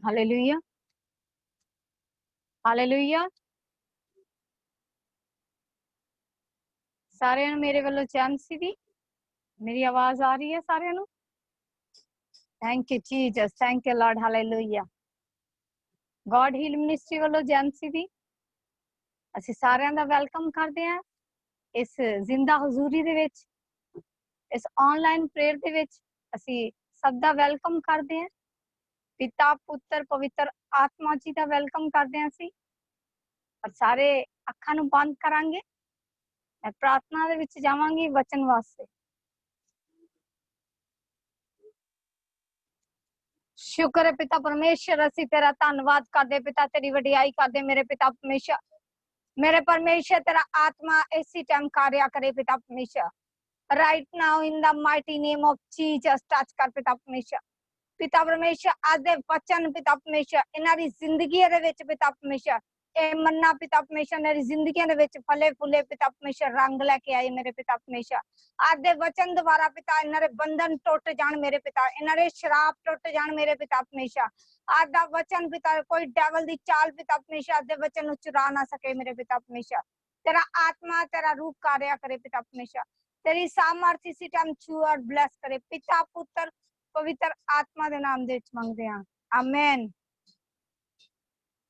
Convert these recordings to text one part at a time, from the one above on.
Hallelujah, hallelujah. सारे मेरे वालों चैमसी दी मेरी आवाज आ रही है सारे नु? Thank you Jesus, thank you Lord, hallelujah. God heal ministry वालों जैमसी दी ਅਸੀਂ ਸਾਰਿਆਂ ਦਾ ਵੈਲਕਮ ਕਰਦੇ ਹਾਂ ਇਸ ਜ਼ਿੰਦਾ ਹਜ਼ੂਰੀ ਦੇ ਵਿੱਚ, ਇਸ ਆਨਲਾਈਨ ਪ੍ਰੇਅਰ ਦੇ ਵਿੱਚ ਅਸੀਂ ਸਭ ਦਾ ਵੈਲਕਮ ਕਰਦੇ ਹਾਂ। ਪਿਤਾ ਪੁੱਤਰ ਪਵਿੱਤਰ ਆਤਮਾ ਜੀ ਦਾ ਵੈਲਕਮ ਕਰਦੇ ਹਾਂ ਅਸੀਂ। ਪਰ ਸਾਰੇ ਅੱਖਾਂ ਨੂੰ ਬੰਦ ਕਰਾਂਗੇ, ਮੈਂ ਪ੍ਰਾਰਥਨਾ ਦੇ ਵਿੱਚ ਜਾਵਾਂਗੀ ਵਚਨ ਵਾਸਤੇ। शुक्र है पिता परमेश्वर, असी तेरा धन्यवाद करते पिता, तेरी वडियाई करते मेरे पिता परमेश्वर। मेरे परमेश्वर तेरा आत्मा इसी टाइम कार्य करे पिता परमेश्वर। Right now in the mighty name of Jesus touch कर पिता परमेश्वर। पिता परमेश्वर आज दे वचन पिता परमेश्वर इन्हां दी जिंदगी दे विच पिता परमेश्वर ए मन्ना पिता परमेश्वर मेरी जिंदगी दे विच फले फुले पिता परमेश्वर रंग लेके आए मेरे पिता परमेश्वर। आज दे वचन द्वारा पिता इन्हां दे बंधन टुट जाण मेरे पिता, इन्हां दे शराब टुट जाण मेरे पिता परमेश्वर। आज दा वचन पिता कोई डेविल दी चाल पिता परमेश्वर आज दे वचन नु चुरा ना सके मेरे पिता परमेश्वर। तेरा आत्मा तेरा रूप कार्य करे पिता परमेश्वर, तेरी सामर्थ इसी टाइम छू और ब्लेस करे पिता पुत्र पवित्र आत्मा दे नाम दे विच मंगदे हां, आमीन।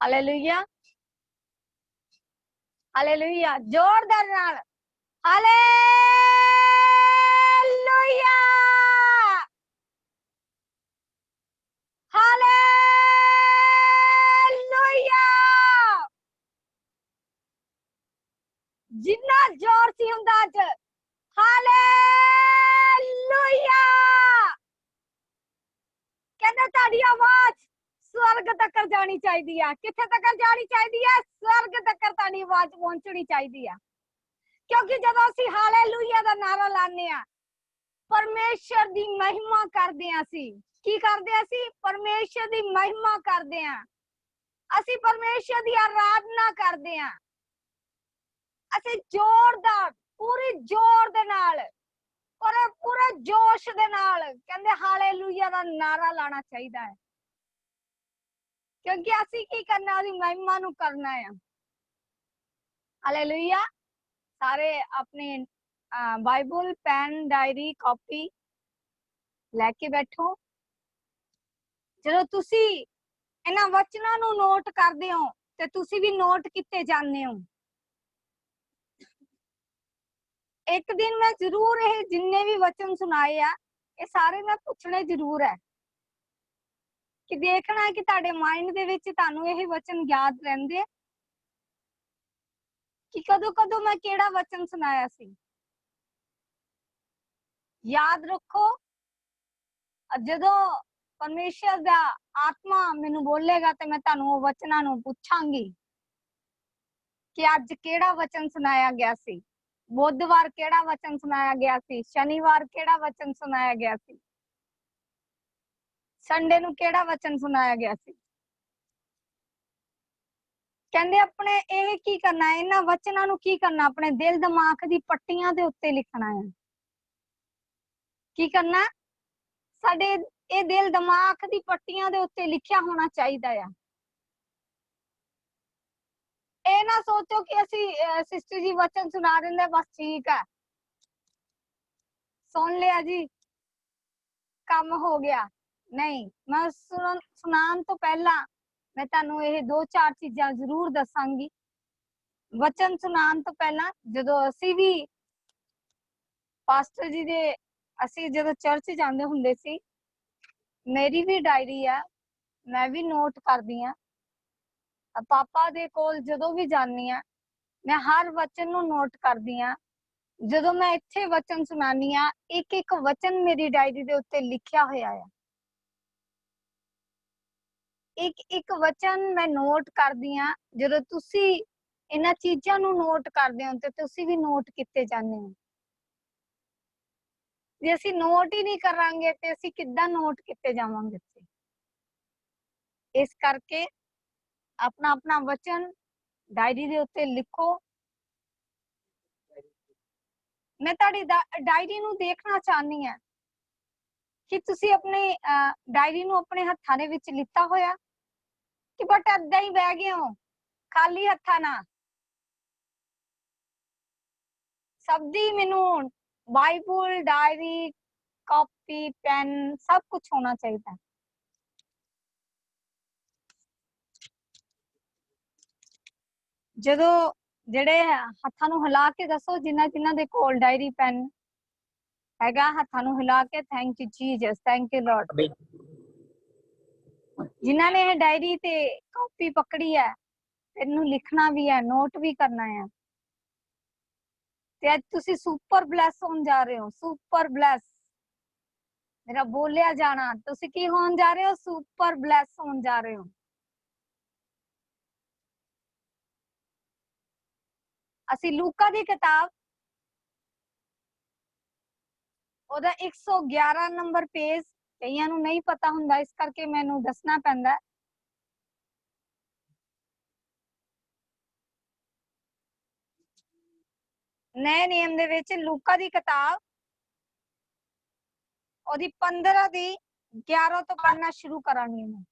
Hallelujah, hallelujah. जोरदार नाल हालेलुया, हालेलुया। जिन्ना जोर सी हुंदा अज हालेलुया। कहंदे ताड़ी आवाज स्वर्ग तक जानी चाहिए। किथे तक जानी चाहिए? स्वर्ग तक ताड़ी आवाज पहुंचनी चाहिए। क्योंकि जब असी हालेलुया दा नारा लाने आ, परमेश्वर दी महिमा करदे आ। असी की करदे? असी परमेश्वर दी महिमा करदे आ, असी परमेश्वर दी आराधना करदे आ। असी जोरदार पूरी जोर दे नाल पूरे जोश दे नाल कहंदे हालेलुया दा नारा लाना चाहिए है। क्योंकि असी की करना? असी महिमा नू करना है। हालेलुया। सारे अपने बाइबल पेन डायरी कॉपी लेके बैठो। जदों तुसी इन्हां वचनां नू नोट करदे हो ते तुसी भी नोट किते जांदे हो। एक दिन मैं जरूर ये जिन्ने भी वचन सुनाए आ ये सारे मैं पूछने जरूर है कि देखना है कि तुहाडे माइंड दे विच तुहानू ये वचन याद रहिंदे कि कदों कदों मैं केड़ा वचन सुनाया सी। याद रखो, जदों परमेश्वर दा आत्मा मैनू बोलेगा तो मैं तुहानू वो वचनां नू पूछांगी कि अज केड़ा वचन सुनाया गया सी, बुधवार केड़ा वचन सुनाया गया सी, शनिवार केड़ा वचन सुनाया गया सी, संडे नू केड़ा वचन सुनाया गया सी। कहंदे अपने ये की करना है, इन्हां वचनां नू की करना? अपने दिल दिमाग दी पट्टियां दे उत्ते लिखना है। की करना? साडे ये दिल दिमाग दी पट्टियां दे उत्ते लिखिया होना चाहिदा है। ए ना सोचो कि असी सिस्टर जी वचन सुना देंगे बस ठीक है, सुन लिया जी, काम हो गया। नहीं, मैं सुनान तो पहला मैं तुहानू ये 2-4 चीज़ां जरूर दसांगी। वचन सुनान तो पहला जदों असी भी पास्टर जी दे असी जदों चर्च जांदे हुंदे सी, मेरी भी डायरी है, मैं भी नोट करदी हां। पापा दे कोल जदों भी जानी हां मैं हर वचन नू नोट करदी हां। जदों मैं इत्थे वचन सुनानी हां एक एक वचन मेरी डायरी दे उत्ते लिखिया होया है। एक एक वचन मैं नोट करदी हां। जदों तुसी इन्हां चीज़ां नू नोट करदे हो ते तुसी भी नोट किते जांदे हो। जे असी नोट ही नहीं करांगे ते असी किद्दां नोट किते जावांगे? इस करके अपना अपना वचन डायरी दे उत्ते लिखो। मैं तुहाडी डायरी नू देखना चाहनी है कि तुसी अपने डायरी नू अपने हत्थां दे विच लिता होया। घुट ਏਦਾਂ ਹੀ ਬਹਿ ਗਏ ਹੋ ਖਾਲੀ ਹੱਥਾਂ ਨਾਲ। ਸਭ ਦੀ ਮੈਨੂੰ ਬਾਈਬਲ, ਡਾਇਰੀ, ਕਾਪੀ, ਪੈਨ ਸਭ ਕੁਝ ਹੋਣਾ ਚਾਹੀਦਾ। ਜਦੋਂ ਜਿਹੜੇ ਹੱਥਾਂ ਨੂੰ ਹਿਲਾ ਕੇ ਦੱਸੋ ਜਿਨ੍ਹਾਂ ਜਿਨ੍ਹਾਂ ਦੇ ਕੋਲ ਡਾਇਰੀ ਪੈਨ ਹੈਗਾ, ਹੱਥਾਂ ਨੂੰ ਹਿਲਾ ਕੇ thank you Jesus, thank you lord. ਜਿਨ੍ਹਾਂ ਨੇ ਡਾਇਰੀ ਤੇ ਕਾਪੀ ਪਕੜੀ ਹੈ, ਇਹਨੂੰ ਲਿਖਣਾ ਵੀ ਹੈ, ਨੋਟ ਵੀ ਕਰਨਾ ਹੈ, ਤੇ ਅੱਜ ਤੁਸੀਂ ਸੁਪਰ ਬਲੈਸ ਹੋਣ ਜਾ ਰਹੇ ਹੋ। ਸੁਪਰ ਬਲੈਸ ਮੇਰਾ ਬੋਲਿਆ ਜਾਣਾ, ਤੁਸੀਂ ਕੀ ਹੋਣ ਜਾ ਰਹੇ ਹੋ? ਸੁਪਰ ਬਲੈਸ ਹੋਣ ਜਾ ਰਹੇ ਹੋ। ਅਸੀਂ ਲੂਕਾ ਦੀ ਕਿਤਾਬ ਉਹਦਾ 111 ਨੰਬਰ ਪੇਜ, ਕਈਆਂ ਨੂੰ ਨਹੀਂ ਪਤਾ ਹੁੰਦਾ ਇਸ ਕਰਕੇ ਮੈਨੂੰ ਦੱਸਣਾ ਪੈਂਦਾ। ਨਏ ਨਿਯਮ ਦੇ ਵਿੱਚ ਲੂਕਾ ਦੀ ਕਿਤਾਬ ਉਹਦੀ 15 ਦੀ 11 ਤੋਂ ਪੜ੍ਹਨਾ ਸ਼ੁਰੂ ਕਰਾਂਗੀ ਮੈਂ।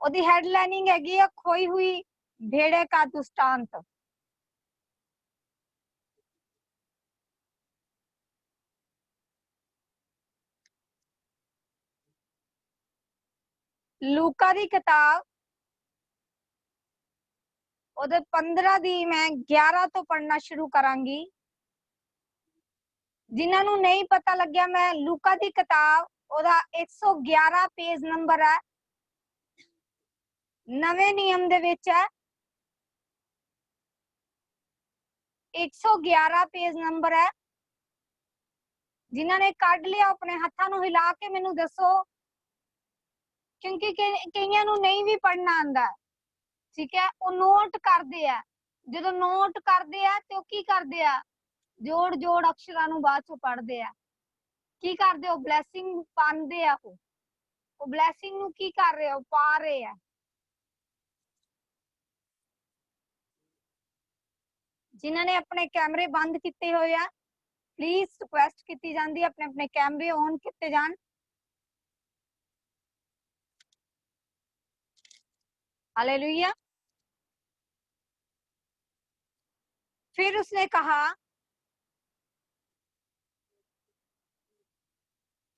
ਉਹਦੀ ਹੈਡਲਾਈਨਿੰਗ ਹੈਗੀ ਆ ਖੋਈ हुई भेड़े का दृष्टांत। ਲੂਕਾ ਦੀ ਕਿਤਾਬ ਉਹਦੇ 15 ਦੀ ਮੈਂ 11 ਤੋਂ ਪੜ੍ਹਨਾ ਸ਼ੁਰੂ ਕਰਾਂਗੀ। ਜਿਨ੍ਹਾਂ ਨੂੰ ਨਹੀਂ ਪਤਾ ਲੱਗਿਆ, ਮੈਂ ਲੂਕਾ ਦੀ ਕਿਤਾਬ ਉਹਦਾ 111 ਪੇਜ ਨੰਬਰ ਹੈ, ਨਵੇਂ ਨਿਯਮ ਦੇ ਵਿੱਚ ਹੈ 111 ਪੇਜ ਨੰਬਰ ਹੈ। ਜਿਨ੍ਹਾਂ ਨੇ ਕੱਢ ਲਿਆ ਆਪਣੇ ਹੱਥਾਂ ਨੂੰ ਹਿਲਾ ਕੇ ਮੈਨੂੰ ਦੱਸੋ, ਕਿਉਂਕਿ ਕਈਆਂ ਨੂੰ ਨਹੀਂ ਵੀ ਪੜ੍ਹਨਾ ਆਂਦਾ, ਠੀਕ ਹੈ। ਉਹ ਨੋਟ ਕਰਦੇ ਆ, ਜਦੋਂ ਨੋਟ ਕਰਦੇ ਆ ਤੇ ਉਹ ਕੀ ਕਰਦੇ ਆ, ਜੋੜ ਜੋੜ ਅਕਸ਼ਰਾਂ ਨੂੰ ਬਾਅਦ ਚੋਂ ਪੜ੍ਹਦੇ ਆ। ਕੀ ਕਰਦੇ ਹੋ? ਬਲੈਸਿੰਗ ਪਾਉਂਦੇ ਆ। ਉਹ ਬਲੈਸਿੰਗ ਨੂੰ ਕੀ ਕਰ ਰਹੇ ਆ? ਉਹ ਪਾ ਰਹੇ ਆ। ਜਿਨ੍ਹਾਂ ਨੇ ਆਪਣੇ ਕੈਮਰੇ ਬੰਦ ਕੀਤੇ ਹੋਏ ਆ, ਪਲੀਜ਼ ਰਿਕੁਐਸਟ ਕੀਤੀ ਜਾਂਦੀ ਆਪਣੇ ਆਪਣੇ ਕੈਮਰੇ ਔਨ ਕੀਤੇ ਜਾਣ। हालेलुया। फिर उसने कहा,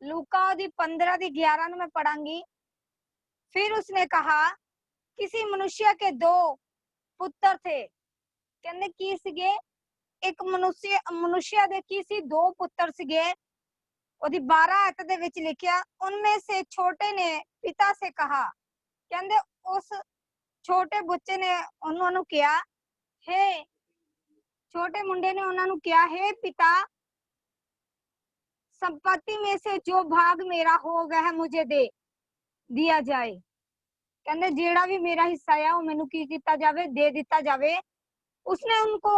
लूका दी 15 दी 11 ਨੂੰ मैं पढ़ांगी। फिर उसने कहा, किसी मनुष्य के दो पुत्र थे। कहंदे की सीगे? एक मनुष्य दे की सी दो पुत्र सीगे। ओदी 12 आयत दे विच लिखिया, उनमें से छोटे ने पिता से कहा, कहंदे उस छोटे बच्चे ने उन्होंने कहा, हे छोटे मुंडे ने उन्होंने कहा, हे पिता, संपत्ति में से जो भाग मेरा हो वह मुझे दे दिया जाए। कहंदे जेड़ा भी मेरा हिस्सा है वो मैनू की कीता जावे, दे दिता जावे। उसने उनको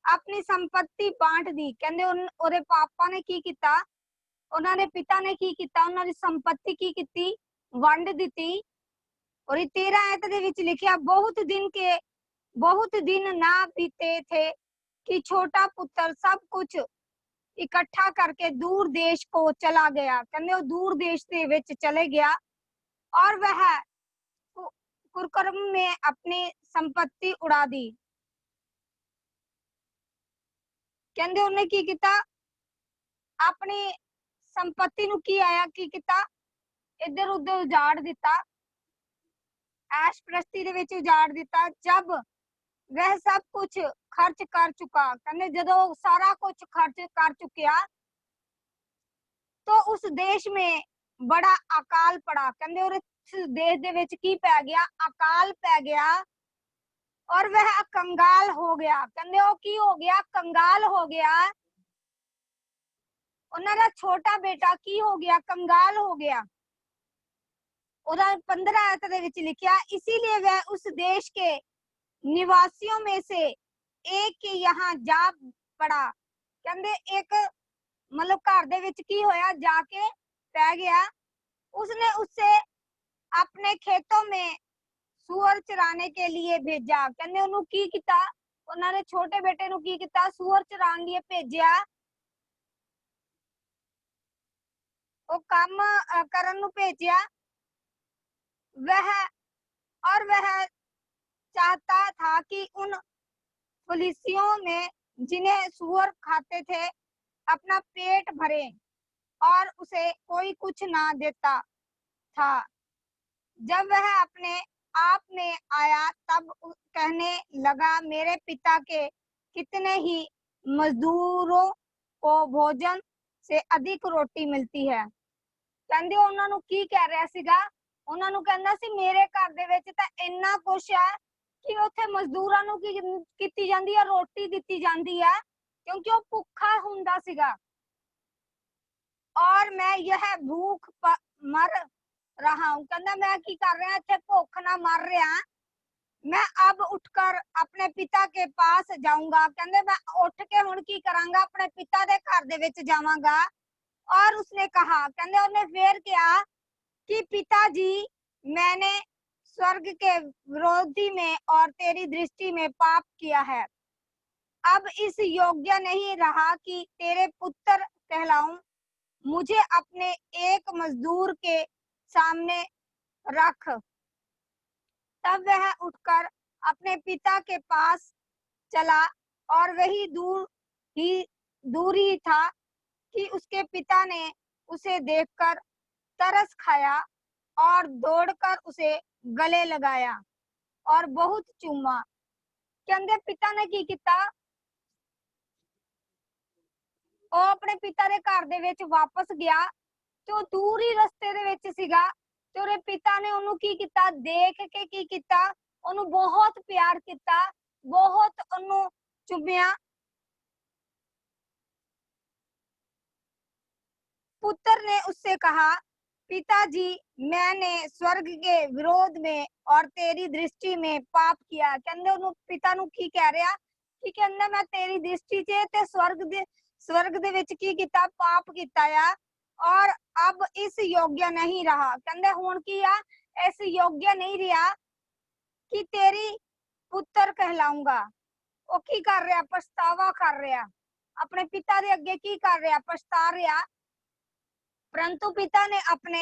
अपनी संपत्ति बांट दी। कहंदे ओदे पापा ने की कीता, उन्होंने पिता ने की कीता, उन्होंने संपत्ति की कीती, वंड दिती। और 13 आयत दे विच लिखिया, बहुत दिन ना बीते थे कि छोटा पुत्र सब कुछ इकट्ठा करके दूर देश को चला गया। कहंदे वो दूर देश दे विच चले गया और वह कुकर्म में अपनी संपत्ति उड़ा दी। कहंदे उन्हें की कीता, अपनी संपत्ति नू की आया की कीता, इधर उधर उजाड़ दिता, ऐश प्रस्ती दे विच उजाड़ दिता। जब वह सब कुछ खर्च कर चुका, कहंदे जदों सारा कुछ खर्च कर चुकिया तो उस देश में बड़ा अकाल पड़ा। कहंदे उस देश दे विच की पै गया? अकाल पै गया और वह कंगाल हो गया। कहंदे वो की हो गया? कंगाल हो गया। उन्होंने छोटा बेटा की हो गया? कंगाल हो गया। उदा 15 आयत दे विच लिखिया, इसीलिए वह उस देश के निवासियों में से एक के यहाँ जा पड़ा। कहंदे एक मतलब घर दे विच की होया? जाके पै गया। उसने उससे अपने खेतों में सूअर चराने के लिए भेजा। कहंदे उन्होंने की कीता? उन्होंने छोटे बेटे नू की कीता? सूअर चराने लिए भेजिया। वो काम करन नू भेजिया वह चाहता था कि उन फलिसियों में जिन्हें सूअर खाते थे अपना पेट भरे, और उसे कोई कुछ ना देता था। जब वह अपने आप में आया तब कहने लगा, मेरे पिता के कितने ही मजदूरों को भोजन से अधिक रोटी मिलती है। ਕਹਿੰਦੇ ਉਹਨਾਂ ਨੂੰ ਕੀ ਕਹਿ ਰਿਹਾ ਸੀਗਾ, ਉਹਨਾਂ ਨੂੰ ਕਹਿੰਦਾ ਸੀ ਮੇਰੇ ਘਰ ਦੇ ਵਿੱਚ ਤਾਂ ਇੰਨਾ ਕੁਛ ਹੈ ਕਿ ਉੱਥੇ ਮਜ਼ਦੂਰਾਂ ਨੂੰ ਕੀ ਕੀਤੀ ਜਾਂਦੀ ਹੈ, ਰੋਟੀ ਦਿੱਤੀ ਜਾਂਦੀ ਹੈ, ਕਿਉਂਕਿ ਉਹ ਭੁੱਖਾ ਹੁੰਦਾ ਸੀਗਾ। और मैं यह भूख मर रहा हूं, कहना मैं की कर रहा इत्थे भुख ना मर रहा, मैं अब उठकर अपने पिता के पास जाऊंगा। कहंदे मैं उठ के हुण की करांगा, अपने पिता दे घर दे विच जावांगा। और उसने कहा, कहंदे उन्हें फिर कहा कि पिताजी, मैंने स्वर्ग के विरोधी में और तेरी दृष्टि में पाप किया है, अब इस योग्य नहीं रहा कि तेरे पुत्र कहलाऊं। मुझे अपने एक मजदूर के सामने रख। तब वह उठकर अपने पिता के पास चला, और वही दूर ही था कि उसके पिता ने उसे देखकर तरस खाया और दौड़कर उसे गले लगाया और बहुत चूमा। कहंदे पिता ने की किया, ਉਹ ਆਪਣੇ ਪਿਤਾ ਦੇ ਘਰ ਦੇ ਵਿੱਚ ਵਾਪਸ ਗਿਆ ਤੇ ਉਹ ਦੂਰ ਹੀ ਰਸਤੇ ਦੇ ਵਿੱਚ ਸੀਗਾ ਤੇ ਉਹਦੇ ਪਿਤਾ ਨੇ ਉਹਨੂੰ ਕੀ ਕੀਤਾ, ਦੇਖ ਕੇ ਕੀ ਕੀਤਾ, ਉਹਨੂੰ ਬਹੁਤ ਪਿਆਰ ਕੀਤਾ, ਬਹੁਤ ਉਹਨੂੰ ਚੁੰਮਿਆ। पुत्र ने उससे कहा, पिताजी, मैंने स्वर्ग के विरोध में और तेरी दृष्टि में पाप किया। कहंदे ਉਹਨੂੰ ਪਿਤਾ ਨੂੰ ਕੀ ਕਹਿ ਰਿਹਾ ਕਿ ਕਹਿੰਦਾ ਮੈਂ ਤੇਰੀ ਦ੍ਰਿਸ਼ਟੀ 'ਚ ਤੇ स्वर्ग दे विच की कीता, पाप कीता आ, और अब इस योग्य नहीं रहा। कहंदे हुण की आ, इस योग्य नहीं रहा कि तेरी पुत्र कहलाऊंगा। ਉਹ ਕੀ ਕਰ ਰਿਹਾ, ਪਛਤਾਵਾ ਕਰ ਰਿਹਾ, ਆਪਣੇ ਪਿਤਾ ਦੇ ਅੱਗੇ ਕੀ ਕਰ ਰਿਹਾ, ਪਛਤਾ ਰਿਹਾ। परंतु पिता ने अपने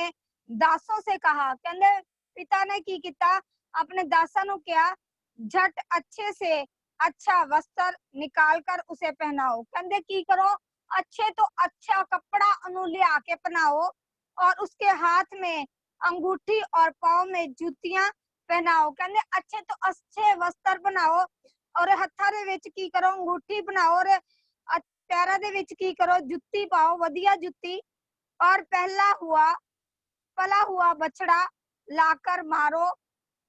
दासों से कहा, कहंदे पिता ने की किया, अपने दासां नूं कहा, झट अच्छे से अच्छा वस्त्र निकाल कर उसे पहनाओ। कहंदे की करो, अच्छे तो अच्छा कपड़ा उन्हें लिया के पहनाओ, और उसके हाथ में अंगूठी और पांव में जूतियां पहनाओ। कहंदे अच्छे तो अच्छे वस्त्र बनाओ, और हत्थां दे विच की करो, अंगूठी बनाओ, और पैरां दे विच की करो, जुत्ती पाओ, वधिया जुत्ती, और पला हुआ बछड़ा लाकर मारो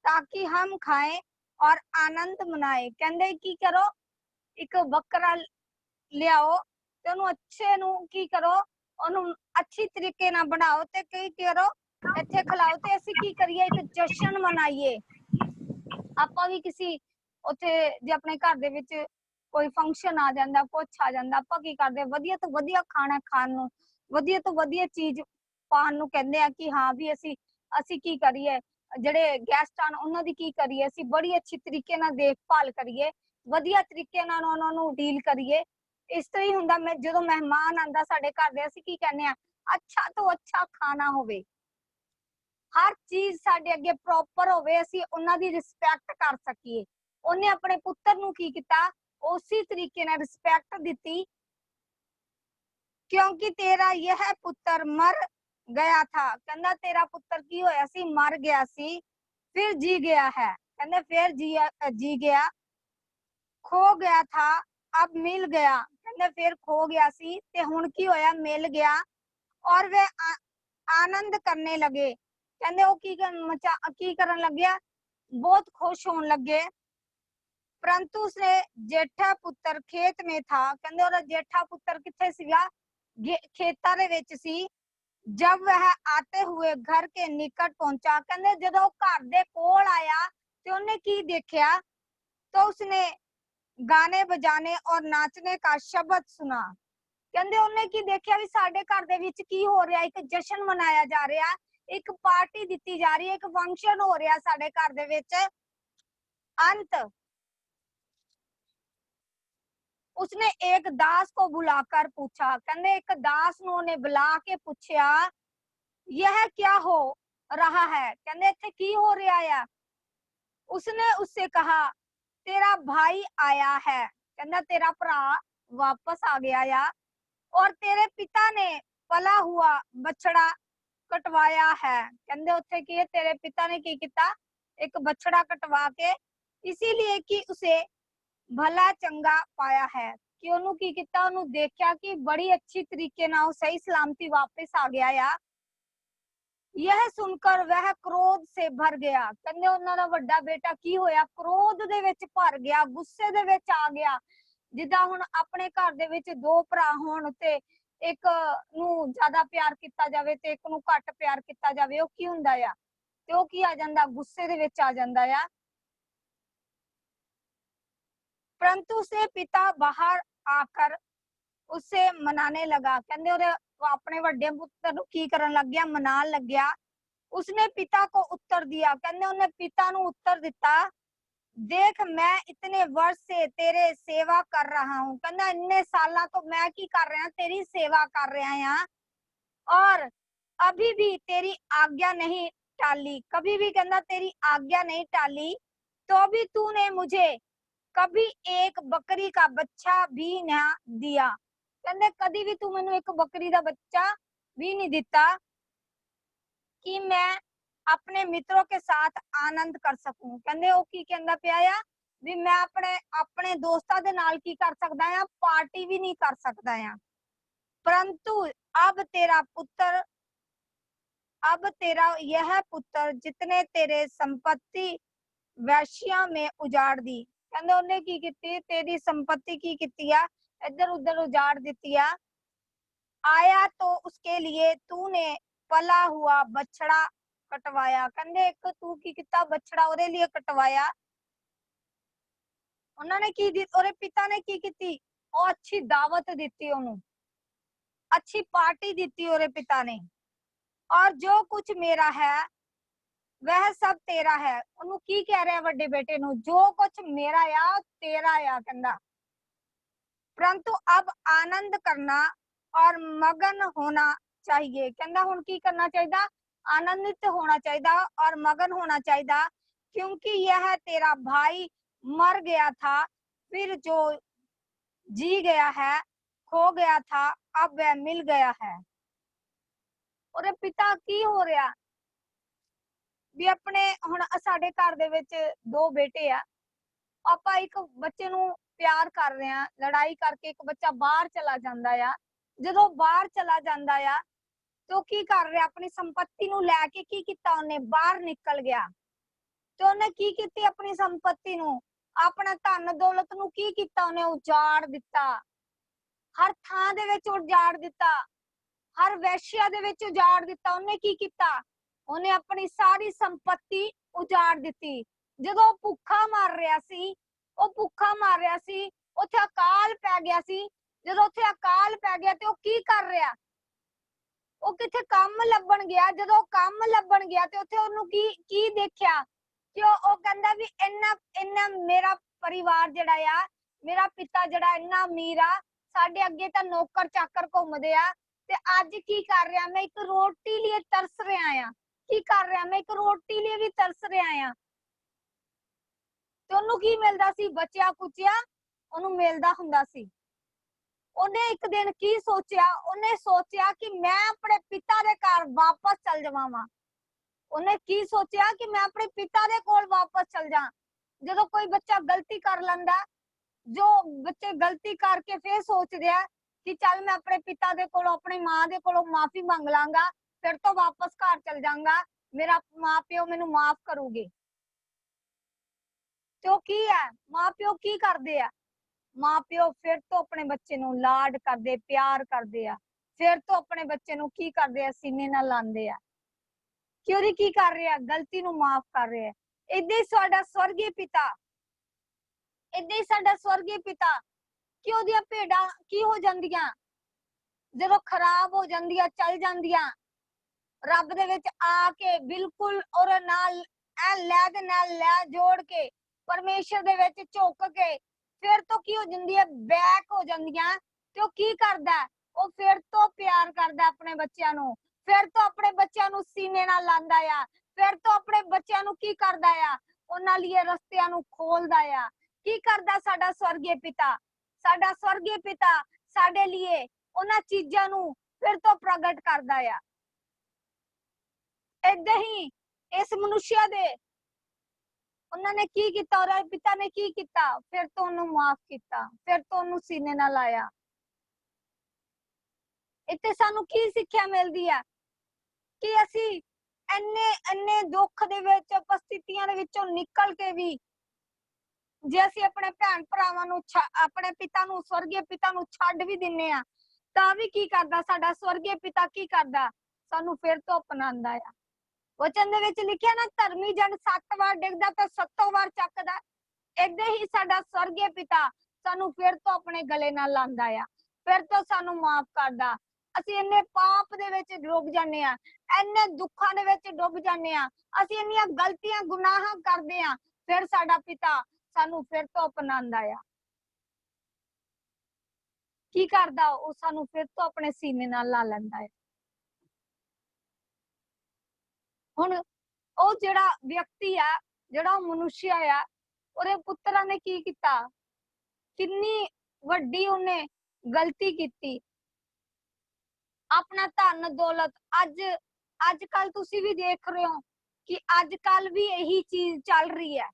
ताकि हम खाएं और आनंद मनाए। कहंदे की करो, एक बकरा लियाओ ते ओनू अच्छे नू की करो, ओनू अच्छी तरीके ना बनाओ ते की करो, इत्थे खिलाओ ते असीं की करिए, एक जश्न मनाइए। ਆਪਾਂ ਵੀ किसी ਉੱਥੇ ਜੇ ਆਪਣੇ ਘਰ ਦੇ ਵਿੱਚ ਕੋਈ ਫੰਕਸ਼ਨ ਆ ਜਾਂਦਾ, ਕੁਛ ਆ ਜਾਂਦਾ, ਆਪਾਂ ਕੀ ਕਰਦੇ, ਵਧੀਆ ਤੋਂ ਵਧੀਆ ਖਾਣਾ ਖਾਣ ਨੂੰ, ਵਧੀਆ ਤੋਂ ਵਧੀਆ ਚੀਜ਼ ਪਾਣ ਨੂੰ ਕਹਿੰਦੇ ਆ ਕਿ ਹਾਂ ਵੀ ਅਸੀਂ ਕੀ ਕਰੀਏ, ਜਿਹੜੇ ਗੈਸਟ ਆਣ ਉਹਨਾਂ ਦੀ ਕੀ ਕਰੀਏ, ਅਸੀਂ ਬੜੀ ਅੱਛੀ ਤਰੀਕੇ ਨਾਲ ਦੇਖਭਾਲ ਕਰੀਏ, ਵਧੀਆ ਤਰੀਕੇ ਨਾਲ ਉਹਨਾਂ ਨੂੰ ਡੀਲ ਕਰੀਏ। ਇਸ ਤਰ੍ਹਾਂ ਹੀ ਹੁੰਦਾ, ਮੈਂ ਜਦੋਂ ਮਹਿਮਾਨ ਆਂਦਾ ਸਾਡੇ ਘਰ ਦੇ, ਅਸੀਂ ਕੀ ਕਹਿੰਦੇ ਆ, ਅੱਛਾ ਤੋਂ ਅੱਛਾ ਖਾਣਾ ਹੋਵੇ, हर चीज साडे अगे प्रॉपर होवे, असी उन्हां दी रिस्पेक्ट कर सकीए। उन्हें अपने पुत्र नूं की कीता, उसी तरीके नाल रिस्पेक्ट दिती, क्योंकि तेरा यह पुत्र मर गया था। कहंदा तेरा पुत्र की होया सी, मर गया सी, फिर जी गया है। कहंदे फिर जी गया, खो गया था, अब मिल गया। कहंदे फिर खो गया सी ते हुण की होया, मिल गया, और वे आनंद करने लगे। कहंदे वो की करन लग्या, बहुत खुश होने लगे। परंतु उसने जेठा पुत्र खेत में था। कहंदे ओदा जेठा पुत्र किथे सीगा, खेतां दे विच सी। जब वह आते हुए घर के निकट पहुंचा, कहंदे जदों घर दे कोल आया ते ओने की देखा, तो उसने गाने बजाने और नाचने का शब्द सुना। कहंदे ओने की देखा भी साडे घर दे विच की हो रहा, एक जश्न मनाया जा रहा, एक पार्टी दी जा रही है, एक फंक्शन हो रहा साडे घर दे विच। अंत उसने एक दास को बुलाकर पूछा। कहंदे एक दास नूं ने बुला के पूछया, यह क्या हो रहा है। कहंदे इत्थे की हो रहा है? उसने उससे कहा तेरा भाई आया है, कहंदा तेरा भरा वापस आ गया या, और तेरे पिता ने पला हुआ बछड़ा कटवाया है। कहंदे उत्थे की है, तेरे पिता ने की किता, एक बछड़ा कटवा के, इसीलिए कि उसे भला चंगा पाया है, कि ओनू की किता, ओनू देखा कि बड़ी अच्छी तरीके नाल सही सलामती वापस आ गया या। यह सुनकर वह क्रोध से भर गया। कहंदे उन्हां दा वड्डा बेटा की होया, क्रोध दे विच भर गया, गुस्से दे विच आ गया। जिद्दां हुण अपने घर दे विच दो भरा होण ते एक नूं ज्यादा प्यार किता जावे ते एक नूं घट प्यार किता जावे, ओ की हुंदा आ, ते ओ की आ जांदा, गुस्से दे विच आ जांदा आ। परंतु उसके पिता बाहर आकर उसे मनाने लगा। कहंदे ओदे अपने वड्डे पुत्तर नूं की करन लग गया, मनान लग गया। उसने पिता को उत्तर दिया, कहंदे उन्हें पिता नूं उत्तर दिता, देख मैं इतने वर्ष से तेरे सेवा कर रहा हूं। कहंदा इन्ने सालां तो मैं की कर रहा, तेरी सेवा कर रहा हां, और अभी भी तेरी आज्ञा नहीं टाली, कभी भी कहंदा तेरी आज्ञा नहीं टाली, तो भी तूने मुझे कभी एक बकरी का बच्चा भी ना दिया। कहंदे कदी भी तू मैनू एक बकरी का बच्चा भी नहीं दिता कि मैं अपने मित्रों के साथ आनंद कर सकूं। कहंदे ओ की कहंदा पिया आ भी मैं अपने अपने दोस्तां दे नाल की कर सकदा आ, पार्टी भी नहीं कर सकदा आ। परंतु अब तेरा पुत्र, अब तेरा यह पुत्र जितने तेरे संपत्ति वैश्या में उजाड़ दी। कहंदे ओने की कीती, तेरी संपत्ति की कीती आ, इधर उधर उजाड़ दिती आ। आया तो उसके लिए तूने पला हुआ बछड़ा कटवाया। कहंदे एक तू की कीता, बछड़ा ओदे लिए कटवाया। उन्होंने की दी, ओरे पिता ने की कीती, ओ अच्छी दावत दिती, ओनू अच्छी पार्टी दिती ओरे पिता ने। और जो कुछ मेरा है वह सब तेरा है। ओनू की कह रहे वड्डे बेटे नू, जो कुछ मेरा या तेरा या। कहंदा परंतु अब आनंद करना और मगन होना चाहिए। कहंदा हुण की करना चाहिए, आनंदित होना चाहिए और मगन होना चाहिए, क्योंकि यह तेरा भाई मर गया था, फिर जो जी गया है, खो गया था, अब वह मिल गया है। और पिता की हो रहा भी अपने हुण साडे घर दे विच दो बेटे आ, ਆਪਾਂ ਇੱਕ ਬੱਚੇ ਨੂੰ ਪਿਆਰ ਕਰ ਰਹੇ ਆ, ਲੜਾਈ ਕਰਕੇ ਇੱਕ ਬੱਚਾ ਬਾਹਰ ਚਲਾ ਜਾਂਦਾ ਆ। ਜਦੋਂ ਬਾਹਰ ਚਲਾ ਜਾਂਦਾ ਆ ਤੇ ਉਹ ਕੀ ਕਰ ਰਿਹਾ, ਆਪਣੀ ਸੰਪत्ति ਨੂੰ ਲੈ ਕੇ ਕੀ ਕੀਤਾ, ਉਹਨੇ ਬਾਹਰ ਨਿਕਲ ਗਿਆ ਤੇ ਉਹਨੇ ਕੀ ਕੀਤੀ, ਆਪਣੀ ਸੰਪत्ति ਨੂੰ, ਆਪਣਾ ਧਨ ਦੌਲਤ ਨੂੰ ਕੀ ਕੀਤਾ, ਉਹਨੇ ਉਜਾੜ ਦਿੱਤਾ। ਹਰ ਥਾਂ ਦੇ ਵਿੱਚ ਉਜਾੜ ਦਿੱਤਾ, ਹਰ ਵੈਸ਼ਿਆ ਦੇ ਵਿੱਚ ਉਜਾੜ ਦਿੱਤਾ। ਉਹਨੇ ਕੀ ਕੀਤਾ, ਉਹਨੇ ਆਪਣੀ ਸਾਰੀ ਸੰਪत्ति ਉਜਾੜ ਦਿੱਤੀ। ਜਦੋਂ ਭੁੱਖਾ ਮਰ ਰਿਹਾ ਸੀ, ਉਹ ਭੁੱਖਾ ਮਰ ਰਿਹਾ ਸੀ, ਉੱਥੇ ਅਕਾਲ ਪੈ ਗਿਆ ਸੀ। ਜਦੋਂ ਉੱਥੇ ਅਕਾਲ ਪੈ ਗਿਆ ਤੇ ਉਹ ਕੀ ਕਰ ਰਿਹਾ, ਉਹ ਕਿੱਥੇ ਕੰਮ ਲੱਭਣ ਗਿਆ। ਜਦੋਂ ਕੰਮ ਲੱਭਣ ਗਿਆ ਤੇ ਉੱਥੇ ਉਹਨੂੰ ਕੀ ਦੇਖਿਆ ਕਿ ਉਹ ਕਹਿੰਦਾ ਵੀ ਇੰਨਾ ਮੇਰਾ ਪਰਿਵਾਰ ਜਿਹੜਾ ਆ, ਮੇਰਾ ਪਿਤਾ ਜਿਹੜਾ ਇੰਨਾ ਅਮੀਰ ਆ, ਸਾਡੇ ਅੱਗੇ ਤਾਂ ਨੌਕਰ ਚਾਕਰ ਘੁੰਮਦੇ ਆ, ਤੇ ਅੱਜ ਕੀ ਕਰ ਰਿਹਾ, ਮੈਂ ਇੱਕ ਰੋਟੀ ਲਈ ਤਰਸ ਰਿਹਾ ਆ। ਕੀ ਕਰ ਰਿਹਾ, ਮੈਂ ਇੱਕ ਰੋਟੀ ਲਈ ਵੀ ਤਰਸ ਰਿਹਾ ਆ। ਤੇ ਉਹਨੂੰ ਕੀ ਮਿਲਦਾ ਸੀ, ਬਚਿਆ ਕੁਚਿਆ ਉਹਨੂੰ ਮਿਲਦਾ ਹੁੰਦਾ ਸੀ। ਉਹਨੇ ਇੱਕ ਦਿਨ ਕੀ ਸੋਚਿਆ, ਉਹਨੇ ਸੋਚਿਆ ਕਿ ਮੈਂ ਆਪਣੇ ਪਿਤਾ ਦੇ ਘਰ ਵਾਪਸ ਚਲ ਜਾਵਾਂ। ਉਹਨੇ ਕੀ ਸੋਚਿਆ ਕਿ ਮੈਂ ਆਪਣੇ ਪਿਤਾ ਦੇ ਕੋਲ ਵਾਪਸ ਚਲ ਜਾ। ਜਦੋਂ ਕੋਈ ਬੱਚਾ ਗਲਤੀ ਕਰ ਲੈਂਦਾ, ਜੋ ਬੱਚੇ ਗਲਤੀ ਕਰਕੇ ਫੇਰ ਸੋਚਦੇ ਆ ਕਿ ਚੱਲ ਮੈਂ ਆਪਣੇ ਪਿਤਾ ਦੇ ਕੋਲੋਂ, ਆਪਣੀ ਮਾਂ ਦੇ ਕੋਲੋਂ ਮਾਫੀ ਮੰਗ ਲਾਂਗਾ, ਫਿਰ ਤੋਂ ਵਾਪਸ ਘਰ ਚਲ ਜਾਊਂਗਾ, ਮੇਰਾ ਮਾਂ ਪਿਓ ਮੈਨੂੰ ਮਾਫ ਕਰੂਗੇ। ਤੇ ਉਹ ਕੀ ਹੈ, ਮਾਂ ਪਿਓ ਕੀ ਕਰਦੇ ਆ, ਮਾਂ ਪਿਓ ਫਿਰ ਤੋਂ ਆਪਣੇ ਬੱਚੇ ਨੂੰ ਲਾਡ ਕਰਦੇ, ਪਿਆਰ ਕਰਦੇ ਆ, ਫਿਰ ਤੋਂ ਆਪਣੇ ਬੱਚੇ ਨੂੰ ਕੀ ਕਰਦੇ ਆ, ਸੀਨੇ ਨਾਲ ਲਾਉਂਦੇ ਆ ਕਿ ਉਹਦੀ ਕੀ ਕਰ ਰਿਹਾ, ਗਲਤੀ ਨੂੰ ਮਾਫ ਕਰ ਰਿਹਾ। ਏਦਾਂ ਹੀ ਸਾਡਾ ਸਵਰਗੀ ਪਿਤਾ, ਏਦਾਂ ਹੀ ਸਾਡਾ ਸਵਰਗੀ ਪਿਤਾ, ਕਿ ਉਹਦੀਆਂ ਭੇਡਾਂ ਕੀ ਹੋ ਜਾਂਦੀਆਂ, ਜਦੋਂ ਖਰਾਬ ਹੋ ਜਾਂਦੀਆਂ, ਚਲ ਜਾਂਦੀਆਂ, ਰੱਬ ਦੇ ਵਿੱਚ ਆ ਕੇ ਬਿਲਕੁਲ ਉਹਦੇ ਨਾਲ ਐ ਲੈ ਦੇ ਨਾਲ ਲੈ ਜੋੜ ਕੇ परमेश्वर दे विच झुक के फिर तो की हो जांदी है, बैक हो जांदियां। ते ओ की करदा है, ओ फिर तो प्यार करदा अपने बच्चों नूं, फिर तो अपने बच्चों नूं सीने नाल लांदा आ, फिर तो अपने बच्चों नूं की करदा आ, उन्हां लिए रस्तियां नूं खोलदा आ। की करदा साडा स्वर्गीय पिता? साडा स्वर्गीय पिता साडे लिए उन्हां चीजां नूं फिर तो प्रगट करदा आ। इदां ही इस मनुष्य दे उन्होंने की किया और पिता ने की किया, फिर तो उन्होंने माफ किया, फिर तो उन्होंने सीने नाल लाया। इत्थे सानू की सिक्ख्या मिलदी है कि असी इन्ने इन्ने दुख दे विच परिस्थितियां दे विचों निकल के भी जे असी अपने भैन भरावां नूं अपने पिता नूं स्वर्गीय पिता नूं छड्ड भी दिन्ने आ तां भी की करदा साडा स्वर्गीय पिता की करदा सानू फिर तो अपनांदा आ। वचन दे विच लिखिया ना, धर्मी जन 7 वार डिगदा ते 7 वार चकदा। इदां ही साडा स्वर्गीय पिता सानू फिर तो अपने गले नाल लांदा आ, फिर तो सानू माफ करदा। असी इन्ने पाप दे विच डुब जाने आ, इन्ने दुखां दे विच डुब जाने आ, असी इन्नियां गलतियां गुनाह करदे आ, फिर साडा पिता सानू फिर तो अपनांदा आ। की करदा ओ सानू फिर तो अपने सीने नाल ला लैंदा है। हुण ओ जिहड़ा व्यक्ति आ, जिहड़ा मनुष्य आ, ओदे पुत्तरां ने की कीता, किन्नी वड्डी उन्ने गलती कीती। अपना धन दौलत अज कल तुसी भी देख रहे हो कि अजकल भी यही चीज चल रही है,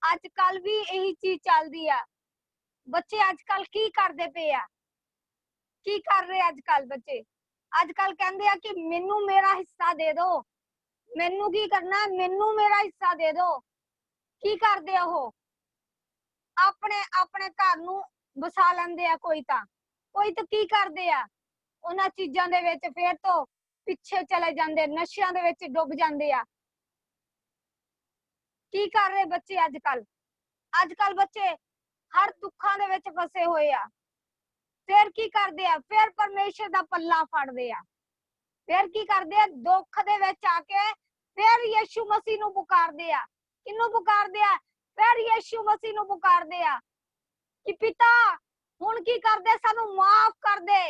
अजकल भी यही चीज चल रही है। बच्चे अजकल की करदे पे आ, की कर रहे अजकल बच्चे? अजकल कहंदे आ कि मेनू मेरा हिस्सा दे दो, मेनू की करना है, मेनू मेरा हिस्सा दे दो। की करदे हो? अपने अपने घर नू बसा लेंदे आ, कोई तो की करदे आ, उन्हां चीजां दे विच फिर तो पिछे चले जांदे, नशियां दे विच डुब जांदे आ। की कर रहे बच्चे अजकल? अजकल बच्चे हर दुखां दे विच फसे होए आ। फिर की करदे आ? फिर परमेश्वर दा पल्ला फड़दे आ, फिर की करदे आ? दुख दे विच आके फिर यीशु मसीह नू पुकारदे आ। किन्नू पुकारदे आ? फिर यीशु मसीह नू पुकारदे आ कि पिता हुण की करदे, सानू माफ कर दे।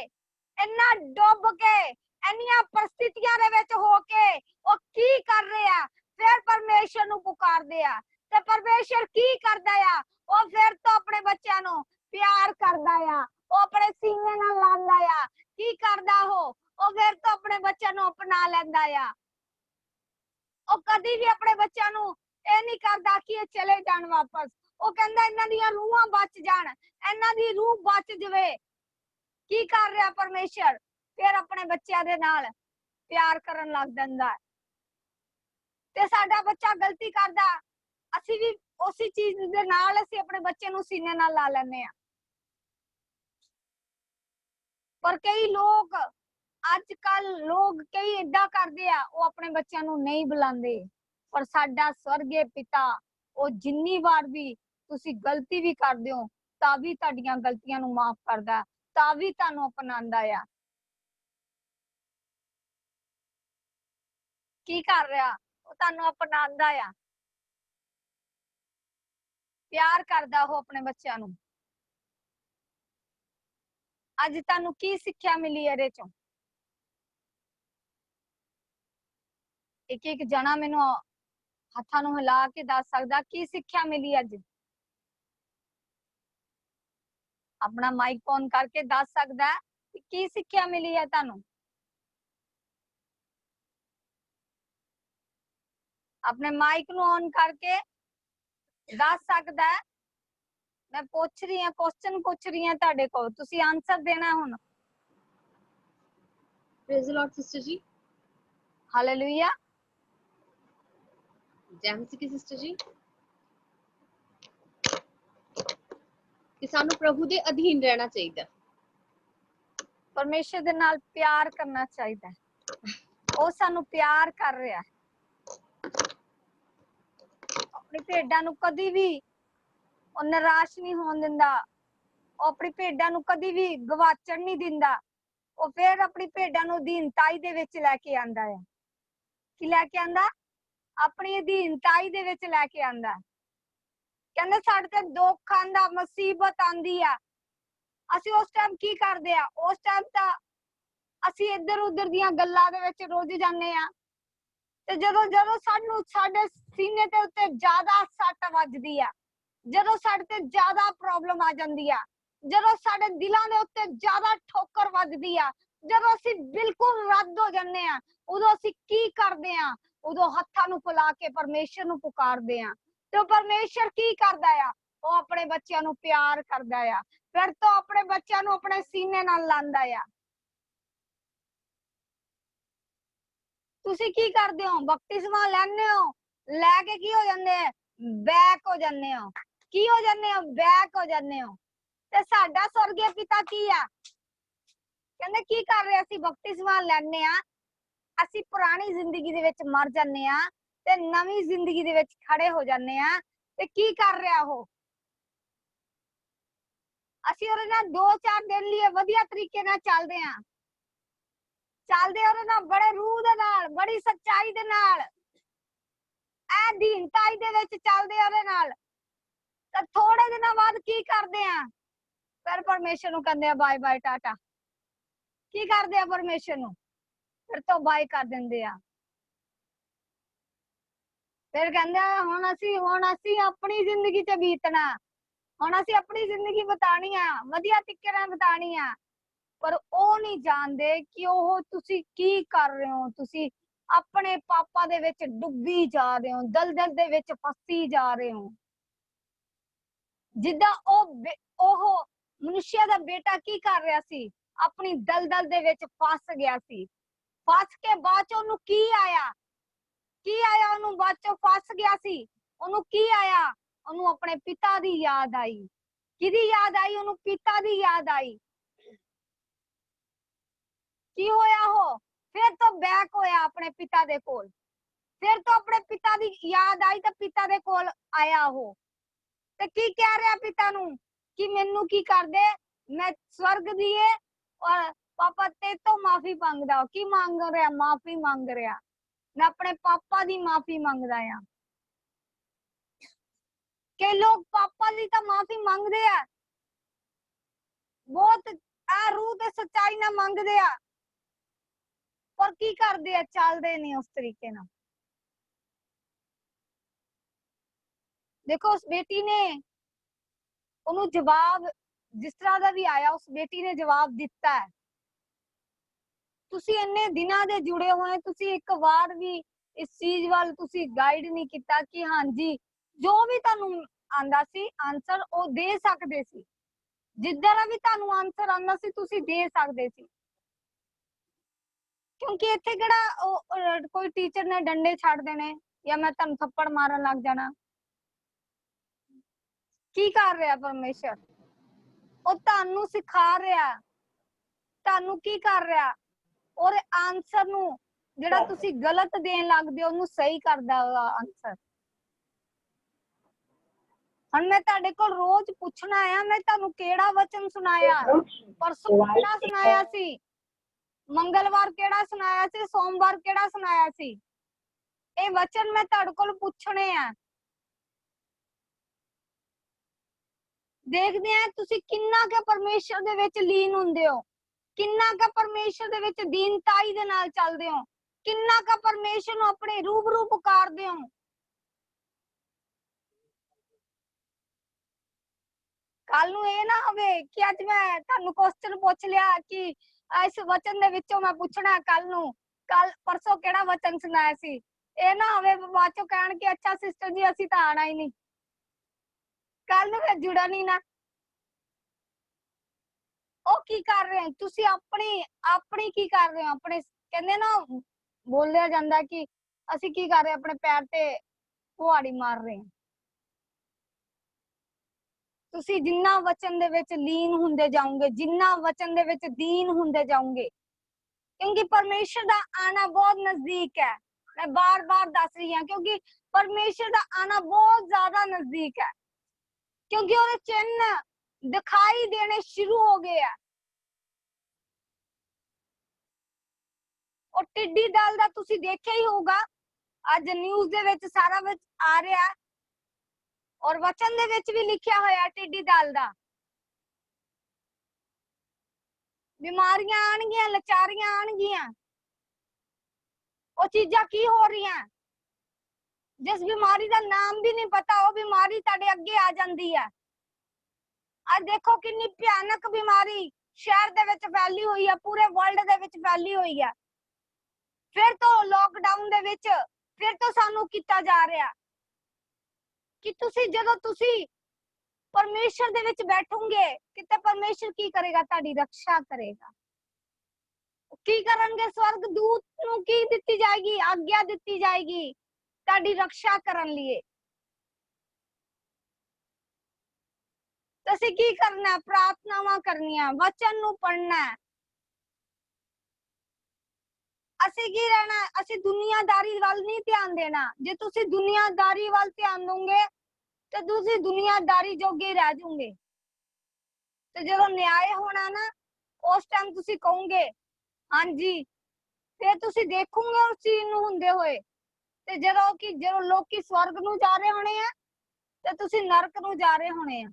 इन्ना डुब के इन्नियां परिस्थितियां दे विच हो के ओ की कर रहे आ? फिर परमेश्वर नू पुकारदे आ ते परमेश्वर की करदा आ? ओ फिर तो अपने बच्चों नू प्यार करदा आ, ओ अपने सीने नाल लांदा आ। की करदा हो? ओ फिर तो अपने बच्चों नू अपना लैंदा आ। ओ कदी भी अपने बच्चों नू ए नहीं करदा कि ये चले जाण वापस। ओ कहंदा इन्हां दियां रूहां बच जाण, इन्हां दी रूह बच जवे। की कर रहा परमेश्वर? फिर अपने बच्चों दे नाल प्यार करन लग जांदा है। ते साडा बच्चा गलती करदा, असी भी उसी चीज दे नाल असी अपने बच्चे नू सीने नाल ला लैने आ। पर कई लोग अजकल लोग कई इदा करदे आ, वो अपने बच्चों नू नहीं बुलांदे। पर साडा स्वर्गीय पिता ओ जिन्नी बार भी तुसी गलती भी करदे हो तां भी तुहाडीआं गलतियां नू माफ करदा, तां भी तुहानू अपनांदा आ। की कर रहा? वो तुहानू अपनांदा आ, प्यार करदा हो अपने बच्चों नू। अज तुहानू की सिक्ख्या मिली इहदे चों? एक एक जना मैनू हत्थां नू हिला के दस सकदा की सिक्ख्या मिली अज? अपना माइक ऑन करके दस सकदा है की सिक्ख्या मिली है तुहानू? अपने माइक नू ऑन करके दस सकदा है। मैं पूछ रही हूं, क्वेश्चन पूछ रही हूं तुहाडे कोल, तुसी आंसर देना हुण। Praise the Lord sister ji. Hallelujah. जय मसीह की सिस्टर जी। कि सानू प्रभु दे अधीन रहना चाहिए, परमेश्वर दे नाल प्यार करना चाहिए। ओ सानू प्यार कर रहा है। अपनी भेडां नू कदी भी ओ निराश नहीं होण दिंदा, ओ अपनी भेडां नू कदी भी गवाचण नहीं दिंदा। ओ फिर अपनी भेडां नू अधीनताई दे विच लैके आंदा है। की लैके आंदा? अपनी अधीनताई दे विच लैके आंदा। कहंदे साडे ते दुख आंदा, मुसीबत आंदी आ, ਅਸੀਂ ਉਸ ਟਾਈਮ ਕੀ ਕਰਦੇ ਆ? ਉਸ ਟਾਈਮ ਤਾਂ ਅਸੀਂ ਇੱਧਰ ਉੱਧਰ ਦੀਆਂ ਗੱਲਾਂ ਦੇ ਵਿੱਚ ਰੁੱਝ ਜਾਂਦੇ ਆ ਤੇ ਜਦੋਂ ਜਦੋਂ ਸਾਨੂੰ ਸਾਡੇ ਸੀਨੇ ਦੇ ਉੱਤੇ ਜ਼ਿਆਦਾ ਸੱਟ ਵੱਜਦੀ ਆ, ਜਦੋਂ ਸਾਡੇ ਤੇ ਜ਼ਿਆਦਾ ਪ੍ਰੋਬਲਮ ਆ ਜਾਂਦੀ ਆ, ਜਦੋਂ ਸਾਡੇ ਦਿਲਾਂ ਦੇ ਉੱਤੇ ਜ਼ਿਆਦਾ ਠੋਕਰ ਵੱਜਦੀ ਆ, ਜਦੋਂ ਅਸੀਂ ਬਿਲਕੁਲ ਰੱਦ ਹੋ ਜਾਂਦੇ ਆ, ਉਦੋਂ ਅਸੀਂ ਕੀ ਕਰਦੇ ਆ? ਉਦੋਂ ਹੱਥਾਂ ਨੂੰ ਫੁਲਾ ਕੇ ਪਰਮੇਸ਼ਰ ਨੂੰ ਪੁਕਾਰਦੇ ਆ ਤੇ ਪਰਮੇਸ਼ਰ ਕੀ ਕਰਦਾ ਆ? ਉਹ ਆਪਣੇ ਬੱਚਿਆਂ ਨੂੰ ਪਿਆਰ ਕਰਦਾ ਆ, ਫਿਰ ਤੋਂ ਆਪਣੇ ਬੱਚਿਆਂ ਨੂੰ ਆਪਣੇ ਸੀਨੇ ਨਾਲ ਲਾਂਦਾ ਆ। ਤੁਸੀਂ ਕੀ ਕਰਦੇ ਹੋ? ਬਪਤਿਸਮਾ ਲੈਂਦੇ ਹੋ, ਲੈ ਕੇ ਕੀ ਹੋ ਜਾਂਦੇ? ਬੈਕ ਹੋ ਜਾਂਦੇ ਹੋ। ਕੀ ਹੋ ਜਾਂਦੇ ਹੋ? ਬੈਕ ਹੋ ਜਾਂਦੇ ਹੋ। ਤੇ ਸਾਡਾ ਸਵਰਗੀ ਪਿਤਾ ਕੀ ਆ? ਕਹਿੰਦੇ ਕੀ ਕਰ ਰਹੇ? ਅਸੀਂ ਬਪਤਿਸਮਾ ਲੈਂਦੇ ਆ, ਅਸੀਂ ਪੁਰਾਣੀ ਜ਼ਿੰਦਗੀ ਦੇ ਵਿੱਚ ਮਰ ਜਾਂਦੇ ਆ ਤੇ ਨਵੀਂ ਜ਼ਿੰਦਗੀ ਦੇ ਵਿੱਚ ਖੜੇ ਹੋ ਜਾਂਦੇ ਆ। ਤੇ ਕੀ ਕਰ ਰਿਹਾ ਉਹ? ਅਸੀਂ ਉਹਦੇ ਨਾਲ 2-4 ਦਿਨ ਲਈ ਵਧੀਆ ਤਰੀਕੇ ਨਾਲ ਚੱਲਦੇ ਆ, ਚੱਲਦੇ ਉਹਦੇ ਨਾਲ ਬੜੇ ਰੂਹ ਦੇ ਨਾਲ, ਬੜੀ ਸੱਚਾਈ ਦੇ ਨਾਲ, ਅਧੀਨਤਾਈ ਦੇ ਵਿੱਚ ਚੱਲਦੇ ਉਹਦੇ ਨਾਲ। ਤਾਂ ਥੋੜੇ ਦਿਨਾਂ ਬਾਅਦ ਕੀ ਕਰਦੇ ਆ? ਫਿਰ ਪਰਮੇਸ਼ਰ ਨੂੰ ਕਹਿੰਦੇ ਆ ਬਾਏ ਬਾਏ ਟਾਟਾ। ਕੀ ਕਰਦੇ ਆ? ਪਰਮੇਸ਼ਰ ਨੂੰ ਫਿਰ ਤੋਂ ਬਾਏ ਕਰ ਦਿੰਦੇ ਆ। ਫਿਰ ਕਹਿੰਦੇ ਹੁਣ ਅਸੀਂ ਆਪਣੀ ਜ਼ਿੰਦਗੀ 'ਚ ਬੀਤਣਾ, ਹੁਣ ਅਸੀਂ ਆਪਣੀ ਜ਼ਿੰਦਗੀ ਬਿਤਾਣੀ ਆ, ਵਧੀਆ ਤਰੀਕੇ ਨਾਲ ਬਿਤਾਣੀ ਆ। ਪਰ ਉਹ ਨਹੀਂ ਜਾਣਦੇ ਕਿ ਉਹ ਤੁਸੀਂ ਕੀ ਕਰ ਰਹੇ ਹੋ। ਤੁਸੀਂ ਆਪਣੇ ਪਾਪਾਂ ਦੇ ਵਿੱਚ ਡੁੱਬੀ ਜਾ ਰਹੇ ਹੋ, ਦਲਦਲ ਦੇ ਵਿੱਚ ਫਸੀ ਜਾ ਰਹੇ ਹੋ। ਜਿੱਦਾਂ ਉਹ ਮਨੁੱਖਿਆ ਦਾ ਬੇਟਾ ਕੀ ਕਰ ਰਿਹਾ ਸੀ? ਆਪਣੀ ਦਲਦਲ ਦੇ ਵਿੱਚ ਫਸ ਗਿਆ ਸੀ। ਫਸ ਕੇ ਬਾਅਦ ਚ ਉਹਨੂੰ ਕੀ ਆਇਆ? ਕੀ ਆਇਆ ਉਹਨੂੰ? ਬਾਅਦ ਚ ਫਸ ਗਿਆ ਸੀ, ਉਹਨੂੰ ਕੀ ਆਇਆ? ਉਹਨੂੰ ਆਪਣੇ ਪਿਤਾ ਦੀ ਯਾਦ ਆਈ। ਕਿਹਦੀ ਯਾਦ ਆਈ? ਉਹਨੂੰ ਪਿਤਾ ਦੀ ਯਾਦ ਆਈ। ਕੀ ਹੋਇਆ? ਉਹ ਫਿਰ ਤੋਂ ਬੈਕ ਹੋਇਆ ਆਪਣੇ ਪਿਤਾ ਦੇ ਕੋਲ। ਫਿਰ ਤੋਂ ਆਪਣੇ ਪਿਤਾ ਦੀ ਯਾਦ ਆਈ ਤੇ ਪਿਤਾ ਦੇ ਕੋਲ ਆਇਆ ਉਹ। ਤੇ ਕੀ ਕਹਿ ਰਿਹਾ ਪਿਤਾ ਨੂੰ ਕਿ ਮੈਨੂੰ ਕੀ ਕਰ ਦੇ, ਮੈਂ ਸਵਰਗ ਦੀ ਏ ਔਰ ਪਾਪਾ ਤੇ ਤੋਂ ਮਾਫੀ ਮੰਗਦਾ। ਕੀ ਮੰਗ ਰਿਹਾ? ਮਾਫੀ ਮੰਗ ਰਿਹਾ। ਮੈਂ ਆਪਣੇ ਪਾਪਾ ਦੀ ਮਾਫੀ ਮੰਗਦਾ ਆ। ਕਈ ਲੋਕ ਪਾਪਾ ਦੀ ਤਾਂ ਮਾਫੀ ਮੰਗਦੇ ਆ, ਬਹੁਤ ਆ ਰੂਹ ਤੇ ਸੱਚਾਈ ਨਾਲ ਮੰਗਦੇ ਆ, ਪਰ ਕੀ ਕਰਦੇ ਆ? ਚੱਲਦੇ ਨਹੀਂ ਉਸ ਤਰੀਕੇ ਨਾਲ। ਦੇਖੋ ਉਸ ਬੇਟੀ ਨੇ ਉਹਨੂੰ ਜਵਾਬ ਜਿਸ ਤਰ੍ਹਾਂ ਦਾ ਵੀ ਆਇਆ, ਉਸ ਬੇਟੀ ਨੇ ਜਵਾਬ ਦਿੱਤਾ ਹੈ। ਤੁਸੀਂ ਇੰਨੇ ਦਿਨਾਂ ਦੇ ਜੁੜੇ ਹੋਏ, ਤੁਸੀਂ ਇੱਕ ਵਾਰ ਵੀ ਇਸ ਚੀਜ਼ ਵੱਲ ਤੁਸੀਂ ਗਾਈਡ ਨਹੀਂ ਕੀਤਾ ਕਿ ਹਾਂਜੀ ਜੋ ਵੀ ਤੁਹਾਨੂੰ ਆਂਦਾ ਸੀ ਆਨਸਰ ਉਹ ਦੇ ਸਕਦੇ ਸੀ। ਜਿੱਦਾਂ ਦਾ ਵੀ ਤੁਹਾਨੂੰ ਆਨਸਰ ਆਂਦਾ ਸੀ ਤੁਸੀਂ ਦੇ ਸਕਦੇ ਸੀ। ਕਿਉਂਕਿ ਇੱਥੇ ਕਿਹੜਾ ਕੋਈ ਟੀਚਰ ਨੇ ਡੰਡੇ ਛੱਡ ਦੇਣੇ ਜਾਂ ਮੈਂ ਤੁਹਾਨੂੰ ਥੱਪੜ ਮਾਰਨ ਲੱਗ ਜਾਣਾ। ਕੀ ਕਰ ਰਿਹਾ ਪਰਮੇਸ਼ਰ? ਉਹ ਤੁਹਾਨੂੰ ਸਿਖਾ ਰਿਹਾ। ਤੁਹਾਨੂੰ ਕੀ ਕਰ ਰਿਹਾ? ਔਰ ਆਨਸਰ ਨੂੰ ਜਿਹੜਾ ਤੁਸੀਂ ਗਲਤ ਦੇਣ ਲੱਗਦੇ ਹੋ ਉਹਨੂੰ ਸਹੀ ਕਰਦਾ ਆਨਸਰ। ਹੁਣ ਮੈਂ ਤੁਹਾਡੇ ਕੋਲ ਰੋਜ਼ ਪੁੱਛਣਾ ਆ, ਮੈਂ ਤੁਹਾਨੂੰ ਕਿਹੜਾ ਵਚਨ ਸੁਣਾਇਆ? ਪਰਸੋਂ ਕਿਹੜਾ ਸੁਣਾਇਆ ਸੀ? ਮੰਗਲਵਾਰ ਕਿਹੜਾ ਸੁਣਾਇਆ ਸੀ? ਸੋਮਵਾਰ ਕਿਹੜਾ ਸੁਣਾਇਆ ਸੀ? ਇਹ ਵਚਨ ਮੈਂ ਤੁਹਾਡੇ ਕੋਲ ਪੁੱਛਣੇ ਆ। ਦੇਖਦੇ ਆ ਤੁਸੀਂ ਕਿੰਨਾ ਕੁ ਪਰਮੇਸ਼ਰ ਦੇ ਵਿੱਚ ਲੀਨ ਹੁੰਦੇ ਹੋ, ਕਿੰਨਾ ਕੁ ਪਰਮੇਸ਼ਰ ਦੇ ਵਿੱਚ ਦੀਨਤਾਈ ਦੇ ਨਾਲ ਚੱਲਦੇ ਹੋ, ਕਿੰਨਾ ਕੁ ਪਰਮੇਸ਼ਰ ਨੂੰ ਆਪਣੇ ਰੂਬਰੂ ਪੁਕਾਰਦੇ ਹੋ। ਕੱਲ ਨੂੰ ਇਹ ਨਾ ਹੋਵੇ ਕਿ ਅੱਜ ਮੈਂ ਤੁਹਾਨੂੰ ਕੁਐਸਚਨ ਪੁੱਛ ਲਿਆ ਕਿ ਇਸ ਵਚਨ ਦੇ ਵਿੱਚੋਂ ਮੈਂ ਪੁੱਛਣਾ ਕੱਲ ਨੂੰ, ਕੱਲ ਪਰਸੋਂ ਕਿਹੜਾ ਵਚਨ ਸੁਣਾਇਆ ਸੀ। ਇਹ ਨਾ ਹੋਵੇ ਬਾਅਦ ਚੋਂ ਕਹਿਣ ਕਿ ਅੱਛਾ ਸਿਸਟਰ ਜੀ ਅਸੀਂ ਤਾਂ ਆਣਾ ਹੀ ਨਹੀਂ, ਕੱਲ ਨੂੰ ਫਿਰ ਜੁੜਨ ਹੀ ਨਾ। ਉਹ ਕੀ ਕਰ ਰਹੇ? ਤੁਸੀਂ ਆਪਣੀ ਕੀ ਕਰ ਰਹੇ ਹੋ? ਆਪਣੇ ਕਹਿੰਦੇ ਨਾ ਬੋਲਿਆ ਜਾਂਦਾ ਕਿ ਅਸੀਂ ਕੀ ਕਰ ਰਹੇ? ਆਪਣੇ ਪੈਰ ਤੇ ਕੁਹਾੜੀ ਮਾਰ ਰਹੇ ਹਾਂ। ਤੁਸੀਂ ਜਿੰਨਾ ਵਚਨ ਦੇ ਵਿੱਚ ਲੀਨ ਹੁੰਦੇ ਜਾਓਗੇ, ਜਿੰਨਾ ਵਚਨ ਦੇ ਵਿੱਚ ਦੀਨ ਹੁੰਦੇ ਜਾਓਗੇ, ਕਿਉਂਕਿ ਪਰਮੇਸ਼ਰ ਦਾ ਆਣਾ ਬਹੁਤ ਨਜ਼ਦੀਕ ਹੈ। ਮੈਂ ਬਾਰ-ਬਾਰ ਦੱਸ ਰਹੀ ਹਾਂ ਕਿਉਂਕਿ ਪਰਮੇਸ਼ਰ ਦਾ ਆਣਾ ਬਹੁਤ ਜ਼ਿਆਦਾ ਨਜ਼ਦੀਕ ਹੈ, ਕਿਉਂਕਿ ਉਹਦੇ ਚਿੰਨ੍ਹ ਦਿਖਾਈ ਦੇਣੇ ਸ਼ੁਰੂ ਹੋ ਗਏ ਆ। ਉਹ ਟਿੱਡੀ ਦਲ ਦਾ ਤੁਸੀਂ ਦੇਖਿਆ ਹੀ ਹੋਊਗਾ, ਅੱਜ ਨਿਊਜ਼ ਦੇ ਵਿੱਚ ਸਾਰਾ ਵਿੱਚ ਆ ਰਿਹਾ ਔਰ ਵਚਨ ਦੇ ਵਿੱਚ ਵੀ ਲਿਖਿਆ ਹੋਇਆ ਟਿੱਡੀ ਦਲ ਦਾ। बीमारियां आनगियां, लाचारियां आनगियां। वो चीजा की हो रही हैं, जिस बीमारी का नाम भी नहीं पता वो बीमारी तुहाडे अगे आ जाती है। आज देखो कितनी भयानक बीमारी शहर दे विच फैली हुई है, पूरे वर्ल्ड दे विच फैली हुई है। फिर तो लॉकडाउन दे विच फिर तो सानू किया जा रहा कि तुसी जदों तुसी परमेश्वर दे विच बैठोगे किते परमेश्वर की करेगा, ताड़ी रक्षा करेगा। की करेंगे, स्वर्ग दूत नू की दित्ती जाएगी, आज्ञा दित्ती जाएगी ताड़ी रक्षा करन लिए। तुसी की करना, प्रार्थनावां करनियां, वचन नू पढ़ना है। ਅਸੀਂ ਕੀ ਰਹਿਣਾ, ਅਸੀਂ ਦੁਨੀਆਦਾਰੀ ਵੱਲ ਨਹੀਂ ਧਿਆਨ ਦੇਣਾ। ਜੇ ਤੁਸੀਂ ਦੁਨੀਆਦਾਰੀ ਵੱਲ ਧਿਆਨ ਦੋਗੇ ਤੇ ਤੁਸੀਂ ਦੁਨੀਆਦਾਰੀ ਜੋਗੇ ਰਹਿ ਜਾਓਗੇ। ਤੇ ਜਦੋਂ ਨਿਆਂ ਹੋਣਾ ਨਾ ਉਸ ਟਾਈਮ ਤੁਸੀਂ ਕਹੋਗੇ ਹਾਂਜੀ, ਫਿਰ ਤੁਸੀਂ ਦੇਖੋਗੇ ਉਸ ਚੀਜ਼ ਨੂੰ ਹੁੰਦੇ ਹੋਏ। ਤੇ ਜਦੋਂ ਲੋਕੀ ਸਵਰਗ ਨੂੰ ਜਾ ਰਹੇ ਹੋਣੇ ਆ ਤੇ ਤੁਸੀਂ ਨਰਕ ਨੂੰ ਜਾ ਰਹੇ ਹੋਣੇ ਆ।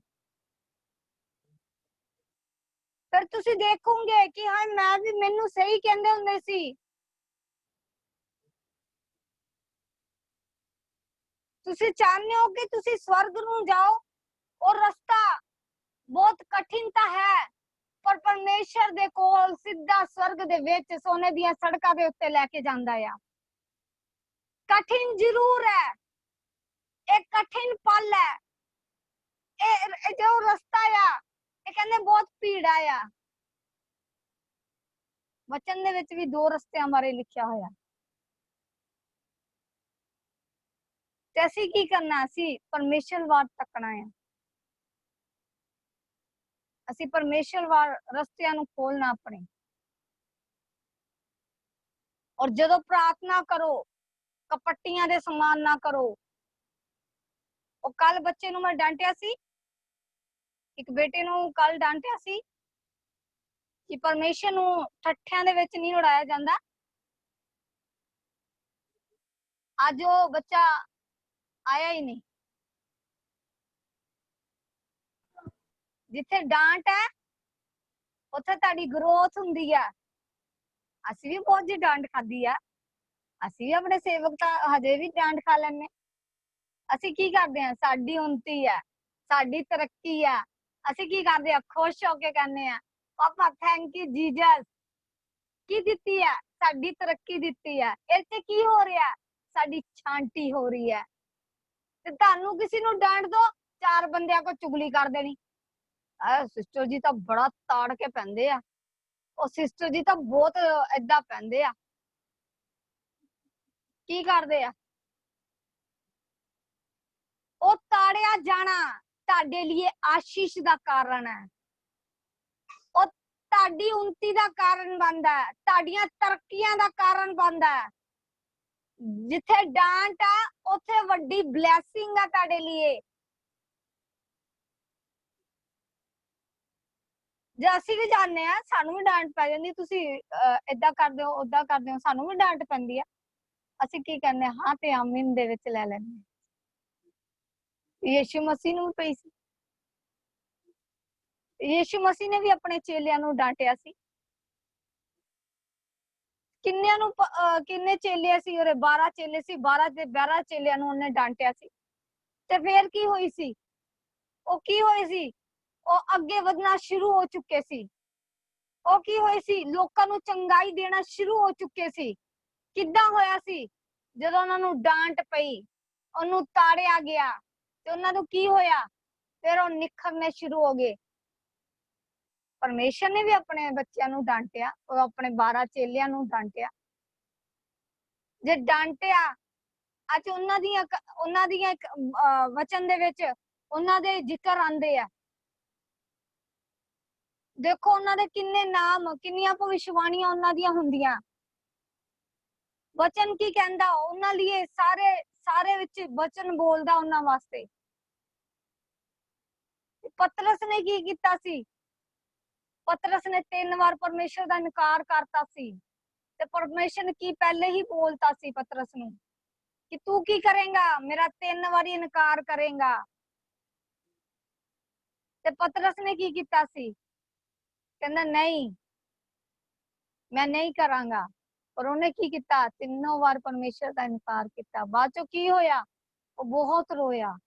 ਫਿਰ ਤੁਸੀਂ ਦੇਖੋਗੇ ਕਿ ਹਾਂ ਮੈਂ ਵੀ, ਮੈਨੂੰ ਸਹੀ ਕਹਿੰਦੇ ਹੁੰਦੇ ਸੀ। ਤੁਸੀਂ ਚਾਹੁੰਦੇ ਹੋ ਕਿ ਤੁਸੀਂ ਸਵਰਗ ਨੂੰ ਜਾਓ, और रस्ता बहुत कठिन ता है, पर परमेश्वर दे कोल सीधा स्वर्ग दे विच सोने दियां सड़कां दे उत्ते लेके जांदा है। कठिन जरूर है, एक कठिन पल है, ए जो रास्ता है ये कहंदे बहुत भीड़ है। वचन दे विच भी दो रस्तियां बारे लिखिया होया। ते असीं की करना, असीं परमेश्वर वाल तकना है। ਅਸੀਂ ਪਰਮੇਸ਼ਰ ਵਾਲ ਰਸਤਿਆਂ ਨੂੰ ਖੋਲਣਾ ਆਪਣੇ। ਔਰ ਜਦੋਂ ਪ੍ਰਾਰਥਨਾ ਕਰੋ ਕਪੱਟੀਆਂ ਦੇ ਸਮਾਨ ਨਾ ਕਰੋ। ਉਹ ਕੱਲ ਬੱਚੇ ਨੂੰ ਮੈਂ ਡਾਂਟਿਆ ਸੀ, ਇੱਕ ਬੇਟੇ ਨੂੰ ਕੱਲ ਡਾਂਟਿਆ ਸੀ ਕਿ ਪਰਮੇਸ਼ਰ ਨੂੰ ਠੱਠਿਆਂ ਦੇ ਵਿੱਚ ਨਹੀਂ ਉਡਾਇਆ ਜਾਂਦਾ। ਅੱਜ ਉਹ ਬੱਚਾ ਆਇਆ ਹੀ ਨਹੀਂ। ਜਿੱਥੇ ਡਾਂਟ ਹੈ ਉੱਥੇ ਤੁਹਾਡੀ ਗਰੋਥ ਹੁੰਦੀ ਹੈ। ਅਸੀਂ ਵੀ ਬਹੁਤ ਜੀ ਡਾਂਟ ਖਾਦੀ ਆ, ਅਸੀਂ ਵੀ ਆਪਣੇ ਸੇਵਕ ਤਾਂ ਹਜੇ ਵੀ ਡਾਂਟ ਖਾ ਲੈਣੇ। ਅਸੀਂ ਕੀ ਕਰਦੇ ਆ, ਸਾਡੀ ਉન્નਤੀ ਹੈ, ਸਾਡੀ ਤਰੱਕੀ ਹੈ, ਅਸੀਂ ਕੀ ਕਰਦੇ ਆ, ਖੁਸ਼ ਹੋ ਕੇ ਕਹਿੰਦੇ ਆ ਪਾਪਾ ਥੈਂਕ ਯੂ ਜੀਸਸ। ਕੀ ਦਿੱਤੀ ਹੈ, ਸਾਡੀ ਤਰੱਕੀ ਦਿੱਤੀ ਹੈ। ਇਹ ਤੇ ਕੀ ਹੋ ਰਿਹਾ, ਸਾਡੀ ਛਾਂਟੀ ਹੋ ਰਹੀ ਹੈ। ਤੇ ਤੁਹਾਨੂੰ ਕਿਸੇ ਨੂੰ ਡਾਂਟ ਦੋ, ਚਾਰ ਬੰਦਿਆਂ ਕੋ ਚੁਗਲੀ ਕਰ ਦੇਣੀ। ਸਿਸਟਰ ਜੀ ਤਾਂ ਬੜਾ ਤਾੜ ਕੇ ਪੈਂਦੇ ਆ, ਉਹ ਸਿਸਟਰ ਜੀ ਤਾਂ ਬਹੁਤ ਏਦਾਂ ਪੈਂਦੇ ਆ। ਕੀ ਕਰਦੇ ਆ, ਉਹ ਤਾੜਿਆ ਜਾਣਾ ਤੁਹਾਡੇ ਲਈ ਆਸ਼ੀਸ਼ ਦਾ ਕਾਰਨ ਹੈ। ਉਹ ਤੁਹਾਡੀ ਉન્નਤੀ ਦਾ ਕਾਰਨ ਬਣਦਾ ਹੈ, ਤੁਹਾਡੀਆਂ ਤਰੱਕੀਆਂ ਦਾ ਕਾਰਨ ਬਣਦਾ ਹੈ। ਜਿੱਥੇ ਡਾਂਟ ਆ ਉੱਥੇ ਵੱਡੀ ਬਲੇਸਿੰਗ ਆ ਤੁਹਾਡੇ ਲਈ। ਜੇ ਅਸੀਂ ਵੀ ਜਾਣਦੇ ਆ, ਸਾਨੂੰ ਵੀ ਡਾਂਟ ਪੈ ਜਾਂਦੀ, ਤੁਸੀਂ ਏਦਾਂ ਕਰਦੇ ਹੋ ਓਦਾਂ ਕਰਦੇ ਹੋ, ਸਾਨੂੰ ਵੀ ਡਾਂਟ ਪੈਂਦੀ ਆ। ਅਸੀਂ ਕੀ ਕਹਿੰਦੇ ਹਾਂ ਤੇ ਆਮੀਨ ਦੇ ਵਿੱਚ ਲੈ ਲੈਂਦੇ। ਯੀਸ਼ੂ ਮਸੀਹ ਨੂੰ ਵੀ ਪਈ ਸੀ। ਯੀਸ਼ੂ ਮਸੀਹ ਨੇ ਵੀ ਆਪਣੇ ਚੇਲਿਆਂ ਨੂੰ ਡਾਂਟਿਆ ਸੀ। ਕਿੰਨਿਆਂ ਨੂੰ, ਕਿੰਨੇ ਚੇਲੇ ਸੀ ਉਹਦੇ, 12 ਚੇਲੇ ਸੀ, 12 ਦੇ 12 ਚੇਲਿਆਂ ਨੂੰ ਉਹਨੇ ਡਾਂਟਿਆ ਸੀ। ਤੇ ਫੇਰ ਕੀ ਹੋਈ ਸੀ, ਉਹ ਕੀ ਹੋਈ ਸੀ, ਉਹ ਅੱਗੇ ਵਧਣਾ ਸ਼ੁਰੂ ਹੋ ਚੁੱਕੇ ਸੀ। ਉਹ ਕੀ ਹੋਈ ਸੀ, ਲੋਕਾਂ ਨੂੰ ਚੰਗਾਈ ਦੇਣਾ ਸ਼ੁਰੂ ਹੋ ਚੁੱਕੇ ਸੀ। ਕਿੱਦਾਂ ਹੋਇਆ ਸੀ, ਜਦੋਂ ਉਹਨਾਂ ਨੂੰ ਡਾਂਟ ਪਈ, ਉਹਨੂੰ ਤਾੜਿਆ ਗਿਆ ਤੇ ਉਹਨਾਂ ਨੂੰ ਕੀ ਹੋਇਆ, ਫਿਰ ਉਹ ਨਿਖਰਨੇ ਸ਼ੁਰੂ ਹੋ ਗਏ। ਪਰਮੇਸ਼ਰ ਨੇ ਵੀ ਆਪਣੇ ਬੱਚਿਆਂ ਨੂੰ ਡਾਂਟਿਆ, ਉਹ ਆਪਣੇ 12 ਚੇਲਿਆਂ ਨੂੰ ਡਾਂਟਿਆ। ਜੇ ਡਾਂਟਿਆ, ਅੱਜ ਉਹਨਾਂ ਦੀਆਂ ਵਚਨ ਦੇ ਵਿੱਚ ਉਹਨਾਂ ਦੇ ਜ਼ਿਕਰ ਆਂਦੇ ਆ। ਦੇਖੋ ਉਹਨਾਂ ਦੇ ਕਿੰਨੇ ਨਾਮ, ਕਿੰਨੀਆਂ ਭਵਿਸ਼ਵਾਣੀਆਂ ਉਹਨਾਂ ਦੀਆਂ ਹੁੰਦੀਆਂ। ਵਚਨ ਕੀ ਕਹਿੰਦਾ, ਉਹਨਾਂ ਲਈ ਸਾਰੇ ਵਿੱਚ ਵਚਨ ਬੋਲਦਾ ਉਹਨਾਂ ਵਾਸਤੇ। ਪਤਰਸ ਨੇ ਕੀ ਕੀਤਾ ਸੀ, ਪਤਰਸ ਨੇ 3 ਵਾਰ ਪਰਮੇਸ਼ਰ ਦਾ ਇਨਕਾਰ ਕਰਤਾ ਸੀ ਤੇ ਪਰਮੇਸ਼ਰ ਨੇ ਕੀ ਪਹਿਲੇ ਹੀ ਬੋਲਤਾ ਸੀ ਪਤਰਸ ਨੂੰ ਕਿ ਤੂੰ ਕੀ ਕਰੇਗਾ, ਮੇਰਾ 3 ਵਾਰੀ ਇਨਕਾਰ ਕਰੇਗਾ। ਤੇ ਪਤਰਸ ਨੇ ਕੀ ਕੀਤਾ ਸੀ, ਕਹਿੰਦਾ ਨਹੀਂ, मैं नहीं करांगा। पर उन्हें की किया, तीनों बार परमेश्वर का इनकार किया। बाद चो की होया, वो बहुत रोया।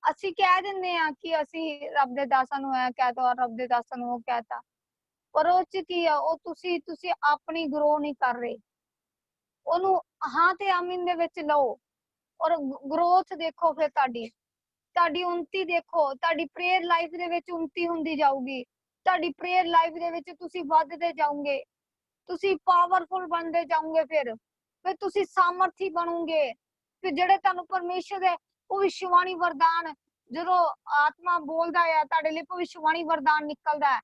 ਅਸੀਂ ਕਹਿ ਦਿੰਦੇ ਆ ਕਿ ਅਸੀਂ ਰੱਬ ਦੇ ਦਾਸਾਂ ਨੂੰ ਐ ਕਹਤਾ ਔਰ ਰੱਬ ਦੇ ਦਾਸਾਂ ਨੂੰ ਉਹ ਕਹਤਾ, ਪਰ ਉਹ ਚ ਕੀ ਆ, ਉਹ ਤੁਸੀਂ ਆਪਣੀ ਗਰੋ ਨਹੀਂ ਕਰ ਰਹੇ। ਉਹਨੂੰ ਹਾਂ ਤੇ ਆਮੀਨ ਦੇ ਵਿੱਚ ਲਓ ਔਰ ਗਰੋਥ ਦੇਖੋ। ਫਿਰ ਤੁਹਾਡੀ ਉन्नति ਦੇਖੋ, ਤੁਹਾਡੀ ਪ੍ਰੇਅਰ ਲਾਈਫ ਦੇ ਵਿੱਚ ਉन्नति ਹੁੰਦੀ ਜਾਊਗੀ। ਤੁਹਾਡੀ ਪ੍ਰੇਅਰ ਲਾਈਫ ਦੇ ਵਿੱਚ ਤੁਸੀਂ ਵੱਧਦੇ ਜਾਓਗੇ, ਤੁਸੀਂ ਪਾਵਰਫੁਲ ਬਣਦੇ ਜਾਓਗੇ। ਫਿਰ ਤੁਸੀਂ ਸਾਮਰਥੀ ਬਣੋਗੇ। ਫਿਰ ਜਿਹੜੇ ਤੁਹਾਨੂੰ ਪਰਮੇਸ਼ਰ ਦੇ ਭਵਿੱਖਬਾਣੀ ਵਰਦਾਨ, ਜਦੋਂ ਆਤਮਾ ਬੋਲਦਾ ਆ ਤੁਹਾਡੇ ਲਈ ਭਵਿੱਖਬਾਣੀ ਵਰਦਾਨ ਨਿਕਲਦਾ,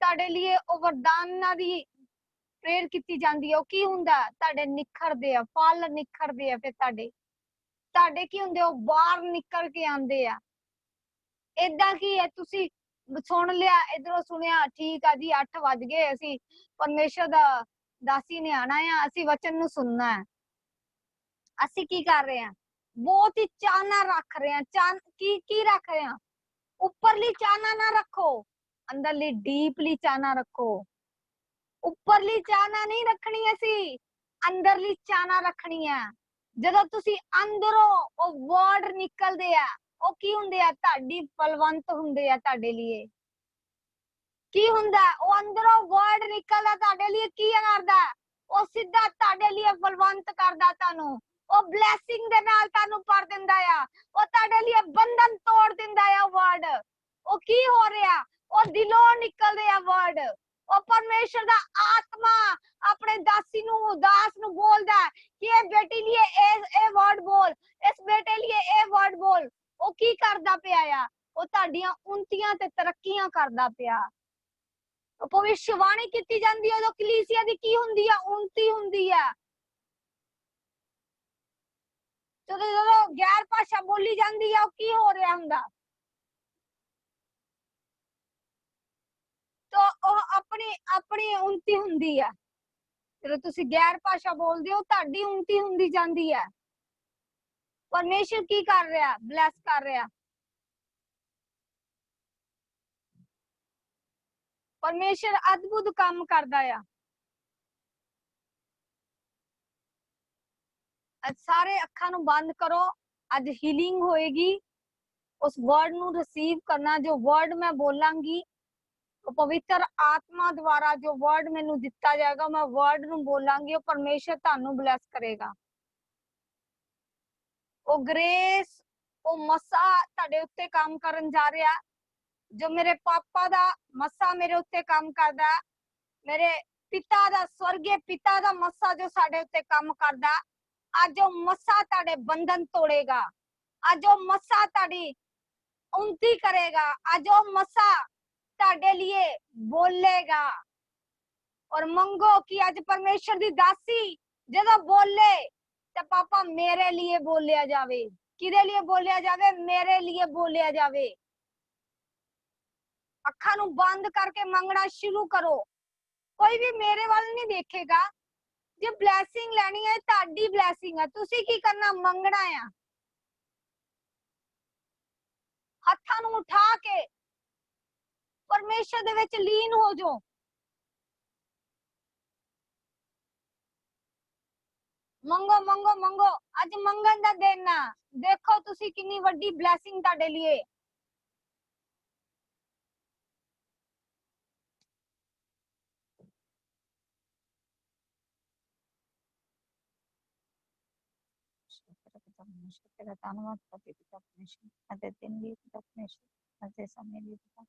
ਤੁਹਾਡੇ ਲਈ ਉਹ ਵਰਦਾਨਾਂ ਦੀ ਪ੍ਰੇਅਰ ਕੀਤੀ ਜਾਂਦੀ ਹੈ। ਉਹ ਕੀ ਹੁੰਦਾ, ਤੁਹਾਡੇ ਨਿਖਰਦੇ ਆ, ਫਲ ਨਿਖਰਦੇ ਆ। ਫਿਰ ਤੁਹਾਡੇ ਕੀ ਹੁੰਦੇ, ਉਹ ਬਾਹਰ ਨਿਕਲ ਕੇ ਆਉਂਦੇ ਆ। ਏਦਾਂ ਕੀ ਹੈ, ਤੁਸੀਂ ਸੁਣ ਲਿਆ, ਇਧਰੋਂ ਸੁਣਿਆ, ਠੀਕ ਆ ਜੀ 8 ਵੱਜ ਗਏ, ਅਸੀਂ ਪਰਮੇਸ਼ਰ ਦਾ ਦਾਸੀ ਨੇ ਆਣਾ ਆ, ਅਸੀਂ ਵਚਨ ਨੂੰ ਸੁਣਨਾ ਹੈ। ਅਸੀਂ ਕੀ ਕਰ ਰਹੇ ਹਾਂ, ਬਹੁਤ ਹੀ ਚਾਹਨਾ ਰੱਖ ਰਹੇ ਹਾਂ। ਕੀ ਰੱਖ ਰਹੇ ਹਾਂ, ਉੱਪਰਲੀ ਚਾਹਨਾ ਨਾ ਰੱਖੋ, ਅੰਦਰਲੀ ਡੀਪਲੀ ਚਾਹਨਾ ਰੱਖੋ। ਉੱਪਰਲੀ ਚਾਹਨਾ ਨਹੀਂ ਰੱਖਣੀ, ਅਸੀਂ ਅੰਦਰਲੀ ਚਾਹਨਾ ਰੱਖਣੀ ਹੈ। ਜਦੋਂ ਤੁਸੀਂ ਅੰਦਰੋਂ ਉਹ ਵਰਡ ਨਿਕਲਦੇ ਆ, ਉਹ ਕੀ ਹੁੰਦੇ ਆ, ਤੁਹਾਡੀ ਫਲਵੰਤ ਹੁੰਦੇ ਆ। ਤੁਹਾਡੇ ਲਈ ਕੀ ਹੁੰਦਾ, ਉਹ ਅੰਦਰੋਂ ਵਰਡ ਨਿਕਲਦਾ ਤੁਹਾਡੇ ਲਈ ਕੀ ਕਰਦਾ, ਉਹ ਸਿੱਧਾ ਤੁਹਾਡੇ ਲਈ ਫਲਵੰਤ ਕਰਦਾ। ਤੁਹਾਨੂੰ ਉਹ ਬਲੇਸਿੰਗ ਦੇ ਨਾਲ ਤੁਹਾਨੂੰ ਭਰ ਦਿੰਦਾ ਆ। ਉਹ ਤੁਹਾਡੇ ਲਈ ਬੰਧਨ ਤੋੜ ਦਿੰਦਾ ਆ ਵਰਡ। ਉਹ ਕੀ ਹੋ ਰਿਹਾ, ਉਹ ਦਿਲੋਂ ਨਿਕਲਦੇ ਆ ਵਰਡ। ਉਹ ਪਰਮੇਸ਼ਰ ਦਾ ਆਤਮਾ ਆਪਣੇ ਦਾਸ ਨੂੰ ਬੋਲਦਾ ਕਿ ਇਹ ਬੇਟੀ ਲਈ ਇਹ ਵਰਡ ਬੋਲ, ਇਸ ਬੇਟੇ ਲਈ ਇਹ ਵਰਡ ਬੋਲ। ਉਹ ਕੀ ਕਰਦਾ ਪਿਆ ਆ, ਉਹ ਤੁਹਾਡੀਆਂ ਉन्नतियां ਤੇ ਤਰੱਕੀਆਂ ਕਰਦਾ ਪਿਆ। ਭਵਿੱਖਬਾਣੀ ਕੀਤੀ ਜਾਂਦੀ ਹੈ, ਉਦੋਂ ਕਲੀਸਿਆ ਦੀ ਕੀ ਹੁੰਦੀ ਆ, ਉन्नति ਹੁੰਦੀ ਆ। ਜਦੋਂ ਗੈਰ ਭਾਸ਼ਾ ਬੋਲੀ ਜਾਂਦੀ ਆ, ਉਹ ਕੀ ਹੋ ਰਿਹਾ ਹੁੰਦਾ, ਤਾਂ ਉਹ ਆਪਣੀ ਉन्नति ਹੁੰਦੀ ਆ। ਜਦੋਂ ਤੁਸੀਂ ਗੈਰ ਭਾਸ਼ਾ ਬੋਲਦੇ ਹੋ, ਤੁਹਾਡੀ ਉन्नति ਹੁੰਦੀ ਜਾਂਦੀ ਹੈ। ਪਰਮੇਸ਼ਰ ਕੀ ਕਰ ਰਿਹਾ, ਬਲੈਸ ਕਰ ਰਿਹਾ। ਪਰਮੇਸ਼ਰ ਅਦਭੁਤ ਕੰਮ ਕਰਦਾ ਆ। ਅੱਜ ਸਾਰੇ ਅੱਖਾਂ ਨੂੰ ਬੰਦ ਕਰੋ, ਅੱਜ ਹੀਲਿੰਗ ਹੋਏਗੀ। ਉਸ ਵਰਡ ਨੂੰ ਰਿਸੀਵ ਕਰਨਾ, ਜੋ ਵਰਡ ਮੈਂ ਬੋਲਾਂਗੀ, ਪਵਿੱਤਰ ਆਤਮਾ ਦੁਆਰਾ ਜੋ ਵਰਡ ਮੈਨੂੰ ਦਿੱਤਾ ਜਾਏਗਾ, ਮੈਂ ਵਰਡ ਨੂੰ ਬੋਲਾਂਗੀ, ਉਹ ਪਰਮੇਸ਼ਰ ਤੁਹਾਨੂੰ ਬਲੈਸ ਕਰੇਗਾ। ਉਹ ਗ੍ਰੇਸ, ਉਹ ਮਸਾ ਤੁਹਾਡੇ ਉੱਤੇ ਕੰਮ ਕਰਨ ਜਾ ਰਿਹਾ। ਜੋ ਮੇਰੇ ਪਾਪਾ ਦਾ ਮਸਾ ਮੇਰੇ ਉੱਤੇ ਕੰਮ ਕਰਦਾ, ਮੇਰੇ ਪਿਤਾ ਦਾ, ਸਵਰਗੀ ਪਿਤਾ ਦਾ ਮਸਾ ਜੋ ਸਾਡੇ ਉੱਤੇ ਕੰਮ ਕਰਦਾ, ਅੱਜ ਉਹ ਮਸਾ ਤੁਹਾਡੇ ਬੰਧਨ ਤੋੜੇਗਾ। ਅੱਜ ਉਹ ਮਸਾ ਤੁਹਾਡੀ ਉन्नति ਕਰੇਗਾ। ਅੱਜ ਉਹ ਮਸਾ ਤੁਹਾਡੇ ਲਈ ਬੋਲੇਗਾ। ਔਰ ਮੰਗੋ ਕਿ ਅੱਜ ਪਰਮੇਸ਼ਰ ਦੀ ਦਾਸੀ ਜਦੋਂ ਬੋਲੇ ਤੇ ਪਾਪਾ ਮੇਰੇ ਲਈ ਬੋਲਿਆ ਜਾਵੇ। ਕਿਹਦੇ ਲਈ ਬੋਲਿਆ ਜਾਵੇ, ਮੇਰੇ ਲਈ ਬੋਲਿਆ ਜਾਵੇ। ਅੱਖਾਂ ਨੂੰ ਬੰਦ ਕਰਕੇ ਮੰਗਣਾ ਸ਼ੁਰੂ ਕਰੋ। ਕੋਈ ਵੀ ਮੇਰੇ ਵੱਲ ਨਹੀਂ ਦੇਖੇਗਾ। ਜੇ ਬਲੇਸਿੰਗ ਲੈਣੀ ਹੈ, ਤੁਹਾਡੀ ਬਲੇਸਿੰਗ ਹੈ। ਤੁਸੀਂ ਕੀ ਕਰਨਾ, ਮੰਗਣਾ ਆ। ਹੱਥਾਂ ਨੂੰ ਉਠਾ ਕੇ ਪਰਮੇਸ਼ਰ ਦੇ ਵਿੱਚ ਲੀਨ ਹੋ ਜਾਓ। ਮੰਗੋ ਮੰਗੋ ਮੰਗੋ, ਅੱਜ ਮੰਗਣ ਦਾ ਦਿਨ ਆ। ਦੇਖੋ ਤੁਸੀਂ ਕਿੰਨੀ ਵੱਡੀ ਬਲੇਸਿੰਗ ਤੁਹਾਡੇ ਲਈ। तेरा धन्यवाद करती पिता परमेश्वर, अरे दिन लिए पिता परमेश्वर, अरे समय लिए पिता।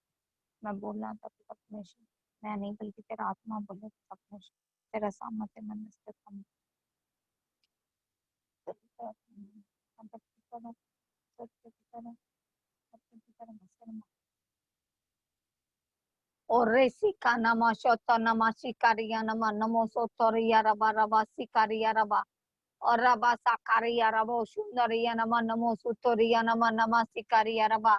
मैं बोलना था पिता परमेश्वर, मैं नहीं बल्कि तेरा आत्मा बोले पिता परमेश्वर। तेरा सामर्थ्य मन से कम और रेसी का नमा शोता नमा शिकारिया नमा नमो सोतोरिया रबा रबा शिकारिया रबा और रबा साकारिया रबो सुंदरिया नमा नमो सुतोरिया नमा नमा शिकारिया रबा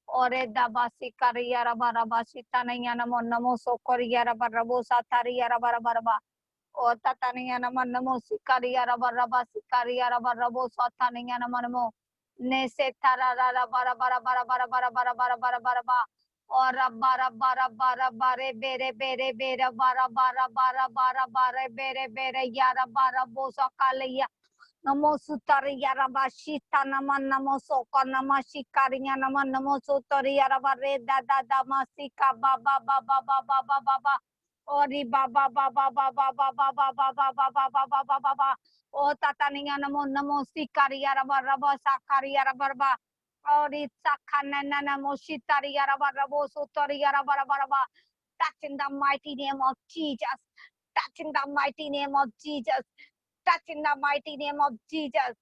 और दबा शिकारिया रबा रबा सीता नैया नमो नमो सोकोरिया रबा रबो सातारिया रबा रबा रबा और तता नैया नमा नमो शिकारिया रबा रबा शिकारिया रबा रबो साता नैया नमा नमो ने से तारा रबा रबा रबा रबा रबा रबा रबा रबा रबा और बारा बारा बारा बारे बेरे बेरे बेरे बारा बारा बारा बारा बारे बेरे बेरे यारा बारा बोसा कालिया नमो सुतरिया रबा शीता नमः नमो सोका नमः शिकारिया नमः नमो सुतरिया रबा रे दादा दामा सिका बाबा बाबा बाबा बाबा बाबा ओरी बाबा बाबा बाबा बाबा बाबा बाबा बाबा बाबा बाबा ओ तातानिया नमो नमो सिकारिया रबा रबा साकारिया रबा रबा ओरी साखाना नमो शितारिया रबा रबो सुतरिया रबा रबा रबा touch in the mighty name of Jesus touch in the mighty name of Jesus touch in the mighty name of Jesus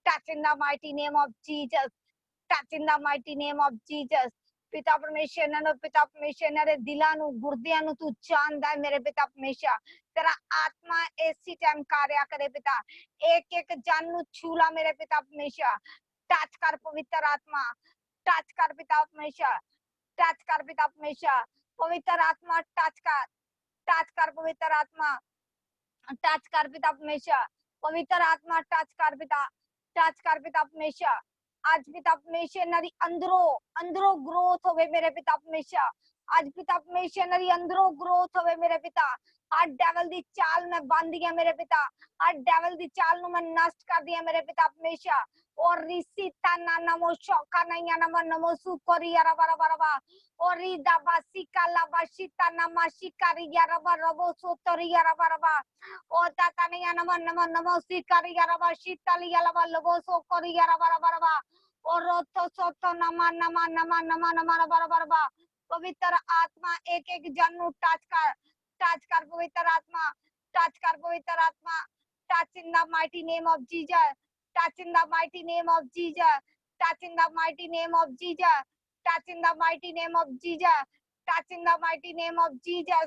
touch in the mighty name of Jesus touch in the mighty name of Jesus पिता परमेश्वर ने पिता परमेश्वर ने दिलां नु गुर्दियां नु तू जानदा है मेरे पिता परमेश्वर तेरा आत्मा ऐसी टाइम कार्य करे पिता एक एक जान नु छूला मेरे पिता परमेश्वर टच कर पवित्र आत्मा टच कर पिता परमेश्वर टच कर पिता परमेश्वर पवित्र आत्मा टच कर पवित्र आत्मा टच कर पिता परमेश्वर पवित्र आत्मा टच कर पिता परमेश्वर आज पिता परमेश्वर नरी अंदरो ग्रोथ होवे मेरे पिता परमेश्वर आज पिता परमेश्वर नरी अंदरो ग्रोथ होवे मेरे पिता हर डेविल दी चाल में बांध दिया मेरे पिता हर डेविल दी चाल नु मैं नष्ट कर दिया मेरे पिता परमेश्वर और रिसीता ना नमो शौका नहीं नमो नमो सुकोरिया रबा रबा रबा और रिदा बासिका ला बासिता नमा शिकारिया रबा रबो सोतरिया रबा रबा ओ ताता नहीं नमो नमो नमो शिकारिया रबा शीतलिया रबा लबो सोकोरिया रबा रबा रबा और रोतो सोतो नमा नमा नमा नमा नमा रबा रबा रबा पवित्र आत्मा एक एक जन नु टच कर पवित्र आत्मा touch in the mighty name of Jesus touch in the mighty name of Jesus touch in the mighty name of Jesus touch in the mighty name of Jesus touch in the mighty name of Jesus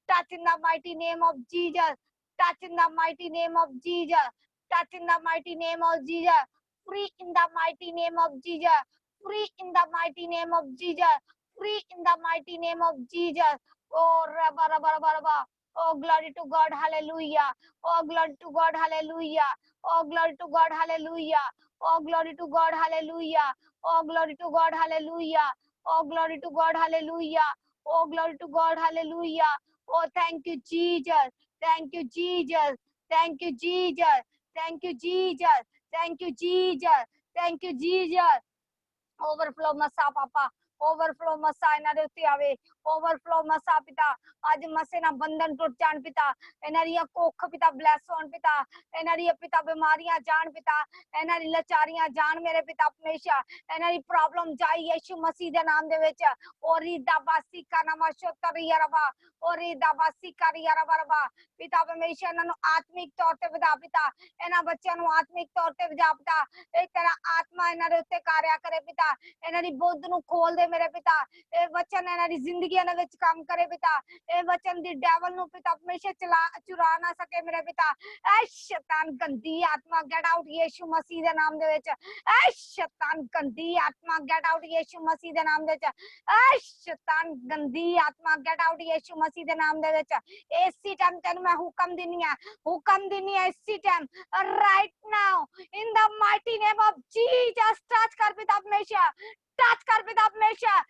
touch in the mighty name of Jesus touch in the mighty name of Jesus touch in the mighty name of Jesus free in the mighty name of Jesus free in the mighty name of Jesus free in the mighty name of Jesus oh raba raba raba raba oh glory to God hallelujah oh glory to God hallelujah oh glory to God hallelujah oh glory to God hallelujah oh glory to God hallelujah oh glory to God hallelujah oh glory to God hallelujah oh thank you Jesus thank you Jesus thank you Jesus thank you Jesus thank you Jesus thank you Jesus overflow masa papa overflow masa एनारे उते आवे overflow masa पिता आज मसे ना बंधन टूट जान पिता एनारी कोख पिता bless होन पिता एनारी पिता बीमारियां जान पिता एनारी लाचारियां जान मेरे पिता परमेश्वर एनारी प्रॉब्लम जाई यीशु मसीह दे नाम दे विच ओरी दाबासी का नाम शोतरिया रबा ओरी दाबासी करिया रबा रबा पिता परमेश्वर इन्हां नु आत्मिक तौर ते वधा पिता इन्हां बच्चों नु आत्मिक तौर ते वधा पिता ए तेरा आत्मा इन्हां दे उत्ते कार्य करे पिता इन्हां दी बुद्ध नु खोल दे मेरे पिता ए वचन इन्हां दी जिंदगियां दे विच काम करे पिता ए वचन दी डेविल नु पिता परमेश्वर चुरा ना सके मेरे पिता ए शैतान गंदी आत्मा गेट आउट यीशु मसीह दे नाम दे विच ए शैतान गंदी आत्मा गेट आउट यीशु मसीह दे नाम दे विच ए शैतान गंदी आत्मा गेट आउट यीशु मसीह दे नाम दे विच इसी टाइम तेन मैं हुक्म दिनी है इसी time right now in the mighty name of Jesus touch कर पिता परमेश्वर टच कर पिता परमेश्वर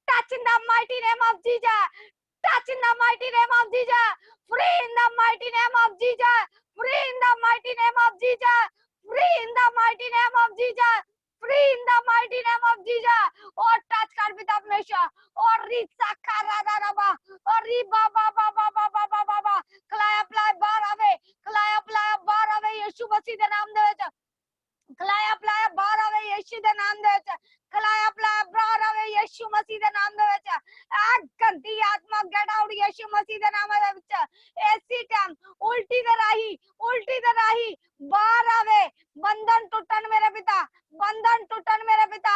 touch in the mighty name of Jesus touch in the mighty name of Jesus free in the mighty name of Jesus free in the mighty name of Jesus free in the mighty name of Jesus free in the mighty name of Jesus और touch कर पिता परमेश्वर और रिसा करा रबा और री बाबा बाबा बाबा बाबा बाबा क्लाया ply बाहर आवे यीशु मसीह दे नाम दे विच क्लाया प्लाय बाहर आवे यीशु दे नाम दे विच क्लाया प्लाय बाहर आवे यीशु मसीह दे नाम दे विच आ गंदी आत्मा गेट आउट यीशु मसीह दे नाम दे विच ऐसी टाइम उल्टी दे राही बाहर आवे बंधन टूटन मेरे पिता बंधन टूटन मेरे पिता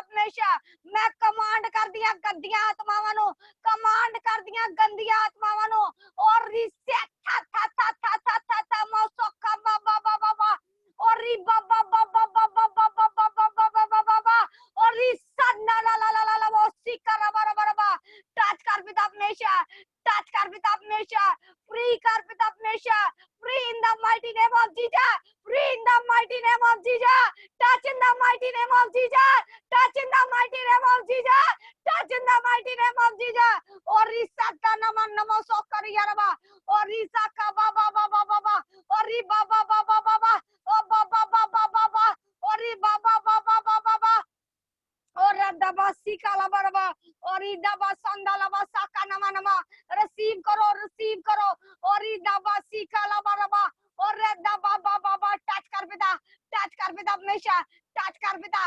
परमेश्वर मैं कमांड कर दिया गंदियां आत्मावां नु कमांड कर दिया गंदियां आत्मावां नु और रिसे था मौसोका बाबा और री बाबा और रिसा ला वो सिका रबा टच कर पिता परमेश्वर फ्री कर पिता परमेश्वर free in the mighty name of Jesus free in the mighty name of Jesus, touch in the mighty name of Jesus, touch in the mighty name of Jesus, touch in the mighty name of Jesus. Ori sata nama namo sokari yaraba, ori saka ba ba ba ba ba ba, ori ba ba ba ba ba ba, o ba ba ba ba ba ba, ori ba ba ba ba ba ba ba. और दबासी काला बरबा और दबा संदाला बसा का नमा नमा receive करो और दबासी काला बरबा और दबा बाबा बा टच कर पिता हमेशा टच कर पिता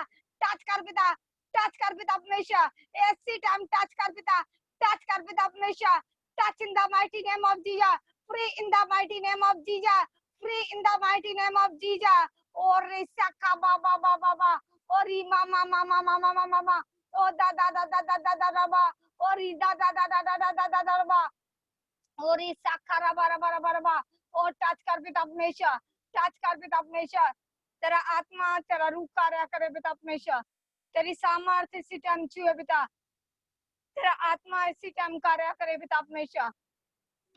हमेशा ऐसी टाइम टच कर पिता हमेशा touch in the mighty name of Jesus free in the mighty name of Jesus free in the mighty name of Jesus और सका बाबा बाबा बा Ori mama mama mama mama mama. Oh da da da da da da da da ba. Ori da da da da da da da da da ba. Ori sakara bara bara bara ba. Oh touch कर पिता हमेशा. Touch कर पिता हमेशा. तेरा आत्मा तेरा रूह कार्य करे पिता हमेशा. तेरी सामर्थ्य इसी टाइम छुए पिता. तेरा आत्मा इसी टाइम कार्य करे पिता हमेशा.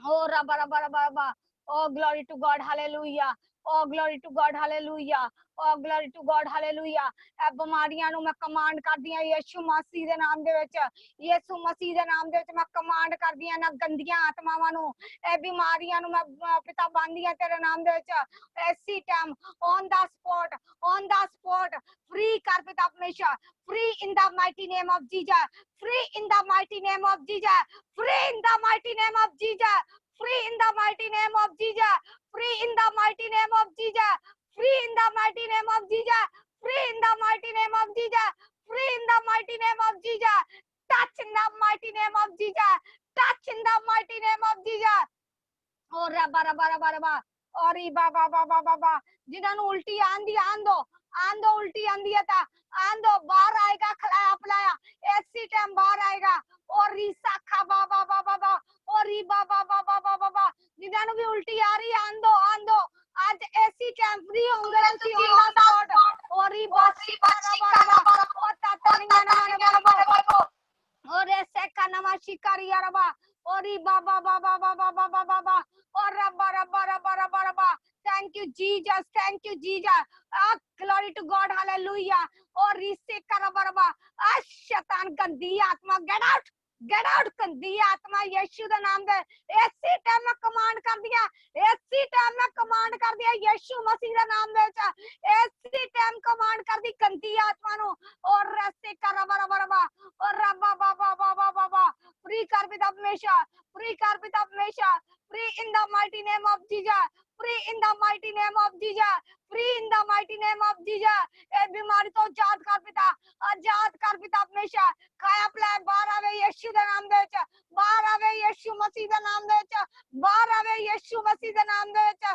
Oh raba raba raba raba. Oh glory to God. Hallelujah. Oh glory to God. Hallelujah. Oh glory to God. Hallelujah. ਇਹ ਬਿਮਾਰੀਆਂ ਨੂੰ ਮੈਂ ਕਮਾਂਡ ਕਰਦੀ ਹਾਂ ਯਿਸੂ ਮਸੀਹ ਦੇ ਨਾਮ ਦੇ ਵਿੱਚ ਯਿਸੂ ਮਸੀਹ ਦੇ ਨਾਮ ਦੇ ਵਿੱਚ ਮੈਂ ਕਮਾਂਡ ਕਰਦੀ ਹਾਂ ਨਾ ਗੰਦੀਆਂ ਆਤਮਾਵਾਂ ਨੂੰ ਇਹ ਬਿਮਾਰੀਆਂ ਨੂੰ ਮੈਂ ਪਿਤਾ ਬੰਦੀ ਹਾਂ ਤੇਰੇ ਨਾਮ ਦੇ ਵਿੱਚ ਐਸੀ time on the spot free ਕਰ ਪਿਤਾ ਹਮੇਸ਼ਾ free in the mighty name of Jesus, free in the mighty name of Jesus, free in the mighty name of Jesus, free in the mighty name of Jesus, free in the mighty name of Jesus, free in the mighty name of Jesus, free in the mighty name of Jesus, free in the mighty name of Jesus, touch in the mighty name of Jesus, touch in the mighty name of Jesus. Oh rabba rabba rabba rabba और बाबा बाबा बाबा जिन्होंने उल्टी आंधी आंधो उल्टी आंधी था आंधो बाहर आएगा खलाया पलाया ऐसी टाइम बाहर आएगा और रीसा खा बाबा बाबा बाबा और बाबा बाबा बाबा बाबा जिन्होंने भी उल्टी आ रही आंधो आज ऐसी टाइम फ्री होंगे ऑन द स्पॉट और बासी और ताता नहीं और ऐसे का नमा शिकारी रबा और बाबा बाबा बाबा बाबा बाबा और रबा रबा रबा रबा रबा thank you Jesus glory to God hallelujah और इससे का रबा रबा शैतान गंदी आत्मा गेट आउट गंदी आत्मा यीशु के नाम दे ऐसी टाइम में कमांड कर दिया यीशु मसीह के नाम दे ऐसी टाइम कमांड कर दी गंदी आत्मा नु और ऐसे का रबा रबा रबा और रबा बाबा बाबा बाबा फ्री कर पिता हमेशा free in the mighty name of Jesus free in the mighty name of Jesus free in the mighty name of Jesus ए बीमारी तो आजाद कर पिता हमेशा खाया पिलाया बाहर आवे यीशु के नाम दे विच बाहर आवे यीशु मसीह के नाम दे विच बाहर आवे यीशु मसीह के नाम दे विच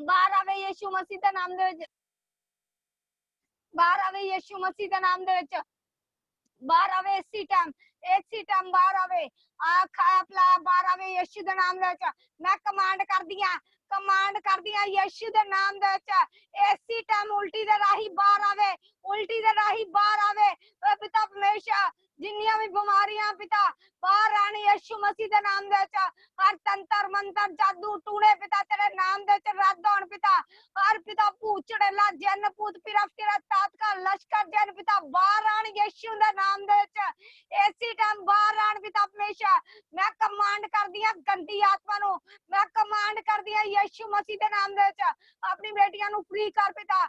बाहर आवे यीशु मसीह के नाम दे विच बाहर आवे यीशु मसीह के नाम दे विच बाहर आवे इसी टाइम बाहर आवे आ खाया पिलाया बाहर आवे यीशु दे नाम दे विच मैं कमांड कर दिया यीशु दे नाम दे विच इसी टाइम उल्टी दे राही बाहर आवे पिता हमेशा जिन्नियां भी बीमारियां पिता बाहर आनी यीशु मसीह दे नाम दे विच हर तंत्र मंत्र जादू टूणे पिता तेरे नाम दे विच रद्द होण पिता हर पिता भूत चढ़ेला जन भूत पिरा तात्का लश्कर जन पिता बाहर आन यीशु दे नाम दे विच ऐसी टाइम बाहर आन पिता हमेशा मैं कमांड कर दिया गंदी आत्मा नु मैं कमांड कर दिया यीशु मसीह दे नाम दे विच अपनी बेटियां नु फ्री कर पिता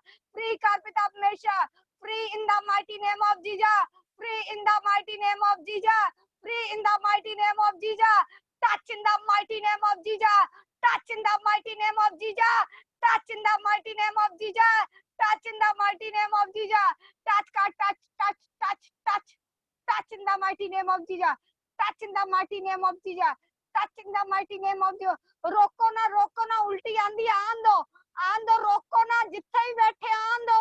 हमेशा free in the mighty name of Jesus free in the mighty name of Jesus free in the mighty name of Jesus touch in the mighty name of Jesus touch in the mighty name of Jesus touch in the mighty name of Jesus touch in the mighty name of Jesus touch in the mighty name of Jesus touch in the mighty name of Jesus touch in the mighty name of Jesus रोको ना उल्टी आंधी आन दो रोको ना जिथे ही बैठे आन दो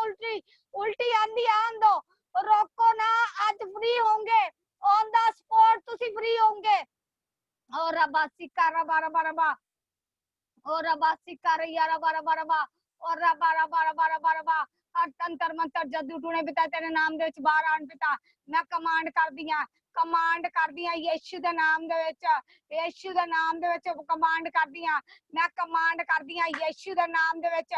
उल्टी आंधी आन दो रोको ना आज फ्री होंगे ऑन द स्पॉट तुसी फ्री होंगे और रबासी का रबा रबा रबा और रबासी का रैया रबा रबा रबा और रबा रबा रबा रबा रबा हर तंत्र मंत्र जदू टूने पिता तेरे नाम दे विच बाहर आन पिता मैं कमांड कर दिया ਕਮਾਂਡ ਕਰਦੀ ਆ ਯਿਸੂ ਦੇ ਨਾਮ ਦੇ ਵਿੱਚ, ਯਿਸੂ ਦੇ ਨਾਮ ਦੇ ਵਿੱਚ ਕਮਾਂਡ ਕਰਦੀ ਆ, ਮੈਂ ਕਮਾਂਡ ਕਰਦੀ ਆ ਯਿਸੂ ਦੇ ਨਾਮ ਦੇ ਵਿੱਚ,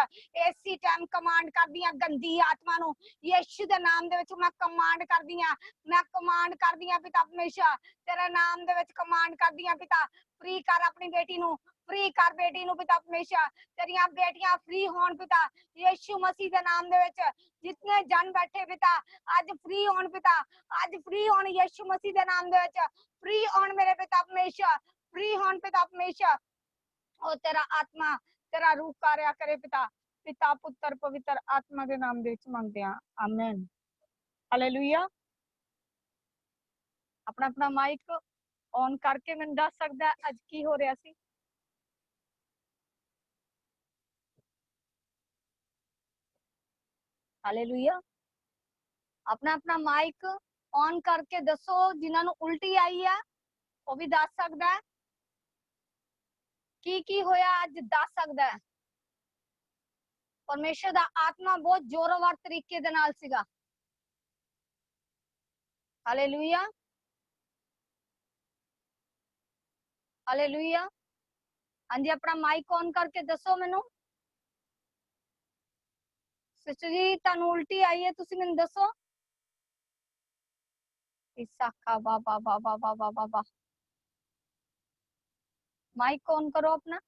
ਇਸੇ ਟਾਈਮ ਕਮਾਂਡ ਕਰਦੀ ਆ ਗੰਦੀ ਆਤਮਾ ਨੂੰ ਯਿਸੂ ਦੇ ਨਾਮ ਦੇ ਵਿੱਚ ਮੈਂ ਕਮਾਂਡ ਕਰਦੀ ਆ, ਮੈਂ ਕਮਾਂਡ ਕਰਦੀ ਆ ਪਿਤਾ ਪਰਮੇਸ਼ਰ ਤੇਰੇ ਨਾਮ ਦੇ ਵਿੱਚ ਕਮਾਂਡ ਕਰਦੀ ਆ ਪਿਤਾ, ਫ੍ਰੀ ਕਰ ਆਪਣੀ ਬੇਟੀ ਨੂੰ, ਫ੍ਰੀ ਕਰ ਬੇਟੀ ਨੂੰ ਪਿਤਾ ਪਰਮੇਸ਼ਰ, ਤੇਰੀਆਂ ਬੇਟੀਆਂ ਫ੍ਰੀ ਹੋਣ ਪਿਤਾ ਯਿਸੂ ਮਸੀਹ ਦੇ ਨਾਮ ਦੇ ਵਿੱਚ, ਜਿਤਨੇ ਜਨ ਬੈਠੇ ਪਿਤਾ ਅੱਜ ਫ੍ਰੀ ਹੋਣ ਪਿਤਾ, ਅੱਜ ਫ੍ਰੀ ਹੋਣ ਯਿਸੂ ਮਸੀਹ ਦੇ ਨਾਮ ਦੇ ਵਿੱਚ, ਫ੍ਰੀ ਹੋਣ ਮੇਰੇ ਪਿਤਾ ਪਰਮੇਸ਼ਰ, ਫ੍ਰੀ ਹੋਣ ਪਿਤਾ ਪਰਮੇਸ਼ਰ, ਉਹ ਤੇਰਾ ਆਤਮਾ ਤੇਰਾ ਰੂਹ ਕਾਰਿਆ ਕਰੇ ਪਿਤਾ, ਪਿਤਾ ਪੁੱਤਰ ਪਵਿੱਤਰ ਆਤਮਾ ਦੇ ਨਾਮ ਦੇ ਵਿੱਚ ਮੰਗਦੇ ਹਾਂ, ਆਮੇਨ, ਹਾਲੇਲੂਇਆ। ਆਪਣਾ ਆਪਣਾ ਮਾਈਕ ਔਨ ਕਰਕੇ ਮੈਨੂੰ ਦੱਸ ਸਕਦਾ ਅੱਜ ਕੀ ਹੋ ਰਿਹਾ ਸੀ? ਹਾਲੇਲੂਇਆ। अपना अपना माइक ऑन करके दसो, जिन्होंने उल्टी आई है वो भी दस सकता है की होया अज, दस सकता है। परमेश्वर दा आत्मा बहुत जोरदार तरीके दे नाल सीगा। Hallelujah, hallelujah. हाँ जी, अपना माइक ऑन करके दसो मैनू। सिस्टर जी तानू उल्टी आई है, तुसी मैनू दसो। इसाका बाबा बाबा बाबा बाबा, माइक ऑन करो अपना।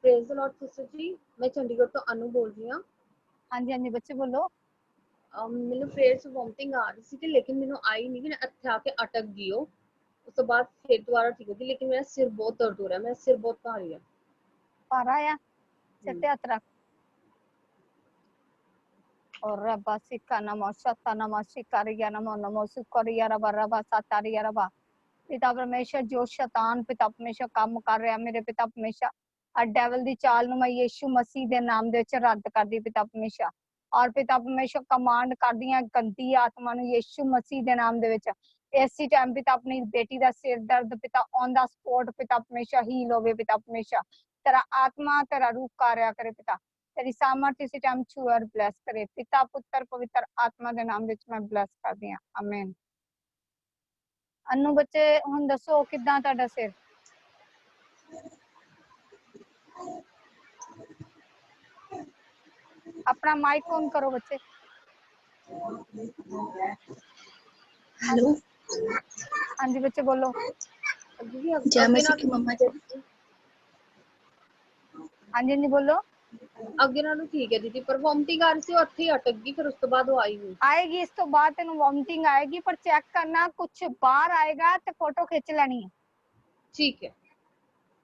प्रेज द लॉर्ड सिस्टर जी, मैं चंडीगढ़ तो अनु बोल रही हूँ। हाँ जी हाँ जी बच्चे बोलो। मैंने प्रेयर से वॉमिटिंग आ रही थी लेकिन मैंने आई नहीं, मैं इत्थे आके अटक गई हो, उस तो बाद फिर दोबारा ठीक होगी, लेकिन मेरा सिर बहुत दर्द हो रहा है, मेरा सिर बहुत भारी है। पारा या चट्टे हाथ रख। और रबा सिक्का नमो शता नमो शिकारिया नमो नमो सुकरिया रबा रबा सातारिया रबा। पिता परमेश्वर जो शैतान पिता परमेश्वर काम कर रहा है मेरे पिता परमेश्वर, और डेविल दी चाल नु मैं यीशु मसीह दे नाम दे विच रद्द कर दी पिता परमेश्वर, और पिता परमेश्वर कमांड कर दियां गंदी आत्मा नु यीशु मसीह दे नाम दे विच इसी टाइम पिता अपनी बेटी दा सिर दर्द पिता ऑन द स्पॉट पिता परमेश्वर हील होवे पिता परमेश्वर, तेरा आत्मा तेरा रूह कार्य करे पिता, तेरी सामर्थ इसी टाइम छू और ब्लेस करे पिता पुत्र पवित्र आत्मा दे नाम विच मैं ब्लेस कर दियां, आमीन। अनु बच्चे हुन दसो किदां तुहाडा सिर? अपना माइक ऑन करो बच्चे। हेलो, हाँ जी बच्चे बोलो। जय मसीह की मम्मा जी। हाँ जी बोलो। अगे नालों ठीक है दीदी, पर वॉमिटिंग आ रही थी, उत्थे ही अटक गई, फिर उस तो बाद वो आई हुई आएगी, इस तो बाद तेन वॉमिटिंग आएगी, पर चेक करना कुछ बाहर आएगा तो फोटो खींच लेनी है। ठीक है,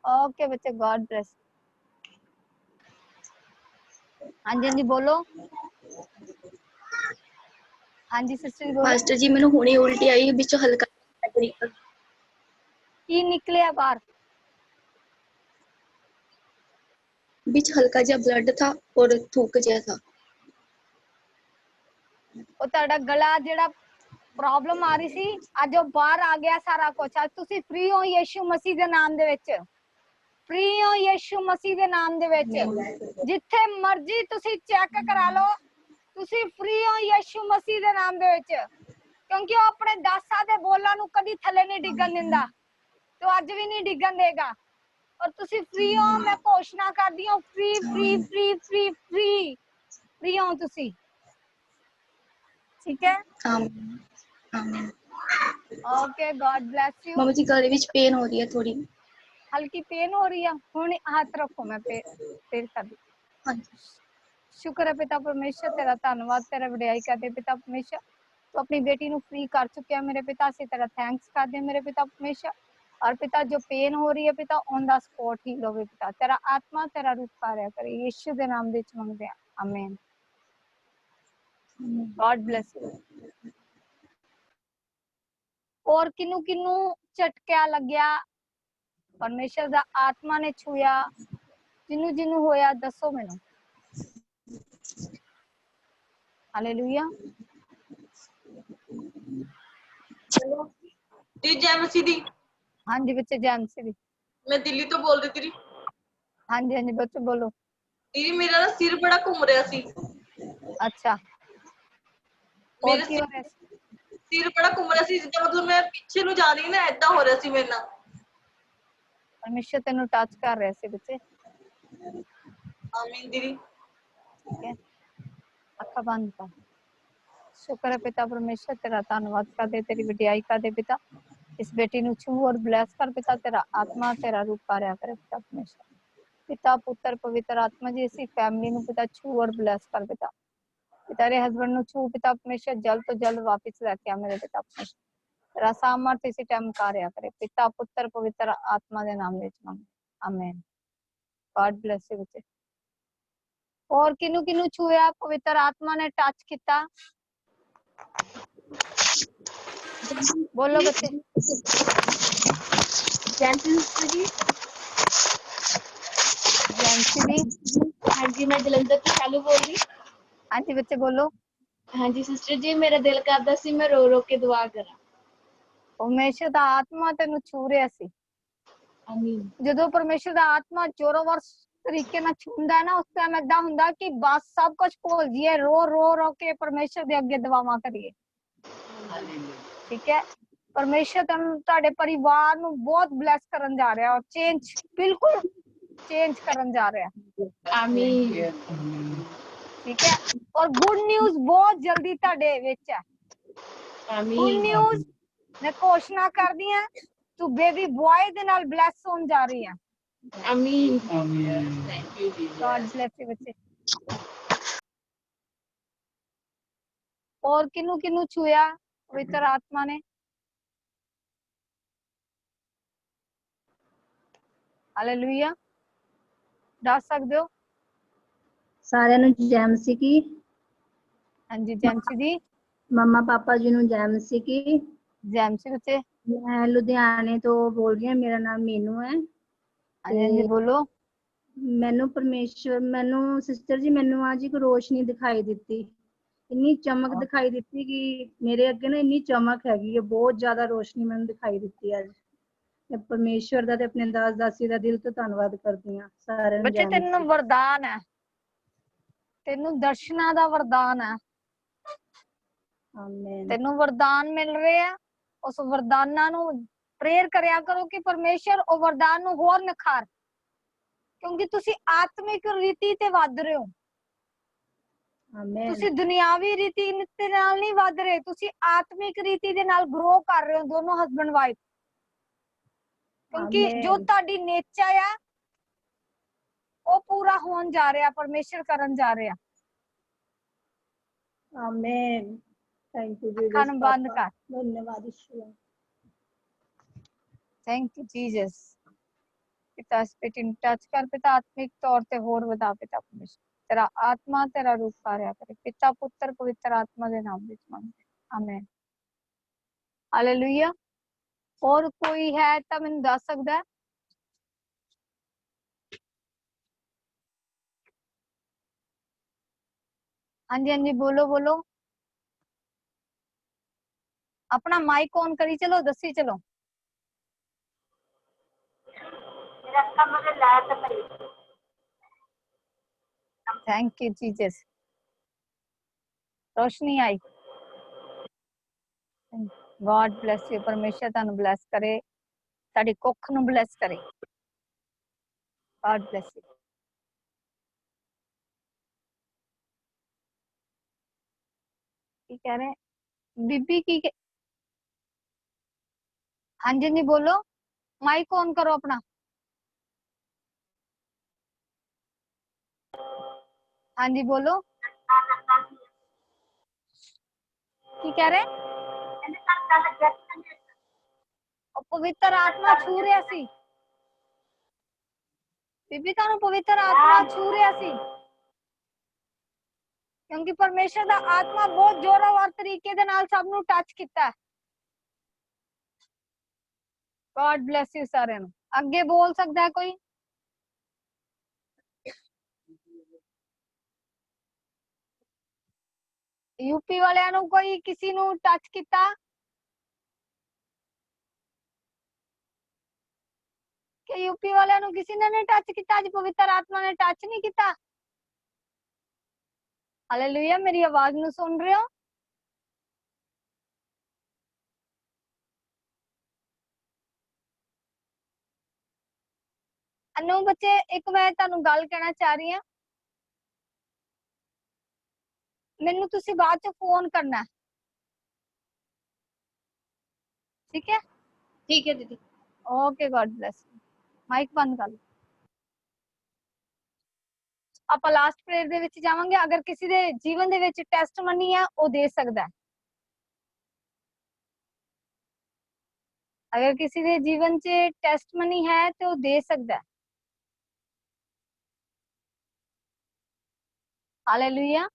ओके बच्चे, गॉड ब्लेस। हाँ जी बोलो। हाँ जी सिस्टर जी बोलो। मास्टर जी मैंने हुणे उल्टी आई है, बिच हल्का की निकले बाहर? बीच हल्का जा ब्लड था और थूक जैसा था। ਉਹ ਤੁਹਾਡਾ ਗਲਾ ਜਿਹੜਾ ਪ੍ਰੋਬਲਮ ਆ ਰਹੀ ਸੀ ਅੱਜ ਉਹ ਬਾਹਰ ਆ ਗਿਆ ਸਾਰਾ ਕੁਝ। ਅੱਜ ਤੁਸੀਂ ਫ੍ਰੀ ਹੋ ਯਿਸੂ ਮਸੀਹ ਦੇ ਨਾਮ ਦੇ ਵਿੱਚ, ਫ੍ਰੀ ਹੋ ਯਿਸੂ ਮਸੀਹ ਦੇ ਨਾਮ ਦੇ ਵਿੱਚ। ਜਿੱਥੇ ਮਰਜ਼ੀ ਤੁਸੀਂ ਚੈੱਕ ਕਰਾ ਲਓ, ਤੁਸੀਂ ਫ੍ਰੀ ਹੋ ਯਿਸੂ ਮਸੀਹ ਦੇ ਨਾਮ ਦੇ ਵਿੱਚ, ਕਿਉਂਕਿ ਉਹ ਆਪਣੇ ਦਾਸਾਂ ਦੇ ਬੋਲਾਂ ਨੂੰ ਕਦੀ ਥੱਲੇ ਨਹੀਂ ਡਿੱਗਣ ਦਿੰਦਾ ਤੇ ਅੱਜ ਵੀ ਨਹੀਂ ਡਿੱਗਣ ਦੇਗਾ। और तुसी फ्री हो, मैं घोषणा करदी हूं free free free free free free हो तुसी, ठीक है? आमीन आमीन। Okay, God bless you. Mummy ji गले विच पेन हो रही है, थोड़ी हल्की पेन हो रही है, हुण हाथ रखो, मैं पेन कर दी। हां शुक्र है पिता परमेश्वर, तेरा धन्यवाद, तेरा वडियाई करदे पिता परमेश्वर, तो अपनी बेटी नु फ्री कर चुके हैं मेरे पिता, से तेरा थैंक्स करदे मेरे पिता परमेश्वर। और पिता जो पेन हो रही है पिता ऑन द स्पॉट ही लो पिता, तेरा आत्मा तेरा रूप कार्य करे यीशु के नाम दे विच मंगदे हैं, आमीन। God bless you. और किन्नू किन्नू झटका लग्या, परमेश्वर दा आत्मा ने छुया, जिन्नू जिन्नू होया दसो मैनू। हालेलुया। हेलो जी, जय मसीह दी। हाँ जी बच्चे, जय मसीह दी। मैं दिल्ली तो बोल रही थी। हाँ जी बच्चे बोलो। दीदी मेरा ना सिर बड़ा घूम रहा सी। अच्छा, ਹੋਰ ਮੇਰੇ ਕੀ ਹੋ ਰਿਹਾ ਸੀ? ਸਿਰ ਬੜਾ ਘੁੰਮ ਰਿਹਾ ਸੀ, ਜਿੱਦਾਂ ਮਤਲਬ ਮੈਂ ਪਿੱਛੇ ਨੂੰ ਜਾ ਰਹੀ ਨਾ, ਏਦਾਂ ਹੋ ਰਿਹਾ ਸੀ ਮੇਰੇ ਨਾਲ। ਪਰਮੇਸ਼ਰ ਤੈਨੂੰ ਟੱਚ ਕਰ ਰਿਹਾ ਸੀ ਬੱਚੇ। ਆਮੀਨ ਦੀਦੀ। ठीक है, अखा बंद कर। शुक्र है पिता परमेश्वर, तेरा धन्यवाद करदे, तेरी वडियाई करदे पिता। इस बेटी नु छू और ब्लेस कर पिता, तेरा आत्मा तेरा रूप कार्य करे पिता परमेश्वर। पिता पुत्र पवित्र आत्मा जी इसी फैमिली नु पिता छू और ब्लेस कर पिता। पिता रे हस्बैंड नु छू पिता परमेश्वर, जल्द तो जल्द वापस लेके आ मेरे पिता परमेश्वर। तेरा सामर्थ इसी टाइम कार्य करे पिता पुत्र पवित्र आत्मा दे नाम विच मांग, आमीन। गॉड ब्लेस यू बच्चे। और किनू किनू छुया पवित्र आत्मा ने टच किया? बोलो बच्चे। जैनसी जी। जैनसी दी। हाँ जी, मैं जलंधर तो चालू बोल रही। हाँ जी बच्चे बोलो। हाँ जी सिस्टर जी, मेरा दिल करदा सी मैं रो रो के दुआ करा। परमेश्वर दा आत्मा तेनू छू रिहा सी। आमीन। ਜਦੋਂ ਪਰਮੇਸ਼ਰ ਦਾ ਆਤਮਾ ਜ਼ੋਰੋਵਰ ਤਰੀਕੇ ਨਾਲ ਛੂੰਦਾ ਹੈ ਨਾ, ਉਸ ਟਾਈਮ ਏਦਾਂ ਹੁੰਦਾ ਕਿ ਬਸ ਸਭ ਕੁਝ ਭੁੱਲ ਜਾਈਏ, ਰੋ ਰੋ ਰੋ ਕੇ ਪਰਮੇਸ਼ਰ ਦੇ ਅੱਗੇ ਦੁਆਵਾਂ ਕਰੀਏ। ਠੀਕ ਹੈ, ਪਰਮੇਸ਼ਰ ਤੁਹਾਨੂੰ ਤੁਹਾਡੇ ਪਰਿਵਾਰ ਨੂੰ ਬਹੁਤ ਬਲੈਸ ਕਰਨ ਜਾ ਰਿਹਾ, ਔਰ ਚੇਂਜ ਬਿਲਕੁਲ ਚੇਂਜ ਕਰਨ ਜਾ ਰਿਹਾ। आमीन। ਠੀਕ ਹੈ, ਔਰ ਗੁੱਡ ਨਿਊਜ਼ ਬਹੁਤ ਜਲਦੀ ਤੁਹਾਡੇ ਵਿੱਚ ਹੈ। ਗੁੱਡ ਨਿਊਜ਼ ਮੈਂ ਘੋਸ਼ਣਾ ਕਰਦੀ ਹਾਂ, ਤੂੰ ਬੇਬੀ ਬॉय ਦੇ ਨਾਲ ਬਲੈਸ ਹੋਣ ਜਾ ਰਹੀ ਹੈ। आमीन। Thank you Jesus. God bless you बच्चे। और किन्नू किन्नू छुया पवित्र आत्मा ने? हालेलुया, दस सकते हो? सारे नु जय मसीह की। हाँ जी जय मसीह दी। मम्मा पापा जी नु जय मसीह की। जय मसीह बच्चे। मैं लुधियाने तो बोल रही हूँ, मेरा नाम मीनू है। हाँ जी बोलो। मैनू परमेश्वर, मैनू सिस्टर जी, मैनू आज एक रोशनी दिखाई दी, इन्नी चमक दिखाई दी कि मेरे अगे ना इन्नी चमक हैगी है, बहुत ज्यादा रोशनी मैनू दिखाई दी आज। मैं परमेश्वर दा ते अपने दास दासी दा दिल तो धन्नवाद करदी हां। सारे नु बच्चे जय तेनू मसीह। वरदान है, तेनू दर्शना दा वरदान है। आमीन। तेनू वरदान मिल रहे हैं, उस वरदाना नु प्रेयर करया करो कि परमेश्वर ओ वरदान नु होर निखार, क्योंकि तुसी आत्मिक रीति ते वध रहे हो। आमीन। ਤੁਸੀਂ ਦੁਨਿਆਵੀ ਰੀਤੀ ਦੇ ਨਾਲ ਨਹੀਂ ਵਧ ਰਹੇ, ਤੁਸੀਂ ਆਤਮਿਕ ਰੀਤੀ ਦੇ ਨਾਲ ਗਰੋ ਕਰ ਰਹੇ ਹੋ, ਦੋਨੋਂ ਹਸਬੈਂਡ ਵਾਈਫ। ਕਿਉਂਕਿ ਜੋ ਤੁਹਾਡੀ ਨੇਚਰ ਆ ਉਹ ਪੂਰਾ ਹੋਣ ਜਾ ਰਿਹਾ, ਪਰਮੇਸ਼ਰ ਕਰਨ ਜਾ ਰਿਹਾ। आमीन। थैंक यू ਅੱਖਾਂ जीसस ਨੂੰ ਬੰਦ पापा। ਕਰ। धन्यवाद ईश्वर। Thank you Jesus. पिता इस बेटी ਨੂੰ टच कर पिता, आत्मिक तौर ਤੇ ਹੋਰ ਵਧਾ ਪਿਤਾ ਪਰਮੇਸ਼ਰ, तेरा आत्मा तेरा रूप कार्य करे पिता पुत्र पवित्र आत्मा के नाम ਵਿੱਚ ਮੰਗਦੇ, ਆਮੀਨ। हालेलुया। और कोई है ਤਾਂ ਮੈਨੂੰ ਦੱਸ ਸਕਦਾ है? हाँ जी हाँ जी बोलो बोलो। अपना माइक ऑन करी चलो, दसी चलो। Thank you Jesus. Roshni I. God bless you. परमेश्वर ਤੁਹਾਨੂੰ ब्लेस करे, ਤੁਹਾਡੀ ਕੁੱਖ ਨੂੰ ब्लेस करे। God bless you. की कह रहे हैं बीबी की हाँ जी नहीं बोलो, माइक ऑन करो अपना। हाँ जी बोलो, की कह रहे? पवित्र आत्मा छू रहा सी बीबी, ਤੁਹਾਨੂੰ पवित्र आत्मा छू रहा सी, क्योंकि परमेश्वर ਦਾ आत्मा बहुत जोरावर तरीके ਦੇ ਨਾਲ ਸਭ ਨੂੰ ਟੱਚ ਕੀਤਾ। गॉड ब्लेस यू साਰਿਆਂ ਨੂੰ। ਅੱਗੇ ਬੋਲ ਸਕਦਾ ਹੈ ਕੋਈ? यूपी ਵਾਲਿਆਂ ਨੂੰ ਕੋਈ ਕਿਸੇ ਨੂੰ ਟੱਚ ਕੀਤਾ? ਕਿ यूपी ਵਾਲਿਆਂ ਨੂੰ ਕਿਸੇ ਨੇ ਨਹੀਂ ਟੱਚ ਕੀਤਾ? ਅੱਜ ਪਵਿੱਤਰ ਆਤਮਾ ਨੇ ਟੱਚ ਨਹੀਂ ਕੀਤਾ? हालेलुया। मेरी आवाज ਨੂੰ सुन रहे हो? ਅਨੂ ਬੱਚੇ ਇੱਕ ਮੈਂ ਤੁਹਾਨੂੰ ਗੱਲ ਕਹਿਣਾ ਚਾਹ ਰਹੀ ਹਾਂ, ਮੈਨੂੰ ਤੁਸੀਂ ਬਾਅਦ ਚ ਫੋਨ ਕਰਨਾ ਹੈ, ਠੀਕ ਹੈ? ठीक है दीदी। Okay, God bless you. Mike ਬੰਦ ਕਰ ਲਓ। ਆਪਾਂ ਲਾਸਟ ਪ੍ਰੇਅਰ ਦੇ ਵਿੱਚ ਜਾਵਾਂਗੇ। ਅਗਰ ਕਿਸੇ ਦੇ ਜੀਵਨ ਦੇ ਵਿੱਚ ਟੈਸਟਮਨੀ ਹੈ ਉਹ ਦੇ ਸਕਦਾ ਹੈ। ਅਗਰ ਕਿਸੇ ਦੇ ਜੀਵਨ 'ਚ ਟੈਸਟਮਨੀ ਹੈ ਤੇ ਉਹ ਦੇ ਸਕਦਾ ਹੈ। ਹਾਲੇਲੂਇਆ।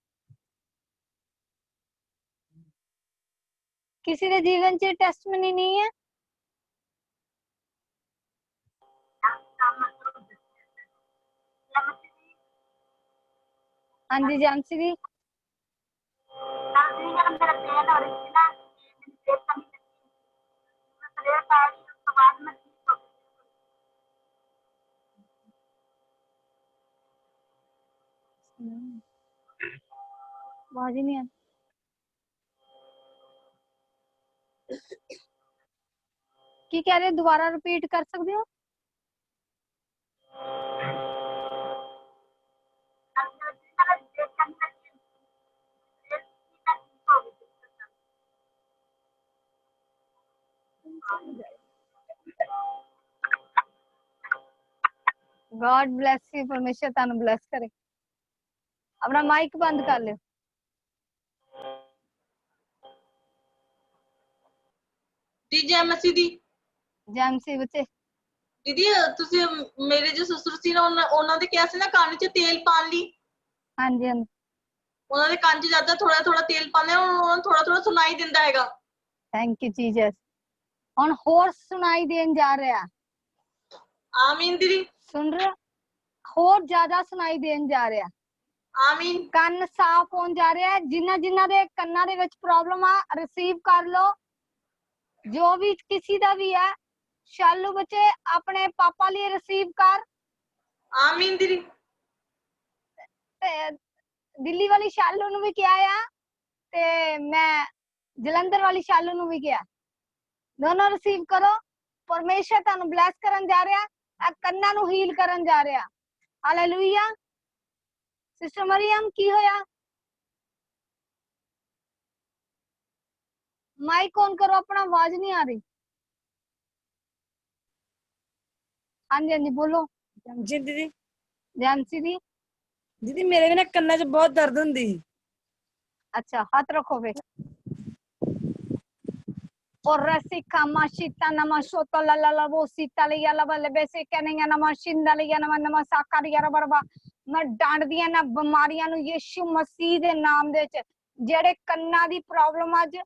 ਕਿਸੇ ਦੇ ਜੀਵਨ 'ਚ ਟੈਸਟਮਨੀ ਨਹੀਂ ਹੈ, ਹਾਂਜੀ ਜਾਂਸੀ ਦੀ। ਆਵਾਜ਼ ਹੀ ਨਹੀਂ ਆ। ਕੀ ਕਹਿ ਰਹੇ, ਦੁਬਾਰਾ ਰਿਪੀਟ ਕਰ ਸਕਦੇ ਹੋ? God bless you. ਪਰਮੇਸ਼ਰ ਤੁਹਾਨੂੰ ਬlesਸ ਕਰੇ। ਆਪਣਾ ਮਾਈਕ ਬੰਦ ਕਰ ਲਿਓ। ਜੀ ਜੈ ਮਸੀਹ ਦੀ। ਜੈਮਸੀ ਬੱਚੇ। ਦੀਦੀ ਤੁਸੀਂ ਮੇਰੇ ਜੋ ਸਸੁਰ ਸੀ ਨਾ, ਉਹਨਾਂ ਦੇ ਕਿਹਾ ਸੀ ਨਾ ਕੰਨ 'ਚ ਤੇਲ ਪਾਉਣ ਲਈ। ਹਾਂਜੀ ਹਾਂਜੀ। ਉਹਨਾਂ ਦੇ ਕੰਨ 'ਚ ਜਿਆਦਾ ਥੋੜਾ ਥੋੜਾ ਤੇਲ ਪਾਉਂਦੇ ਆ, ਉਹਨਾਂ ਨੂੰ ਥੋੜਾ ਥੋੜਾ ਸੁਣਾਈ ਦਿੰਦਾ ਹੈਗਾ। Thank you Jesus. ਹੁਣ ਹੋਰ ਸੁਣਾਈ ਦੇਣ ਜਾ ਰਿਹਾ। ਆਮੀਨ ਦੀਦੀ। ਸੁਣ ਰਹੇ ਹੋ? ਹੋਰ ਜ਼ਿਆਦਾ ਸੁਣਾਈ ਦੇਣ ਜਾ ਰਿਹਾ। ਆਮੀਨ। ਕੰਨ ਸਾਫ਼ ਹੋਣ ਜਾ ਰਿਹਾ। ਜਿਨ੍ਹਾਂ ਦੇ ਕੰਨਾਂ ਦੇ ਵਿੱਚ ਪ੍ਰੋਬਲਮ ਆ, ਰਿਸੀਵ ਕਰ ਲਓ। ਜੋ ਵੀ ਕਿਸੇ ਦਾ ਵੀ ਹੈ, ਸ਼ਾਲੂ ਬੱਚੇ ਆਪਣੇ ਪਾਪਾ ਲਈ ਰਿਸੀਵ ਕਰ। ਆਮੀਨ ਦੀਦੀ। ਤੇ ਦਿੱਲੀ ਵਾਲੀ ਸ਼ਾਲੂ ਨੂੰ ਵੀ ਕਿਹਾ ਆ, ਤੇ ਮੈਂ ਜਲੰਧਰ ਵਾਲੀ ਸ਼ਾਲੂ ਨੂੰ ਵੀ ਕਿਹਾ, ਦੋਨੋਂ ਰਿਸੀਵ ਕਰੋ। ਪਰਮੇਸ਼ਰ ਤੁਹਾਨੂੰ ਬlesਸ ਕਰਨ ਜਾ ਰਿਹਾ, ਆ ਕੰਨਾਂ ਨੂੰ ਹੀਲ ਕਰਨ ਜਾ ਰਿਹਾ। ਹਾਲੇਲੂਇਆ। ਸਿਸਟਰ ਮਰੀਮ ਕੀ ਹੋਇਆ? ਮਾਈਕ ਔਨ ਕਰੋ ਆਪਣਾ, ਆਵਾਜ਼ ਨਹੀਂ ਆ ਰਹੀ। ਹਾਂਜੀ ਹਾਂਜੀ ਬੋਲੋ। ਜੀ ਦੀਦੀ। ਜੈਮਸੀ ਦੀ। ਦੀਦੀ ਮੇਰੇ ਵੀ ਨਾ ਕੰਨਾਂ 'ਚ ਬਹੁਤ ਦਰਦ ਹੁੰਦੀ। ਅੱਛਾ ਹੱਥ ਰੱਖੋ ਫੇ। और रसिका माशिता नमशोतो ललला वो सीता लिया लबल बेसे कनेगा नमशिंदा लिया नम साकारिया रबरबा। मैं डांट दिया ना बीमारियां नु यीशु मसीह दे नाम दे विच। जेड़े कन्ना दी प्रॉब्लम अज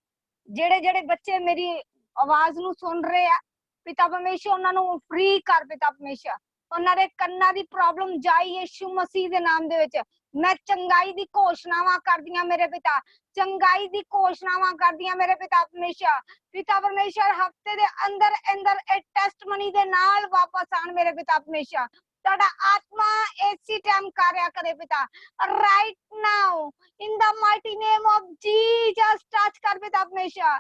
जेड़े जेड़े बच्चे मेरी आवाज नु सुन रहे आ, पिता परमेश्वर उन्हां नु फ्री कर। पिता परमेश्वर उन्हां दे कन्ना दी प्रॉब्लम जाई यीशु मसीह दे नाम दे विच। मैं चंगाई दी घोषणावां करदियां मेरे पिता, चंगाई दी घोषणावां करदियां मेरे पिता परमेश्वर। पिता परमेश्वर हफ्ते दे अंदर अंदर ए टेस्टमनी दे नाल वापस आन मेरे पिता परमेश्वर। ताड़ा आत्मा इसी टाइम कार्य करे पिता, right now in the mighty name of Jesus. Touch कर पिता परमेश्वर,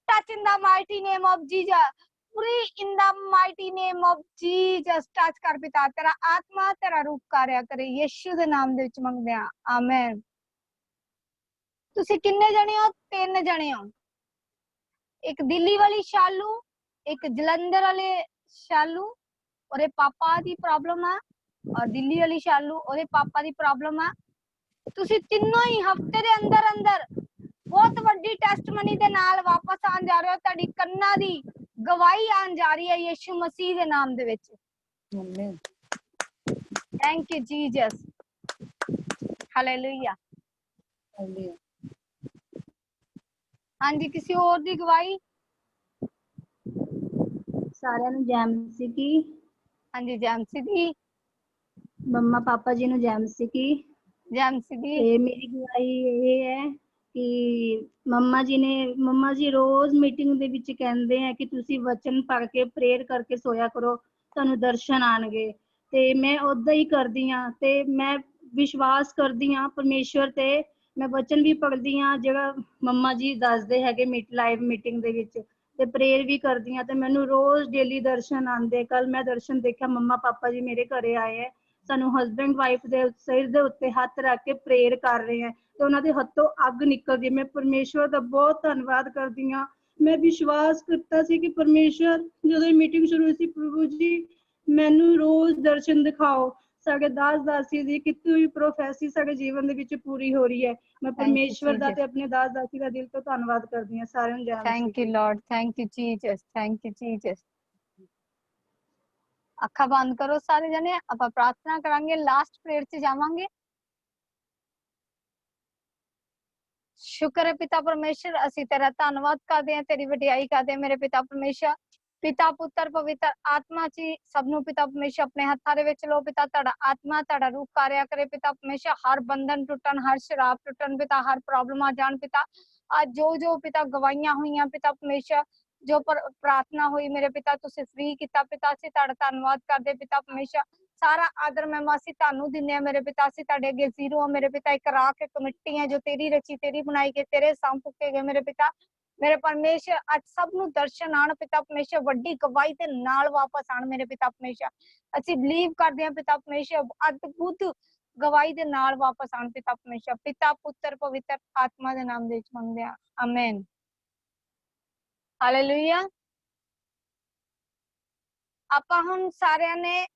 touch in the mighty name of Jesus, free in the mighty name of Jesus. Touch कर पिता, तेरा आत्मा तेरा रूप कार्य करे यीशु दे नाम दे विच मंगदे आ, आमीन। तुसी किन्ने जने हो? 3 जने हो। एक दिल्ली वाली शालू, एक जलंधर वाले शालू, और पापा दी प्रॉब्लम है, और दिल्ली वाली शालू और पापा दी प्रॉब्लम है। तुसी तीनों ही हफ्ते दे अंदर अंदर बहुत वड्डी टेस्टमनी दे नाल वापस आन जा रहे हो। ताड़ी कन्ना दी गवाही आन जा रही है यीशु मसीह दे नाम दे विच। आमीन। Thank you Jesus. हालेलुया। आमीन। हाँ जी, किसी और दी गवाही? ਸਾਰਿਆਂ ਨੂੰ ਜੈਮਸੀ ਕੀ। हाँ जी जैमसी दी। ਮੰਮਾ ਪਾਪਾ ਜੀ ਨੂੰ ਜੈਮਸੀ ਕੀ। जैमसी दी। ਤੇ ਮੇਰੀ ਗਵਾਹੀ ਇਹ ਹੈ ਕਿ ਮੰਮਾ ਜੀ ਰੋਜ਼ ਮੀਟਿੰਗ ਦੇ ਵਿੱਚ ਕਹਿੰਦੇ ਆ ਕਿ ਤੁਸੀਂ ਵਚਨ ਪੜ੍ਹ ਕੇ ਪ੍ਰੇਅਰ ਕਰਕੇ ਸੋਇਆ ਕਰੋ, ਤੁਹਾਨੂੰ ਦਰਸ਼ਨ ਆਣਗੇ। ਤੇ ਮੈਂ ਉਦਾਂ ਹੀ ਕਰਦੀ ਆ, ਤੇ ਮੈਂ ਵਿਸ਼ਵਾਸ ਕਰਦੀ ਆ ਪਰਮੇਸ਼ਵਰ ਤੇ। ਮੈਂ ਵਚਨ ਵੀ ਪੜ੍ਹਦੀ ਆ ਜਿਹੜਾ ਮੰਮਾ ਜੀ ਦੱਸਦੇ ਹੈਗੇ ਲਾਈਵ ਮੀਟਿੰਗ ਦੇ ਵਿੱਚ। ਤੇ ਪ੍ਰੇਅਰ ਵੀ ਕਰਦੀ ਹਾਂ ਤੇ ਮੈਨੂੰ ਰੋਜ਼ ਡੇਲੀ ਦਰਸ਼ਨ ਆਉਂਦੇ। ਕੱਲ ਮੈਂ ਦਰਸ਼ਨ ਦੇਖਿਆ, ਮੰਮਾ ਪਾਪਾ ਜੀ ਮੇਰੇ ਘਰੇ ਆਏ ਹੈ, ਸਾਨੂੰ ਹਸਬੈਂਡ ਵਾਈਫ ਦੇ ਸਿਰ ਦੇ ਉੱਤੇ ਹੱਥ ਰੱਖ ਕੇ ਪ੍ਰੇਅਰ ਕਰ ਰਹੇ ਹੈ ਤੇ ਉਹਨਾਂ ਦੇ ਹੱਥੋਂ ਅੱਗ ਨਿਕਲਦੀ। ਮੈਂ ਪਰਮੇਸ਼ਵਰ ਦਾ ਬਹੁਤ ਧੰਨਵਾਦ ਕਰਦੀ ਹਾਂ। ਮੈਂ ਵਿਸ਼ਵਾਸ ਕੀਤਾ ਸੀ ਕਿ ਪਰਮੇਸ਼ਵਰ, ਜਦੋਂ ਇਹ ਮੀਟਿੰਗ ਸ਼ੁਰੂ ਹੋਈ ਸੀ, ਪ੍ਰਭੂ ਜੀ ਮੈਨੂੰ ਰੋਜ਼ ਦਰਸ਼ਨ ਦਿਖਾਓ। ਸਾਡੇ ਦਾਸ ਦਾਸੀ ਦੀ ਕੀਤੀ ਹੋਈ ਪ੍ਰੋਫੈਸੀ ਸਾਡੇ ਜੀਵਨ ਦੇ ਵਿੱਚ ਪੂਰੀ ਹੋ ਰਹੀ ਹੈ। ਮੈਂ ਪਰਮੇਸ਼ਵਰ ਦਾ ਤੇ ਆਪਣੇ ਦਾਸ ਦਾਸੀ ਦਾ ਦਿਲ ਤੋਂ ਧੰਨਵਾਦ ਕਰਦੀ ਹਾਂ। ਸਾਰਿਆਂ ਨੂੰ ਜੈ thank you lord, thank you Jesus, thank you Jesus. ਅੱਖਾਂ ਬੰਦ ਕਰੋ ਸਾਰੇ ਜਣੇ, ਆਪਾਂ ਪ੍ਰਾਰਥਨਾ ਕਰਾਂਗੇ, ਲਾਸਟ ਪ੍ਰੇਅਰ 'ਚ ਜਾਵਾਂਗੇ। ਸ਼ੁਕਰ ਹੈ ਪਿਤਾ ਪਰਮੇਸ਼ਰ, ਅਸੀਂ ਤੇਰਾ ਧੰਨਵਾਦ ਕਰਦੇ ਹਾਂ, ਤੇਰੀ ਵਡਿਆਈ ਕਰਦੇ ਹਾਂ ਮੇਰੇ ਪਿਤਾ ਪਰਮੇਸ਼ਰ। ਪਿਤਾ ਪੁੱਤਰ ਪਵਿੱਤਰ ਆਤਮਾ ਜੀ ਸਭ ਨੂੰ ਪਿਤਾ ਪਰਮੇਸ਼ਰ ਆਪਣੇ ਹੱਥਾਂ ਦੇ ਵਿੱਚ ਲੋ। ਪਿਤਾ ਤੁਹਾਡਾ ਆਤਮਾ, ਤੁਹਾਡਾ ਰੂਹ ਕਾਰਿਆ ਕਰੇ ਪਿਤਾ ਪਰਮੇਸ਼ਰ। ਹਰ ਬੰਧਨ ਟੁੱਟਣ, ਹਰ ਸ਼ਰਾਬ ਟੁੱਟਣ ਪਿਤਾ, ਹਰ ਪ੍ਰੋਬਲਮ ਆ ਜਾਣ ਪਿਤਾ। ਅੱਜ ਜੋ ਪਿਤਾ ਗਵਾਈਆਂ ਹੋਈਆਂ ਪਿਤਾ ਪਰਮੇਸ਼ਰ, ਜੋ ਪ੍ਰਾਰਥਨਾ ਹੋਈ ਮੇਰੇ ਪਿਤਾ ਤੁਸੀਂ ਫ੍ਰੀ ਕੀਤਾ ਪਿਤਾ, ਅਸੀਂ ਤੁਹਾਡਾ ਧੰਨਵਾਦ ਕਰਦੇ ਪਿਤਾ ਪਰਮੇਸ਼ਰ। ਸਾਰਾ ਆਦਰ ਮਹਿਮਾ ਅਸੀਂ ਤੁਹਾਨੂੰ ਦਿੰਦੇ ਆ ਮੇਰੇ ਪਿਤਾ। ਅਸੀਂ ਤੁਹਾਡੇ ਅੱਗੇ ਜ਼ੀਰੋ ਆ ਮੇਰੇ ਪਿਤਾ, ਇੱਕ ਰਾਖ ਇੱਕ ਮਿੱਟੀ ਹੈ ਜੋ ਤੇਰੀ ਰਚੀ, ਤੇਰੀ ਬਣਾਈ ਗਈ, ਤੇਰੇ ਸਾਹਮ ਫੁੱਕੇ ਗਏ ਮੇਰੇ ਪਿਤਾ। ਮੇਰੇ ਪਰਮੇਸ਼ਰ ਅੱਜ ਸਭ ਨੂੰ ਦਰਸ਼ਨ ਆਣ ਪਿਤਾ ਪਰਮੇਸ਼ਰ, ਵੱਡੀ ਗਵਾਹੀ ਦੇ ਨਾਲ ਵਾਪਸ ਆਣ ਮੇਰੇ ਪਿਤਾ ਪਰਮੇਸ਼ਰ। ਅਸੀਂ ਬਲੀਵ ਕਰਦੇ ਹਾਂ ਪਿਤਾ ਪਰਮੇਸ਼ਰ, ਅਦਭੁਤ ਗਵਾਹੀ ਦੇ ਨਾਲ ਵਾਪਸ ਆਣ ਪਿਤਾ ਪਰਮੇਸ਼ਰ। ਪਿਤਾ ਪੁੱਤਰ ਪਵਿੱਤਰ ਆਤਮਾ ਦੇ ਨਾਮ ਦੇ ਵਿੱਚ ਮੰਗਦੇ ਆ, ਆਮੇਨ, ਹਾਲੇਲੂਇਆ। ਆਪਾਂ ਹੁਣ ਸਾਰਿਆਂ ਨੇ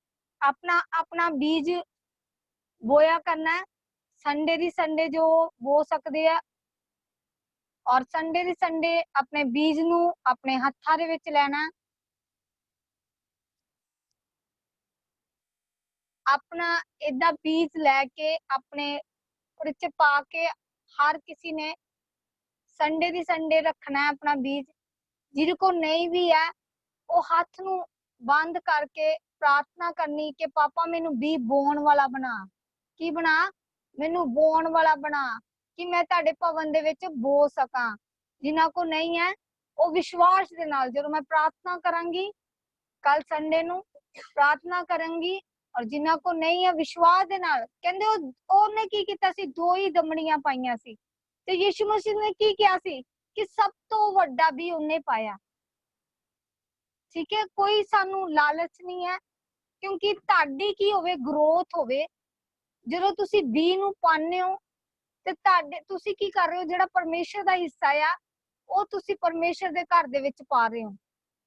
ਆਪਣਾ ਆਪਣਾ ਬੀਜ ਬੋਇਆ ਕਰਨਾ ਹੈ। ਸੰਡੇ ਦੀ ਸੰਡੇ ਜੋ ਬੋ ਸਕਦੇ ਆ, ਔਰ ਸੰਡੇ ਦੀ ਸੰਡੇ ਆਪਣੇ ਬੀਜ ਨੂੰ ਆਪਣੇ ਹੱਥਾਂ ਦੇ ਵਿੱਚ ਲੈਣਾ। ਆਪਣਾ ਏਦਾਂ ਬੀਜ ਲੈ ਕੇ ਆਪਣੇ ਉਹਦੇ ਚ ਪਾ ਕੇ ਹਰ ਕਿਸੇ ਨੇ ਸੰਡੇ ਦੀ ਸੰਡੇ ਰੱਖਣਾ ਹੈ ਆਪਣਾ ਬੀਜ। ਜਿਹਦੇ ਕੋਲ ਨਹੀਂ ਵੀ ਹੈ ਉਹ ਹੱਥ ਨੂੰ ਬੰਦ ਕਰਕੇ ਪ੍ਰਾਰਥਨਾ ਕਰਨੀ ਕਿ ਪਾਪਾ ਮੈਨੂੰ ਬੀਜ ਬੋਣ ਵਾਲਾ ਬਣਾ। ਕੀ ਬਣਾ? ਮੈਨੂੰ ਬੋਣ ਵਾਲਾ ਬਣਾ, ਕਿ ਮੈਂ ਤੁਹਾਡੇ ਭਵਨ ਦੇ ਵਿੱਚ ਬੋ ਸਕਾਂ। ਜਿਨ੍ਹਾਂ ਕੋ ਨਹੀਂ ਹੈ ਉਹ ਵਿਸ਼ਵਾਸ ਦੇ ਨਾਲ, ਜਦੋਂ ਮੈਂ ਪ੍ਰਾਰਥਨਾ ਕਰਾਂਗੀ ਕੱਲ ਸੰਡੇ ਨੂੰ ਪ੍ਰਾਰਥਨਾ ਕਰਾਂਗੀ, ਔਰ ਜਿਨ੍ਹਾਂ ਕੋ ਨਹੀਂ ਹੈ ਵਿਸ਼ਵਾਸ ਦੇ ਨਾਲ, ਕਹਿੰਦੇ ਉਹਨੇ ਕੀ ਕੀਤਾ ਸੀ, 2 ਹੀ ਦਮੜੀਆਂ ਪਾਈਆਂ ਸੀ ਤੇ ਯਿਸੂ ਮਸੀਹ ਨੇ ਕੀ ਕਿਹਾ ਸੀ ਕਿ ਸਭ ਤੋਂ ਵੱਡਾ ਵੀ ਉਹਨੇ ਪਾਇਆ। ਠੀਕ ਹੈ, ਕੋਈ ਸਾਨੂੰ ਲਾਲਚ ਨਹੀਂ ਹੈ, ਕਿਉਂਕਿ ਤੁਹਾਡੀ ਕੀ ਹੋਵੇ, ਗਰੋਥ ਹੋਵੇ। ਜਦੋਂ ਤੁਸੀਂ ਬੀ ਨੂੰ ਪਾਉਂਦੇ ਹੋ ਤੇ ਤੁਸੀਂ ਕੀ ਕਰ ਰਹੇ ਹੋ, ਜਿਹੜਾ ਪਰਮੇਸ਼ਰ ਦਾ ਹਿੱਸਾ ਆ ਉਹ ਤੁਸੀਂ ਪਰਮੇਸ਼ਰ ਦੇ ਘਰ ਦੇ ਵਿੱਚ ਪਾ ਰਹੇ ਹੋ।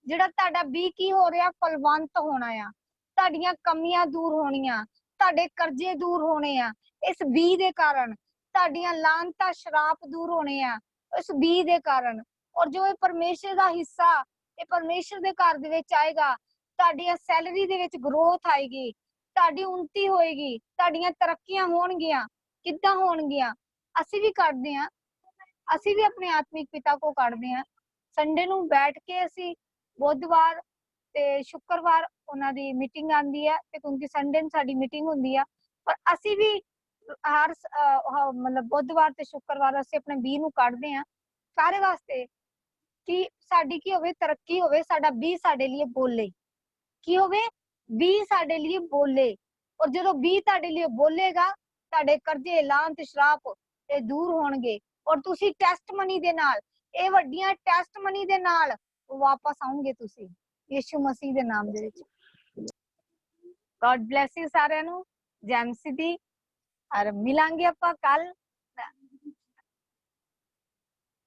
ਜਿਹੜਾ ਤੁਹਾਡਾ ਬੀ ਕੀ ਹੋ ਰਿਹਾ, ਫਲਵੰਤ ਹੋਣਾ ਆ, ਤੁਹਾਡੀਆਂ ਕਮੀਆਂ ਦੂਰ ਹੋਣੀਆਂ, ਤੁਹਾਡੇ ਕਰਜ਼ੇ ਦੂਰ ਹੋਣੇ ਆ ਇਸ ਬੀ ਦੇ ਕਾਰਨ, ਤੁਹਾਡੀਆਂ ਲਾਨਤਾਂ ਸ਼ਰਾਪ ਦੂਰ ਹੋਣੇ ਆ ਇਸ ਬੀ ਦੇ ਕਾਰਨ। ਔਰ ਜੋ ਇਹ ਪਰਮੇਸ਼ਰ ਦਾ ਹਿੱਸਾ ਇਹ ਪਰਮੇਸ਼ਰ ਦੇ ਘਰ ਦੇ ਵਿੱਚ ਆਏਗਾ, ਤੁਹਾਡੀਆਂ ਸੈਲਰੀ ਦੇ ਵਿੱਚ ਗਰੋਥ ਆਏਗੀ, ਤੁਹਾਡੀ ਉન્નਤੀ ਹੋਏਗੀ, ਤੁਹਾਡੀਆਂ ਤਰੱਕੀਆਂ ਹੋਣਗੀਆਂ। ਕਿੱਦਾਂ ਹੋਣਗੀਆਂ? ਅਸੀਂ ਵੀ ਕਰਦੇ ਹਾਂ, ਅਸੀਂ ਵੀ ਆਪਣੇ ਆਤਮਿਕ ਪਿਤਾ ਕੋ ਕਰਦੇ ਹਾਂ। ਸੰਡੇ ਨੂੰ ਬੈਠ ਕੇ ਅਸੀਂ ਬੁੱਧਵਾਰ ਤੇ ਸ਼ੁੱਕਰਵਾਰ ਉਹਨਾਂ ਦੀ ਮੀਟਿੰਗ ਆਂਦੀ ਹੈ, ਤੇ ਕਿਉਂਕਿ ਸੰਡੇ ਨੂੰ ਸਾਡੀ ਮੀਟਿੰਗ ਹੁੰਦੀ ਆ, ਪਰ ਅਸੀਂ ਵੀ ਹਰ ਮਤਲਬ ਬੁੱਧਵਾਰ ਤੇ ਸ਼ੁੱਕਰਵਾਰ ਅਸੀਂ ਆਪਣੇ ਬੀ ਨੂੰ ਕੱਢਦੇ ਹਾਂ ਸਾਰੇ ਵਾਸਤੇ, ਕਿ ਸਾਡੀ ਕੀ ਹੋਵੇ, ਤਰੱਕੀ ਹੋਵੇ, ਸਾਡਾ ਬੀ ਸਾਡੇ ਲਈ ਬੋਲੇ। ਕੀ ਹੋਵੇ? ਬੀ ਸਾਡੇ ਲਈ ਬੋਲੇ। ਔਰ ਜਦੋਂ ਬੀ ਤੁਹਾਡੇ ਲਈ ਬੋਲੇਗਾ, ਤੁਹਾਡੇ ਕਰਜ਼ੇ ਲਾਂਤ ਸ਼ਰਾਪ ਇਹ ਦੂਰ ਹੋਣਗੇ, ਔਰ ਤੁਸੀਂ ਟੈਸਟਮਨੀ ਦੇ ਨਾਲ, ਇਹ ਵੱਡੀਆਂ ਟੈਸਟਮਨੀ ਦੇ ਨਾਲ ਵਾਪਸ ਆਉਂਗੇ ਤੁਸੀਂ ਯਿਸੂ ਮਸੀਹ ਦੇ ਨਾਮ ਦੇ ਵਿੱਚ। ਗॉड ਬlesਸ ਯੂ ਸਾਰਿਆਂ ਨੂੰ, ਜੈ ਮਸੀਹ ਦੀ। ਔਰ ਮਿਲਾਂਗੇ ਆਪਾਂ ਕੱਲ,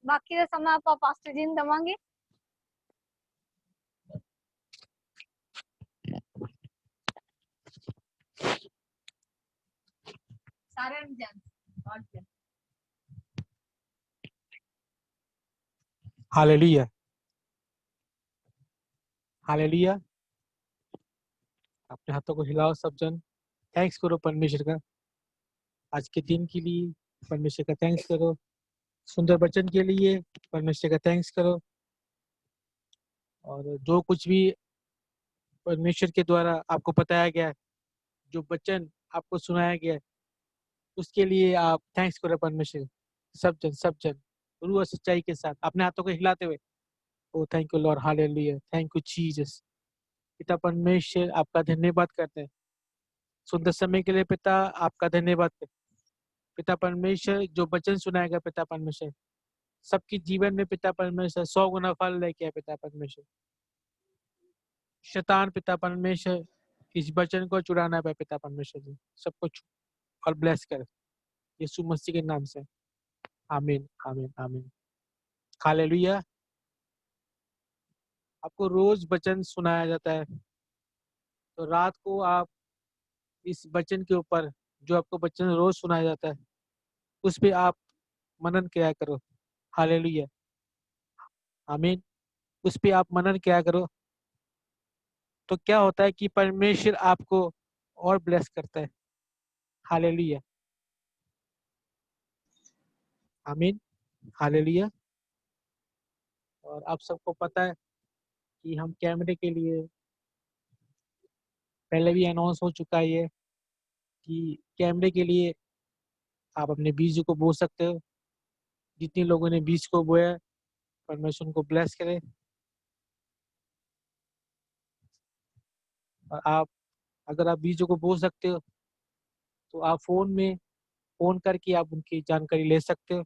ਬਾਕੀ ਦਾ ਸਮਾਂ ਆਪਾਂ ਪਾਸਟਰ ਜੀ ਨੂੰ ਦੇਵਾਂਗੇ। ਸਾਰਿਆਂ ਨੂੰ ਜੈ ਮਸੀਹ। God bless. Hallelujah, hallelujah. अपने हाथों को हिलाओ सब जन, थैंक्स करो परमेश्वर का आज के दिन के लिए, परमेश्वर का थैंक्स करो, सुंदर वचन के लिए परमेश्वर का थैंक्स करो। और जो कुछ भी परमेश्वर के द्वारा आपको बताया गया है, जो वचन आपको सुनाया गया है, उसके लिए आप थैंक्स करो परमेश्वर। सब जन रूह और सच्चाई के साथ अपने हाथों को हिलाते हुए, oh thank you Lord, hallelujah, thank you Jesus. पिता परमेश्वर आपका धन्यवाद करते हैं सुंदर समय के लिए। पिता आपका धन्यवाद करते, पिता परमेश्वर जो वचन सुनाएगा पिता परमेश्वर सबके जीवन में पिता परमेश्वर 100 गुना फल लेके आए पिता परमेश्वर। शैतान पिता परमेश्वर इस वचन को चुराना है पिता परमेश्वर जी, सब कुछ और ब्लेस कर यीशु मसीह के नाम से। आमीन आमीन आमीन। हालेलुया। आपको रोज वचन सुनाया जाता है, तो रात को आप इस वचन के ऊपर, जो आपको वचन रोज सुनाया जाता है, उस पे आप मनन किया करो। हालेलुया आमीन। उस पे आप मनन किया करो, तो क्या होता है कि परमेश्वर आपको और ब्लेस करता है। हालेलुया आमीन हालेलुया। और आप सबको पता है कि हम कैमरे के लिए पहले भी अनाउंस हो चुका है ये, कि कैमरे के लिए आप अपने बीज को बो सकते हो। जितने लोगों ने बीज को बोया, परमेश्वर उनको ब्लेस करे। और आप अगर आप बीजों को बो सकते हो, तो आप फोन करके आप उनकी जानकारी ले सकते हो।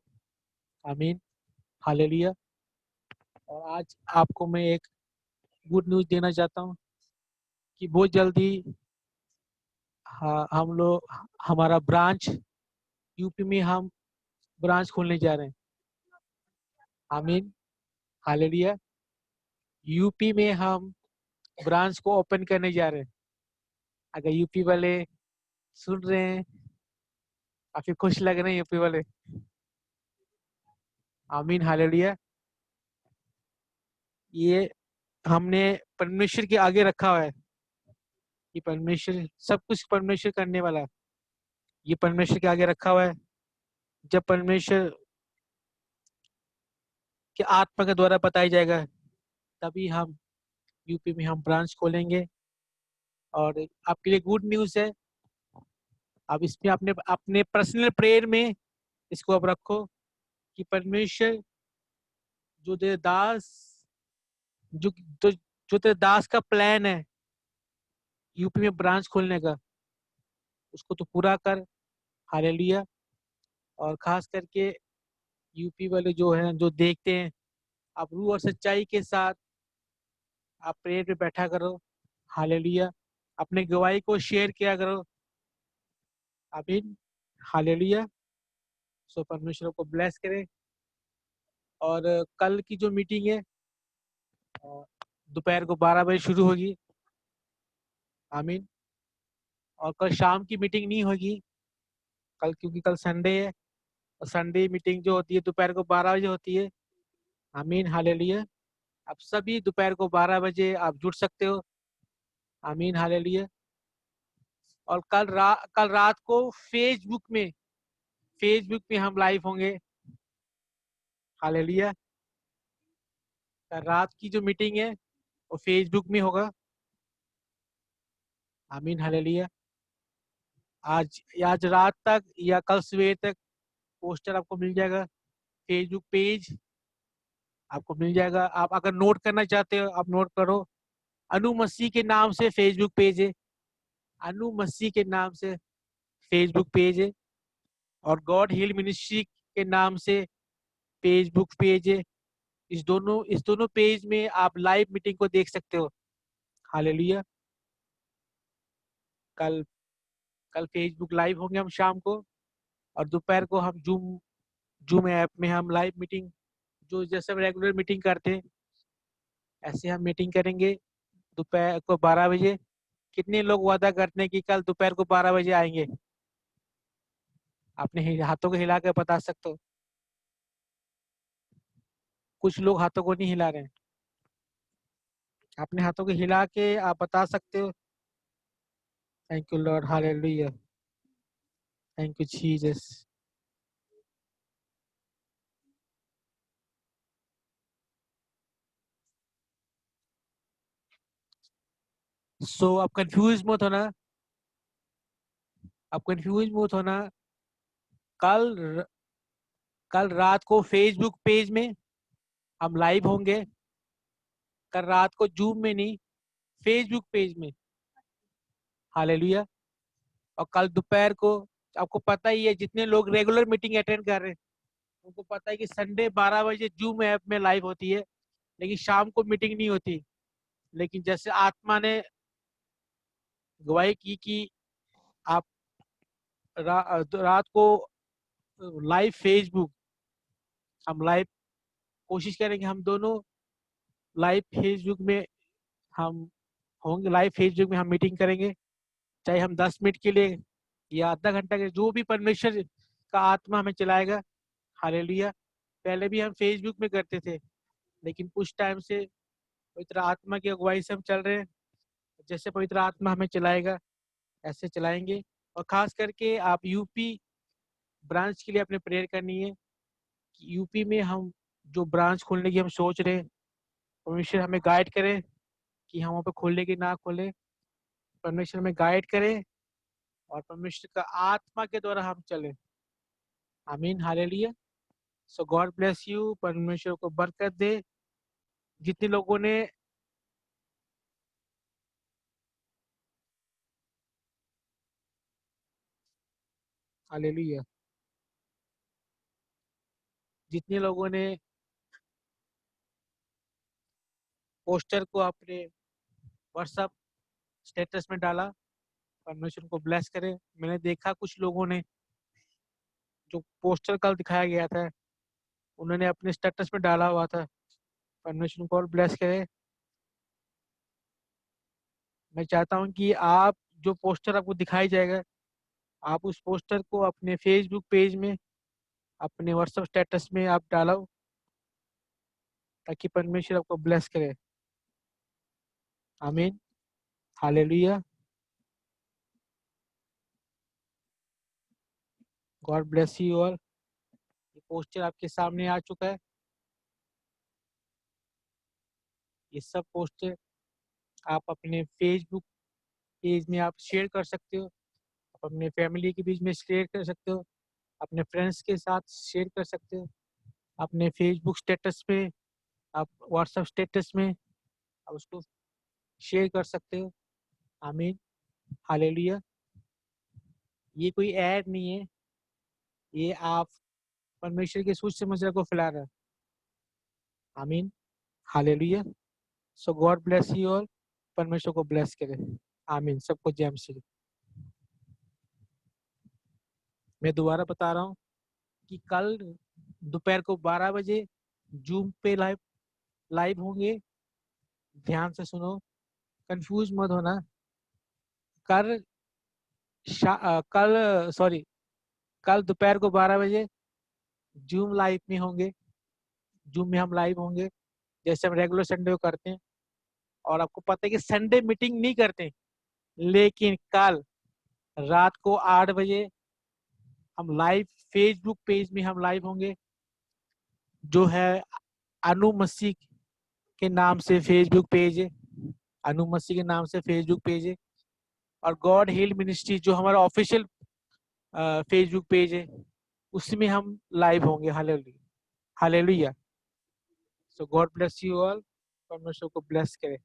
आमीन हालेलुया। और आज आपको मैं एक गुड न्यूज़ देना चाहता हूँ कि बहुत जल्दी हम लोग हमारा ब्रांच यूपी में हम ब्रांच खोलने जा रहे हैं। आमीन हालेलुया। यूपी में हम ब्रांच को ओपन करने जा रहे हैं। अगर यूपी वाले सुन रहे हैं, काफी खुश लग रहे हैं यूपी वाले। आमीन हालेलुया। ये हमने परमेश्वर के आगे रखा हुआ है कि परमेश्वर सब कुछ परमेश्वर करने वाला है। ये परमेश्वर के आगे रखा हुआ है। जब परमेश्वर के आत्मा के द्वारा बताया जाएगा, तभी हम यूपी में हम ब्रांच खोलेंगे। और आपके लिए गुड न्यूज़ है, आप इसमें अपने अपने पर्सनल प्रेयर में इसको अब रखो कि परमेश्वर जो तेरे दास जो तेरे दास का प्लान है यूपी में ब्रांच खोलने का, उसको तो पूरा कर। हालेलुया। और खास करके यूपी वाले जो हैं, जो देखते हैं, आप रूह और सच्चाई के साथ आप प्रेयर पे बैठा करो। हालेलुया। अपने गवाही को शेयर किया करो। आमीन हालेलुया। सो परमेश्वर को ब्लेस करें। और कल की जो मीटिंग है दोपहर को 12 बजे शुरू होगी। आमीन। और कल शाम की मीटिंग नहीं होगी कल, क्योंकि कल संडे है, और संडे मीटिंग जो होती है दोपहर को 12 बजे होती है। आमीन हालेलुया। आप सभी दोपहर को 12 बजे आप जुड़ सकते हो। आमीन हालेलुया। और कल रात को फेसबुक में हम लाइव होंगे। हालेलुया। कल रात की जो मीटिंग है वो फेसबुक में होगा। आमीन हालेलुया। आज रात तक या कल सवेर तक पोस्टर आपको मिल जाएगा, फेसबुक पेज आपको मिल जाएगा। आप अगर नोट करना चाहते हो आप नोट करो। अनु मसीह के नाम से फेसबुक पेज है। अनु मसीह के नाम से फेसबुक पेज है। और गॉड हील मिनिस्ट्री के नाम से फेसबुक पेज है। इस दोनों पेज में आप लाइव मीटिंग को देख सकते हो। हालेलुया। कल फेसबुक लाइव होंगे हम शाम को, और दोपहर को हम जूम ऐप में हम लाइव मीटिंग, जो जैसे रेगुलर मीटिंग करते हैं ऐसे हम मीटिंग करेंगे दोपहर को 12 बजे। कितने लोग वादा करते हैं कि कल दोपहर को 12 बजे आएंगे? अपने हाथों को हिला कर बता सकते हो। कुछ लोग हाथों को नहीं हिला रहे हैं। अपने हाथों को हिला के आप बता सकते हो। Thank you Lord hallelujah. Thank you Jesus. So आप कंफ्यूज मत होना। कल कल रात को फेसबुक पेज में हम लाइव होंगे। कल रात को जूम में नहीं, फेसबुक पेज में। हालेलुया। और कल दोपहर को आपको पता ही है, जितने लोग रेगुलर मीटिंग अटेंड कर रहे हैं उनको पता है कि संडे 12 बजे जूम ऐप में लाइव होती है, लेकिन शाम को मीटिंग नहीं होती। लेकिन जैसे आत्मा ने गवाही की कि आप रात को लाइव फेसबुक, हम लाइव कोशिश करेंगे, हम दोनों लाइव फेसबुक में हम होंगे, लाइव फेसबुक में हम मीटिंग करेंगे, चाहे हम 10 मिनट के लिए या आधा घंटा के, जो भी परमेश्वर का आत्मा हमें चलाएगा। हालेलुया। पहले भी हम फेसबुक में करते थे, लेकिन कुछ टाइम से पवित्र आत्मा की अगुवाई से हम चल रहे हैं। जैसे पवित्र आत्मा हमें चलाएगा ऐसे चलाएंगे। और खास करके आप यूपी ब्रांच के लिए अपने प्रेयर करनी है कि यूपी में हम जो ब्रांच खोलने की हम सोच रहे हैं, परमेश्वर हमें गाइड करे कि हम वहाँ पे खोले कि ना खोले। परमेश्वर हमें गाइड करे और परमेश्वर का आत्मा के द्वारा हम चले। आमीन, hallelujah. So God bless you, परमेश्वर को बरकत दे। जितने लोगों ने हालेलुया, जितने लोगों ने पोस्टर को अपने व्हाट्सएप स्टेटस में डाला, परमेश्वर को ब्लेस करे। मैंने देखा कुछ लोगों ने जो पोस्टर कल दिखाया गया था, उन्होंने अपने स्टेटस में डाला हुआ था। परमेश्वर को ब्लेस करे। मैं चाहता हूं कि आप जो पोस्टर आपको दिखाई जाएगा, आप उस पोस्टर को अपने फेसबुक पेज में, अपने व्हाट्सएप स्टेटस में आप डालो, ताकि परमेश्वर आपको ब्लेस करे। आमीन, hallelujah. God bless you all. ये पोस्टर आपके सामने आ चुका है। ये सब पोस्टर आप अपने फेसबुक पेज में आप शेयर कर सकते हो, आप अपने फैमिली के बीच में शेयर कर सकते हो, अपने फ्रेंड्स के साथ शेयर कर सकते हो, अपने फेसबुक स्टेटस पे, आप व्हाट्सएप स्टेटस में आप उसको शेयर कर सकते हो। आमीन, हालेलुया। ये कोई ऐड नहीं है, ये आप परमेश्वर के सुसमाचार को फैला रहे हैं। आमीन, hallelujah. So God bless you all, परमेश्वर को ब्लेस करे। आमीन, सबको जय मसीह। मैं दोबारा बता रहा हूँ कि कल दोपहर को 12 बजे जूम पे लाइव होंगे। ध्यान से सुनो, कंफ्यूज मत होना। कल कल दोपहर को 12 बजे जूम लाइव में होंगे। जूम में हम लाइव होंगे जैसे हम रेगुलर संडे को करते हैं। और आपको पता है कि संडे मीटिंग नहीं करते, लेकिन कल रात को 8 बजे हम लाइव फेसबुक पेज में हम लाइव होंगे, जो है अनु मसीह के नाम से फेसबुक पेज है। अनु मसीह के नाम से फेसबुक पेज है। और गॉड हील मिनिस्ट्री जो हमारा ऑफिशियल फेसबुक पेज है, उसमें हम लाइव होंगे। Hallelujah, hallelujah. So God bless you all, परमेश्वर को ब्लेस करे।